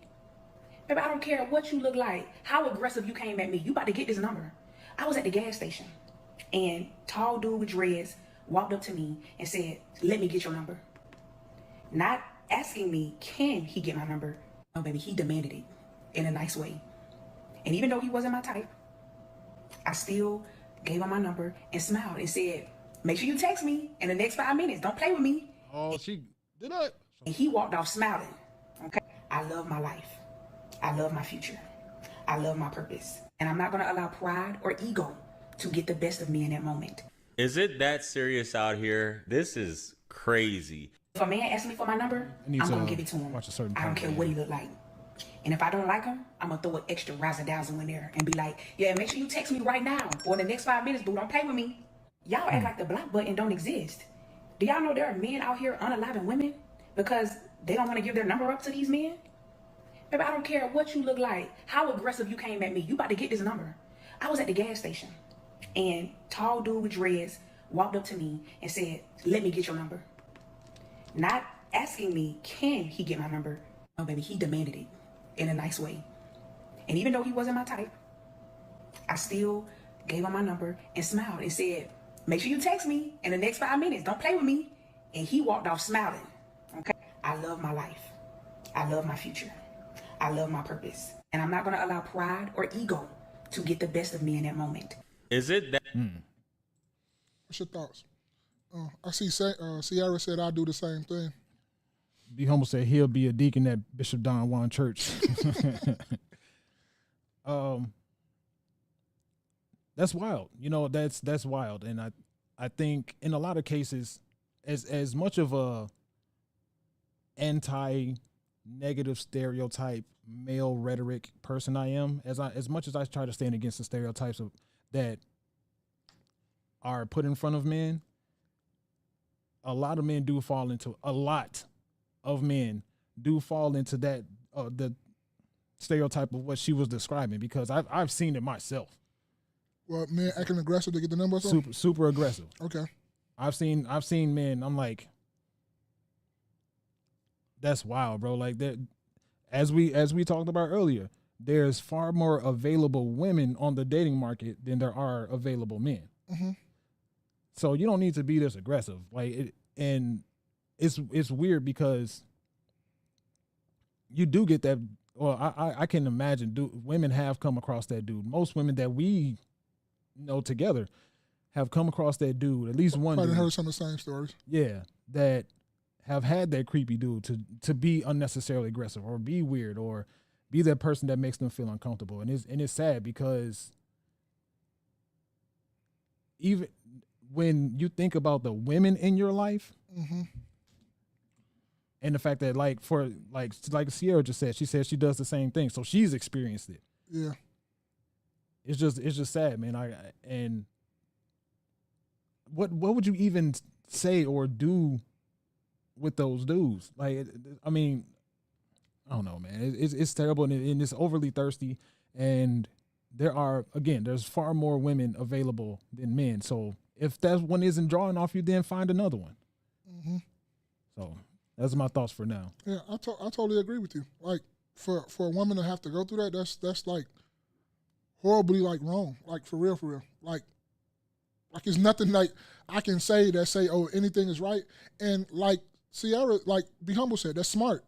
Baby, I don't care what you look like, how aggressive you came at me. You about to get this number. I was at the gas station and tall dude with dreads walked up to me and said, let me get your number. Not asking me, can he get my number? No, baby, he demanded it in a nice way. And even though he wasn't my type, I still gave him my number and smiled and said, make sure you text me in the next 5 minutes. Don't play with me. Oh, she Did I? And he walked off smiling. Okay. I love my life. I love my future. I love my purpose. And I'm not going to allow pride or ego to get the best of me in that moment. Is it that serious out here? This is crazy. If a man asks me for my number, I'm going to give it to him. I don't care what he look like. And if I don't like him, I'm going to throw an extra razzle-dazzle in there and be like, yeah, make sure you text me right now or in the next 5 minutes, boo. Don't play with me. Y'all act like the block button don't exist. Do y'all know there are men out here unaliving women because they don't want to give their number up to these men? Baby, I don't care what you look like, how aggressive you came at me. You about to get this number. I was at the gas station, and tall dude with dreads walked up to me and said, let me get your number. Not asking me, can he get my number? No, baby, he demanded it in a nice way. And even though he wasn't my type, I still gave him my number and smiled and said, make sure you text me in the next 5 minutes. Don't play with me. And he walked off smiling. Okay. I love my life. I love my future. I love my purpose. And I'm not going to allow pride or ego to get the best of me in that moment. Is it that? What's your thoughts? I see Sierra said I'll do the same thing. B. Humble said he'll be a deacon at Bishop Don Juan Church. That's wild. You know, that's wild. And I think in a lot of cases, as much of a anti-negative stereotype male rhetoric person I am, as much as I try to stand against the stereotypes that are put in front of men, a lot of men do fall into that the stereotype of what she was describing, because I've seen it myself. Well, men acting aggressive to get the number or something? Super aggressive. Okay. I've seen men, I'm like, that's wild, bro. Like that, as we talked about earlier, there's far more available women on the dating market than there are available men. Mm-hmm. So you don't need to be this aggressive. And it's weird because you do get that. Well, I can imagine women have come across that dude. Most women that we know together have come across that dude, at least one. Probably dude. heard some of the same stories. Yeah, that have had that creepy dude to be unnecessarily aggressive or be weird or be that person that makes them feel uncomfortable. And it's sad because even when you think about the women in your life, mm-hmm. and the fact that like Sierra just said, she said she does the same thing, so she's experienced it. Yeah, it's just sad, man. And what would you even say or do with those dudes? Like, I mean, I don't know, man. It's terrible and it's overly thirsty, and there's far more women available than men. So if that one isn't drawing off you, then find another one. Mm-hmm. So that's my thoughts for now. Yeah, I totally agree with you. Like for a woman to have to go through that, that's like horribly like wrong. Like for real. Like it's nothing like I can say oh, anything is right. And like Sierra, like Be Humble said, that's smart.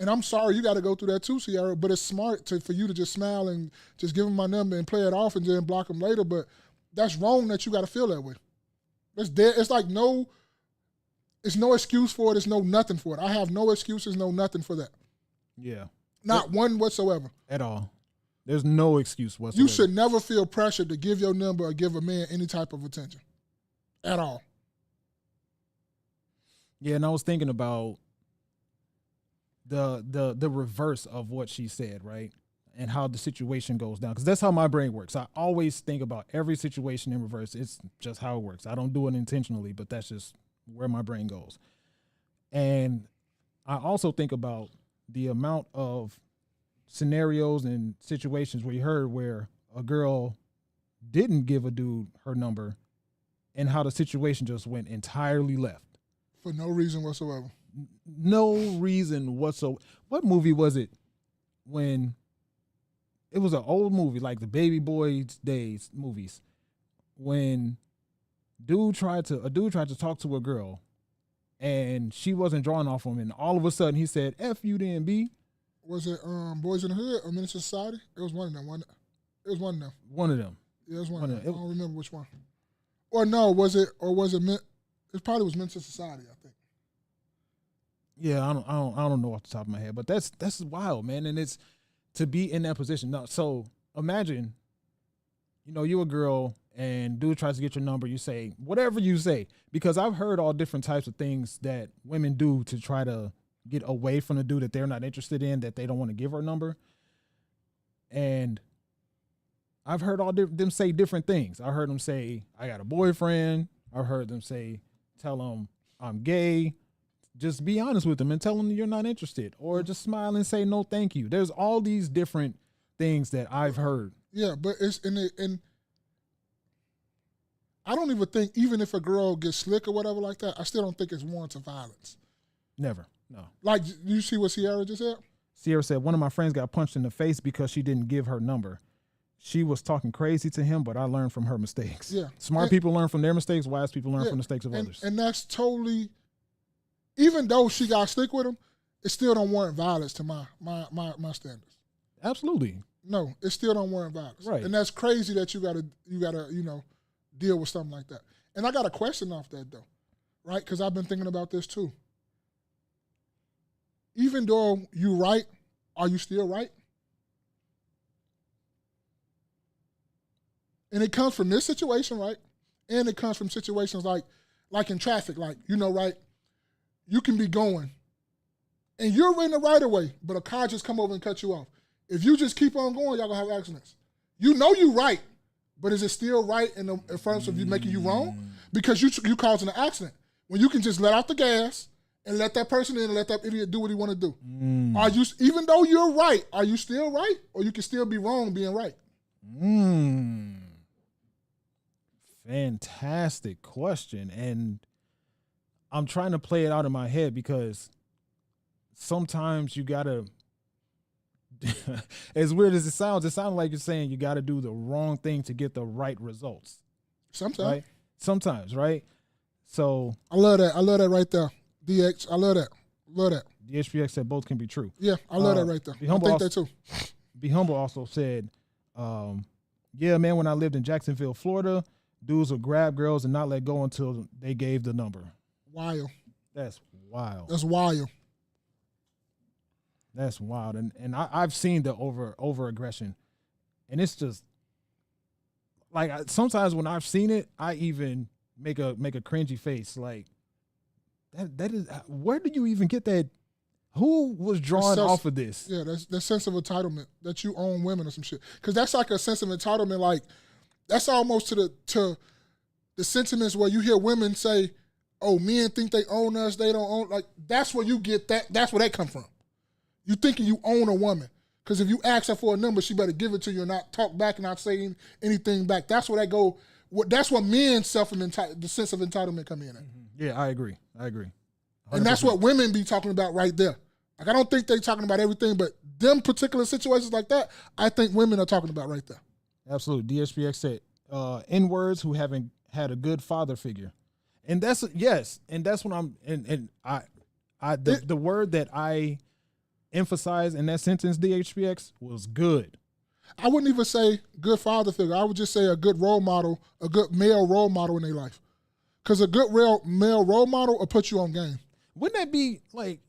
And I'm sorry you got to go through that too, Sierra, but it's smart for you to just smile and just give them my number and play it off and then block them later. But that's wrong that you got to feel that way. That's dead. It's like it's no excuse for it. It's no nothing for it. I have no excuses, no nothing for that. Yeah. Not one whatsoever. At all. There's no excuse whatsoever. You should never feel pressured to give your number or give a man any type of attention. At all. Yeah, and I was thinking about the reverse of what she said, right? And how the situation goes down. Because that's how my brain works. I always think about every situation in reverse. It's just how it works. I don't do it intentionally, but that's just where my brain goes. And I also think about the amount of scenarios and situations we heard where a girl didn't give a dude her number and how the situation just went entirely left. For no reason whatsoever. No reason whatsoever. What movie was it when it was an old movie, like the Baby Boys Days movies, when a dude tried to talk to a girl and she wasn't drawing off him, and all of a sudden he said, F you then, B. Was it Boys in the Hood or Minister Society? It was one of them. It was one of them. One of them. Yeah, it was one of them. I don't remember which one. Or no, was it? It probably was Minister Society, I think. Yeah, I don't know off the top of my head, but that's wild, man. And it's to be in that position. Now, so imagine, you a girl and dude tries to get your number. You say whatever you say, because I've heard all different types of things that women do to try to get away from the dude that they're not interested in, that they don't want to give her number. And I've heard them say different things. I heard them say, I got a boyfriend. I've heard them say, tell him I'm gay. Just be honest with them and tell them you're not interested, or just smile and say no thank you. There's all these different things that I've heard. Yeah, but it's and I don't even think, even if a girl gets slick or whatever like that, I still don't think it's warranted violence. Never, no. Like, you see what Sierra just said? Sierra said, one of my friends got punched in the face because she didn't give her number. She was talking crazy to him, but I learned from her mistakes. Yeah. Smart people learn from their mistakes. Wise people learn from the mistakes of others. And that's totally, even though she got slick with him, it still don't warrant violence to my standards. Absolutely. No, it still don't warrant violence. Right. And that's crazy that you gotta deal with something like that. And I got a question off that though, right? Because I've been thinking about this too. Even though you right, are you still right? And it comes from this situation, right? And it comes from situations like in traffic, like, right? You can be going and you're in the right of way, but a car just come over and cut you off. If you just keep on going, y'all gonna have accidents. You know you right, but is it still right in front of you making you wrong? Because you causing an accident. When you can just let out the gas and let that person in and let that idiot do what he want to do. Are you, even though you're right, are you still right? Or you can still be wrong being right? Fantastic question. And I'm trying to play it out in my head, because sometimes you gotta, as weird as it sounds like you're saying you gotta do the wrong thing to get the right results. Sometimes. Right? Sometimes, right? So I love that. I love that right there. DX, I love that. Love that. DHPX said both can be true. Yeah, I love that right there. I think that too. Be Humble also said, yeah, man, when I lived in Jacksonville, Florida, dudes would grab girls and not let go until they gave the number. Wild. That's wild. That's wild. That's wild. And I've seen the over aggression. And it's just like, sometimes when I've seen it, I even make a cringy face. Like, that is, where do you even get that? Who was drawn off of this? Yeah, that's that sense of entitlement that you own women or some shit. Because that's like a sense of entitlement. Like, that's almost to the sentiments where you hear women say, "Oh, men think they own us, they don't own." Like, that's where you get that. That's where that come from. You thinking you own a woman. Because if you ask her for a number, she better give it to you and not talk back and not say anything back. That's where that go. That's what men's the sense of entitlement come in at. Yeah, I agree. 100%. And that's what women be talking about right there. Like, I don't think they talking about everything, but them particular situations like that, I think women are talking about right there. Absolutely. DSPX said, N-words who haven't had a good father figure. And that's, yes. And that's what the word that I emphasized in that sentence, DHPX, was good. I wouldn't even say good father figure. I would just say a good role model, a good male role model in their life. Because a good male role model will put you on game. Wouldn't that be like,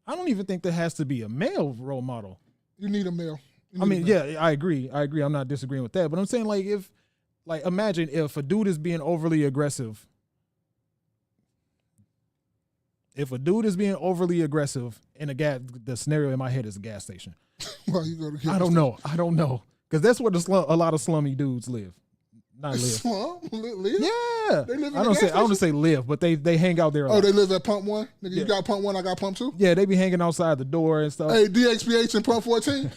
I don't even think there has to be a male role model. You need a male. Yeah, I agree. I'm not disagreeing with that. But I'm saying, like, imagine if a dude is being overly aggressive. If a dude is being overly aggressive in the scenario in my head is a gas station. Well, you go to gas I don't know. Because that's where a lot of slummy dudes live. Not live. Slum? Live? Yeah. They live in I don't say live, but they hang out there a lot. They live at Pump 1? Nigga, you got Pump 1, I got Pump 2? Yeah, they be hanging outside the door and stuff. Hey, DXPH and Pump 14?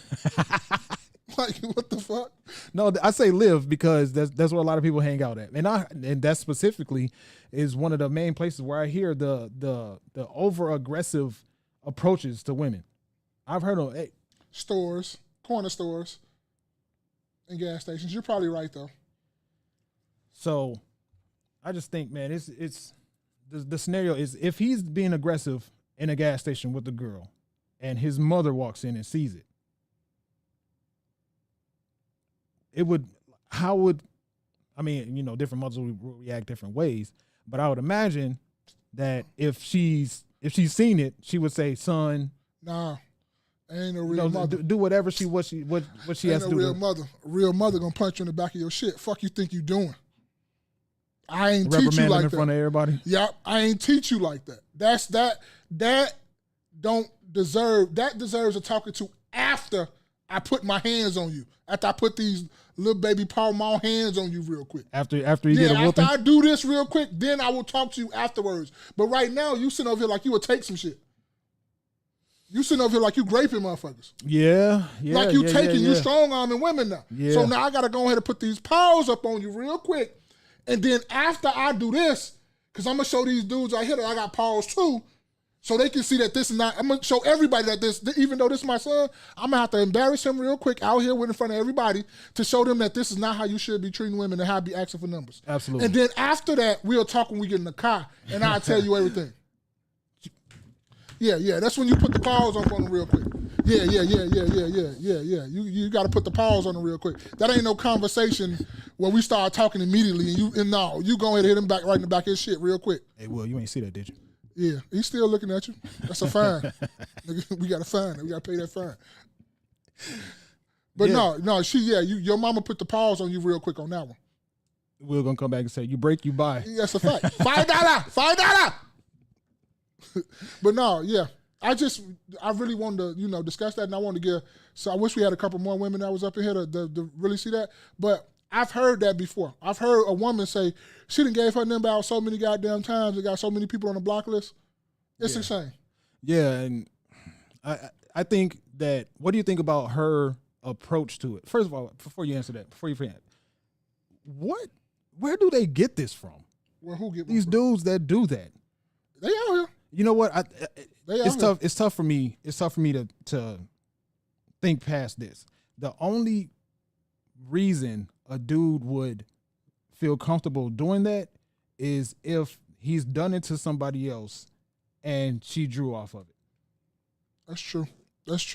Like, what the fuck? No, I say live because that's where a lot of people hang out at. And that specifically is one of the main places where I hear the over aggressive approaches to women. I've heard of stores, corner stores, and gas stations. You're probably right though. So I just think, man, it's the scenario is if he's being aggressive in a gas station with a girl and his mother walks in and sees it, different mothers will react different ways, but I would imagine that if if she's seen it, she would say, "Son, nah, ain't no real mother. Do whatever she has to do. Ain't no real mother. A real mother gonna punch you in the back of your shit. Fuck you think you doing? I ain't teach you like in that. front of everybody. Yep, I ain't teach you like that. That deserves a talking to after I put my hands on you. After I put these little baby Paul hands on you real quick. After you get a whooping? After I do this real quick, then I will talk to you afterwards. But right now, you sitting over here like you would take some shit. You sitting over here like you graping motherfuckers. Yeah. Like you you strong-arming women now. Yeah. So now I got to go ahead and put these paws up on you real quick. And then after I do this, because I'm going to show these dudes right here that I got paws too, so they can see that this is not, I'm going to show everybody that this, even though this is my son, I'm going to have to embarrass him real quick out here in front of everybody to show them that this is not how you should be treating women and how to be asking for numbers. Absolutely. And then after that, we'll talk when we get in the car and I'll tell you everything. Yeah. That's when you put the paws on them real quick. Yeah. You got to put the paws on them real quick. That ain't no conversation where we start talking immediately and you go ahead and hit him back right in the back of his shit real quick. Hey, Will, you ain't see that, did you? Yeah, he's still looking at you. That's a fine. Nigga, we got to fine. We got to pay that fine. But your mama put the paws on you real quick on that one. We're gonna come back and say, you break, you buy. That's a fact. $5. But no, yeah. I really wanted to, discuss that, and I wanted to so I wish we had a couple more women that was up in here to really see that. But I've heard that before. I've heard a woman say she done gave her number out so many goddamn times. It got so many people on the block list. It's insane. Yeah, and I think that, what do you think about her approach to it? First of all, before you answer that, where do they get this from? Well, who get these dudes that do that? They out here. You know what? It's tough. It's tough for me. It's tough for me to think past this. The only reason a dude would feel comfortable doing that is if he's done it to somebody else and she drew off of it. That's true. That's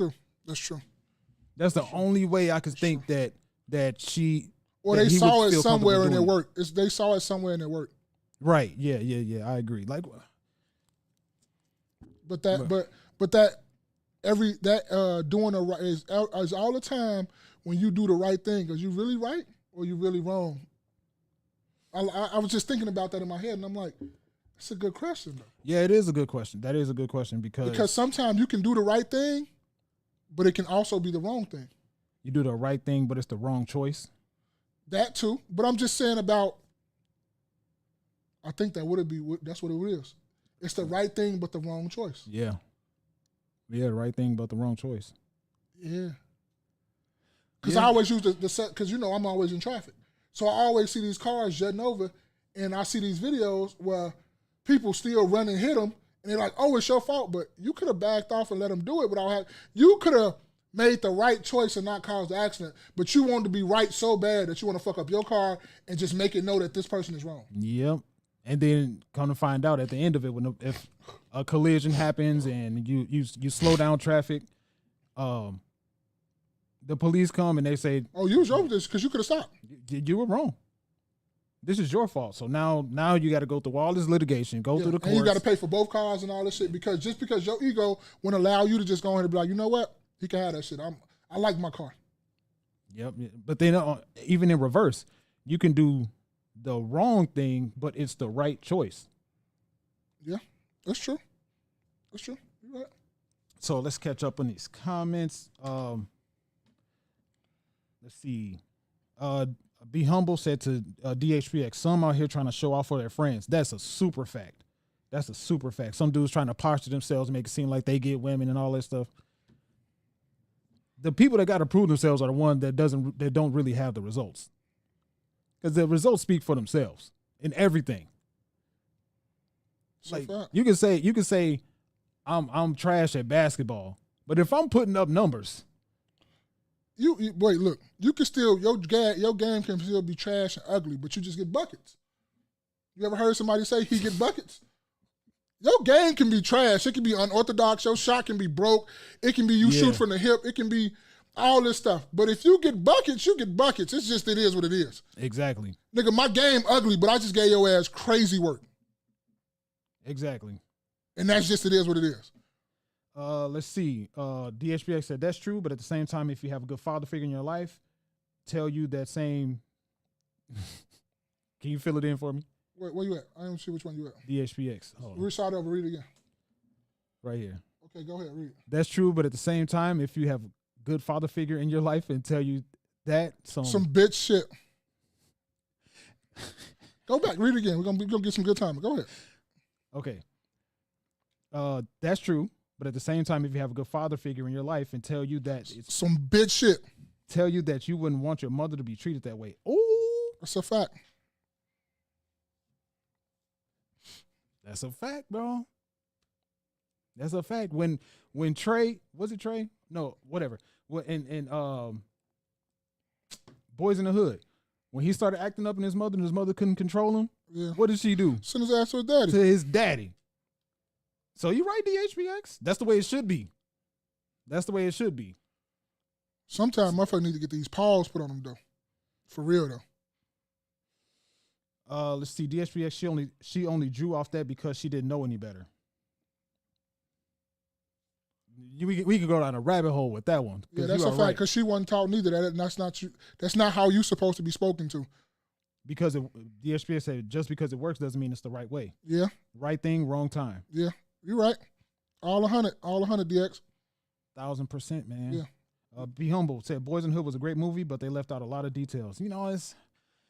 the only way I could think that she. Or they saw it somewhere in their work. They saw it somewhere in their work. Right. Yeah. I agree. Like. But doing the right is all the time when you do the right thing. Because you really right or you really wrong? I was just thinking about that in my head, and I'm like, it's a good question, though. Yeah, it is a good question. That is a good question because sometimes you can do the right thing, but it can also be the wrong thing. You do the right thing, but it's the wrong choice. That too, but I'm just saying about. I think that's what it is. It's the right thing, but the wrong choice. Yeah. Yeah, the right thing, but the wrong choice. Yeah. Because I always use because I'm always in traffic. So I always see these cars jetting over, and I see these videos where people still run and hit them, and they're like, oh, it's your fault, but you could have backed off and let them do it you could have made the right choice and not caused the accident, but you wanted to be right so bad that you want to fuck up your car and just make it know that this person is wrong. Yep. And then come to find out at the end of it, if a collision happens and you slow down traffic, the police come and they say, "Oh, you was over this because you could have stopped. You were wrong. This is your fault." So now you got to go through all this litigation, go through the courts. And you got to pay for both cars and all this shit because your ego wouldn't allow you to just go ahead and be like, you know what, he can have that shit. I like my car. Yep. But then even in reverse, you can do the wrong thing, but it's the right choice. Yeah, that's true. You're right. So let's catch up on these comments. Let's see. Be Humble said to DHPX, some out here trying to show off for their friends. That's a super fact. Some dudes trying to posture themselves, make it seem like they get women and all that stuff. The people that got to prove themselves are the ones that don't really have the results. Because the results speak for themselves in everything. Like you can say I'm trash at basketball, but if I'm putting up numbers, you wait, look, you can still your game can still be trash and ugly, but you just get buckets. You ever heard somebody say he get buckets? Your game can be trash. It can be unorthodox. Your shot can be broke. It can be you shoot from the hip. It can be all this stuff. But if you get buckets, you get buckets. It's just, it is what it is. Exactly. Nigga, my game ugly, but I just gave your ass crazy work. Exactly. And that's just, it is what it is. Let's see. DHPX said that's true, but at the same time, if you have a good father figure in your life, tell you that same. Can you fill it in for me? Where you at? I don't see which one you at. DHPX. Hold on. Start over. Read it again. Right here. Okay, go ahead. Read it. That's true, but at the same time, if you have a good father figure in your life and tell you that some bitch shit. Go back. Read it again. We're gonna get some good time. Go ahead. Okay. That's true, but at the same time, if you have a good father figure in your life and tell you that it's some bitch shit, tell you that you wouldn't want your mother to be treated that way. Ooh, that's a fact. That's a fact, bro. That's a fact. When Trey, was it Trey? No, whatever. And Boys in the Hood, when he started acting up in his mother and his mother couldn't control him, what did she do? Send his ass to his daddy. To his daddy. So you right, DHBX. That's the way it should be. That's the way it should be. Sometimes motherfucker need to get these paws put on them though. For real though. Let's see. DHBX, she only drew off that because she didn't know any better. We could go down a rabbit hole with that one. Yeah, that's a fact. Because she wasn't taught neither. That's not you. That's not how you supposed to be spoken to. Because DHBX said just because it works doesn't mean it's the right way. Yeah. Right thing, wrong time. Yeah, you're right. All 100, DX. 1000%, man. Yeah. Be Humble said Boys in the Hood was a great movie, but they left out a lot of details. You know, it's.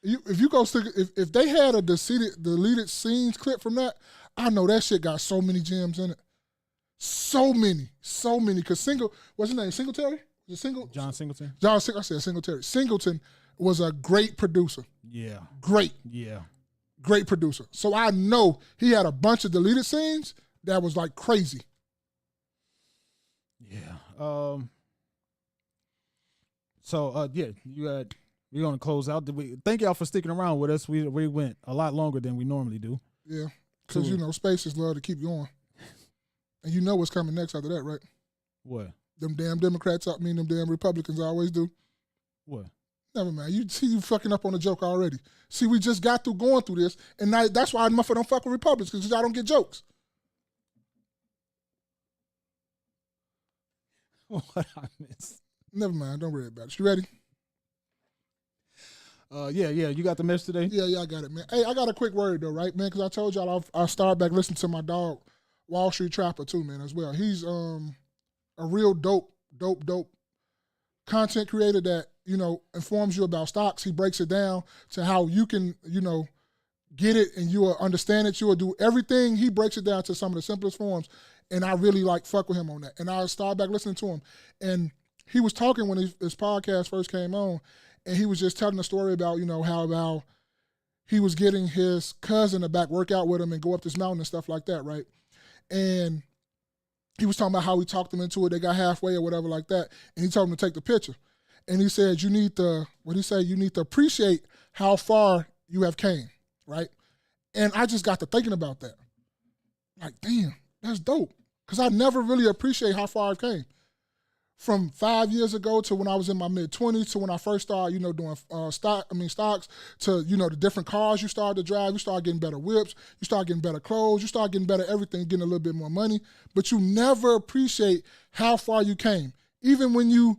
If you go stick, if they had a deleted scenes clip from that, I know that shit got so many gems in it. So many. Because what's his name? Singletary? Was it John Singleton? I said Singletary. Singleton was a great producer. Yeah. Great. Yeah. Great producer. So I know he had a bunch of deleted scenes that was like crazy. Yeah. We're gonna close out. Thank y'all for sticking around with us. We went a lot longer than we normally do. Yeah, because spaces love to keep going, and you know what's coming next after that, right? What? Them damn Democrats, them damn Republicans always do. What? Never mind. You see, you fucking up on the joke already. See, we just got through going through this, and now that's why motherfucker don't fuck with Republicans because y'all don't get jokes. What I missed? Never mind. Don't worry about it. You ready? Yeah. You got the message today? Yeah, I got it, man. Hey, I got a quick word though, right, man? Because I told y'all I'll start back listening to my dog, Wall Street Trapper, too, man, as well. He's a real dope content creator that, informs you about stocks. He breaks it down to how you can, get it and you will understand it. You will do everything. He breaks it down to some of the simplest forms. And I really fuck with him on that. And I started back listening to him. And he was talking when his podcast first came on. And he was just telling a story about, how he was getting his cousin to back work out with him and go up this mountain and stuff like that, right? And he was talking about how he talked them into it. They got halfway or whatever like that. And he told them to take the picture. And he said, you need to appreciate how far you have came, right? And I just got to thinking about that. Like, damn, that's dope. Because I never really appreciate how far I've came. From 5 years ago to when I was in my mid-20s to when I first started, doing stocks to, the different cars you started to drive. You start getting better whips. You start getting better clothes. You start getting better everything, getting a little bit more money. But you never appreciate how far you came. Even when you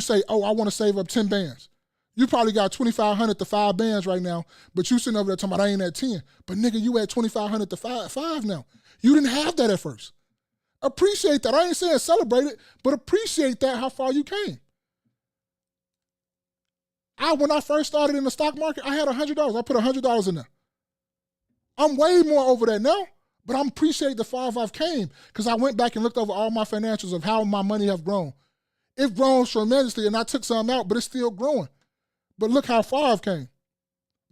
say, oh, I want to save up 10 bands. You probably got 2,500 to 5 bands right now, but you sitting over there talking about I ain't at 10. But nigga, you at 2,500 to 5 now. You didn't have that at first. Appreciate that. I ain't saying celebrate it, but appreciate that, how far you came. When I first started in the stock market, I had $100. I put $100 in there. I'm way more over that now, but I'm appreciating the far I've came because I went back and looked over all my financials of how my money have grown. It's grown tremendously, and I took some out, but it's still growing. But look how far I've came.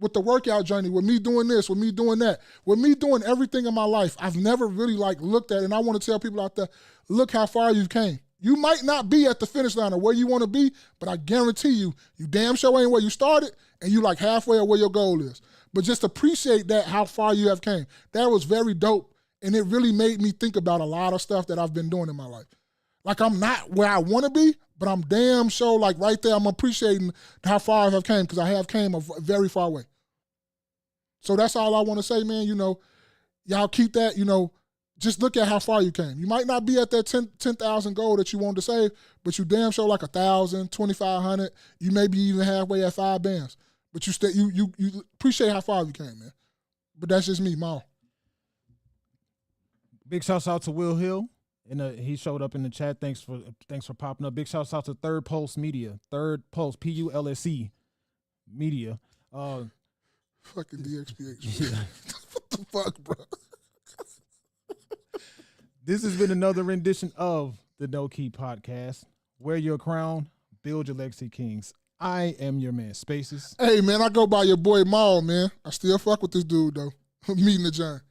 With the workout journey, with me doing this, with me doing that, with me doing everything in my life, I've never really looked at it, and I want to tell people out there, look how far you've came. You might not be at the finish line or where you want to be, but I guarantee you damn sure ain't where you started, and you halfway of where your goal is. But just appreciate that, how far you have came. That was very dope, and it really made me think about a lot of stuff that I've been doing in my life. I'm not where I want to be, but I'm damn sure right there I'm appreciating how far I have came because I have came a very far way. So that's all I want to say, man. Y'all keep that, just look at how far you came. You might not be at that 10,000 goal that you wanted to save, but you damn sure like 1,000, 2,500. You may be even halfway at 5 bands. But you appreciate how far you came, man. But that's just me, Maul. Big shouts out to Will Hill. He showed up in the chat. Thanks for popping up. Big shouts out to Third Pulse Media. Third Pulse, PULSE Media. Fucking DXPH. Yeah. What the fuck, bro? This has been another rendition of the No Key Podcast. Wear your crown, build your legacy, Kings. I am your man, Spaces. Hey, man, I go by your boy Maul, man. I still fuck with this dude, though. Meeting the giant.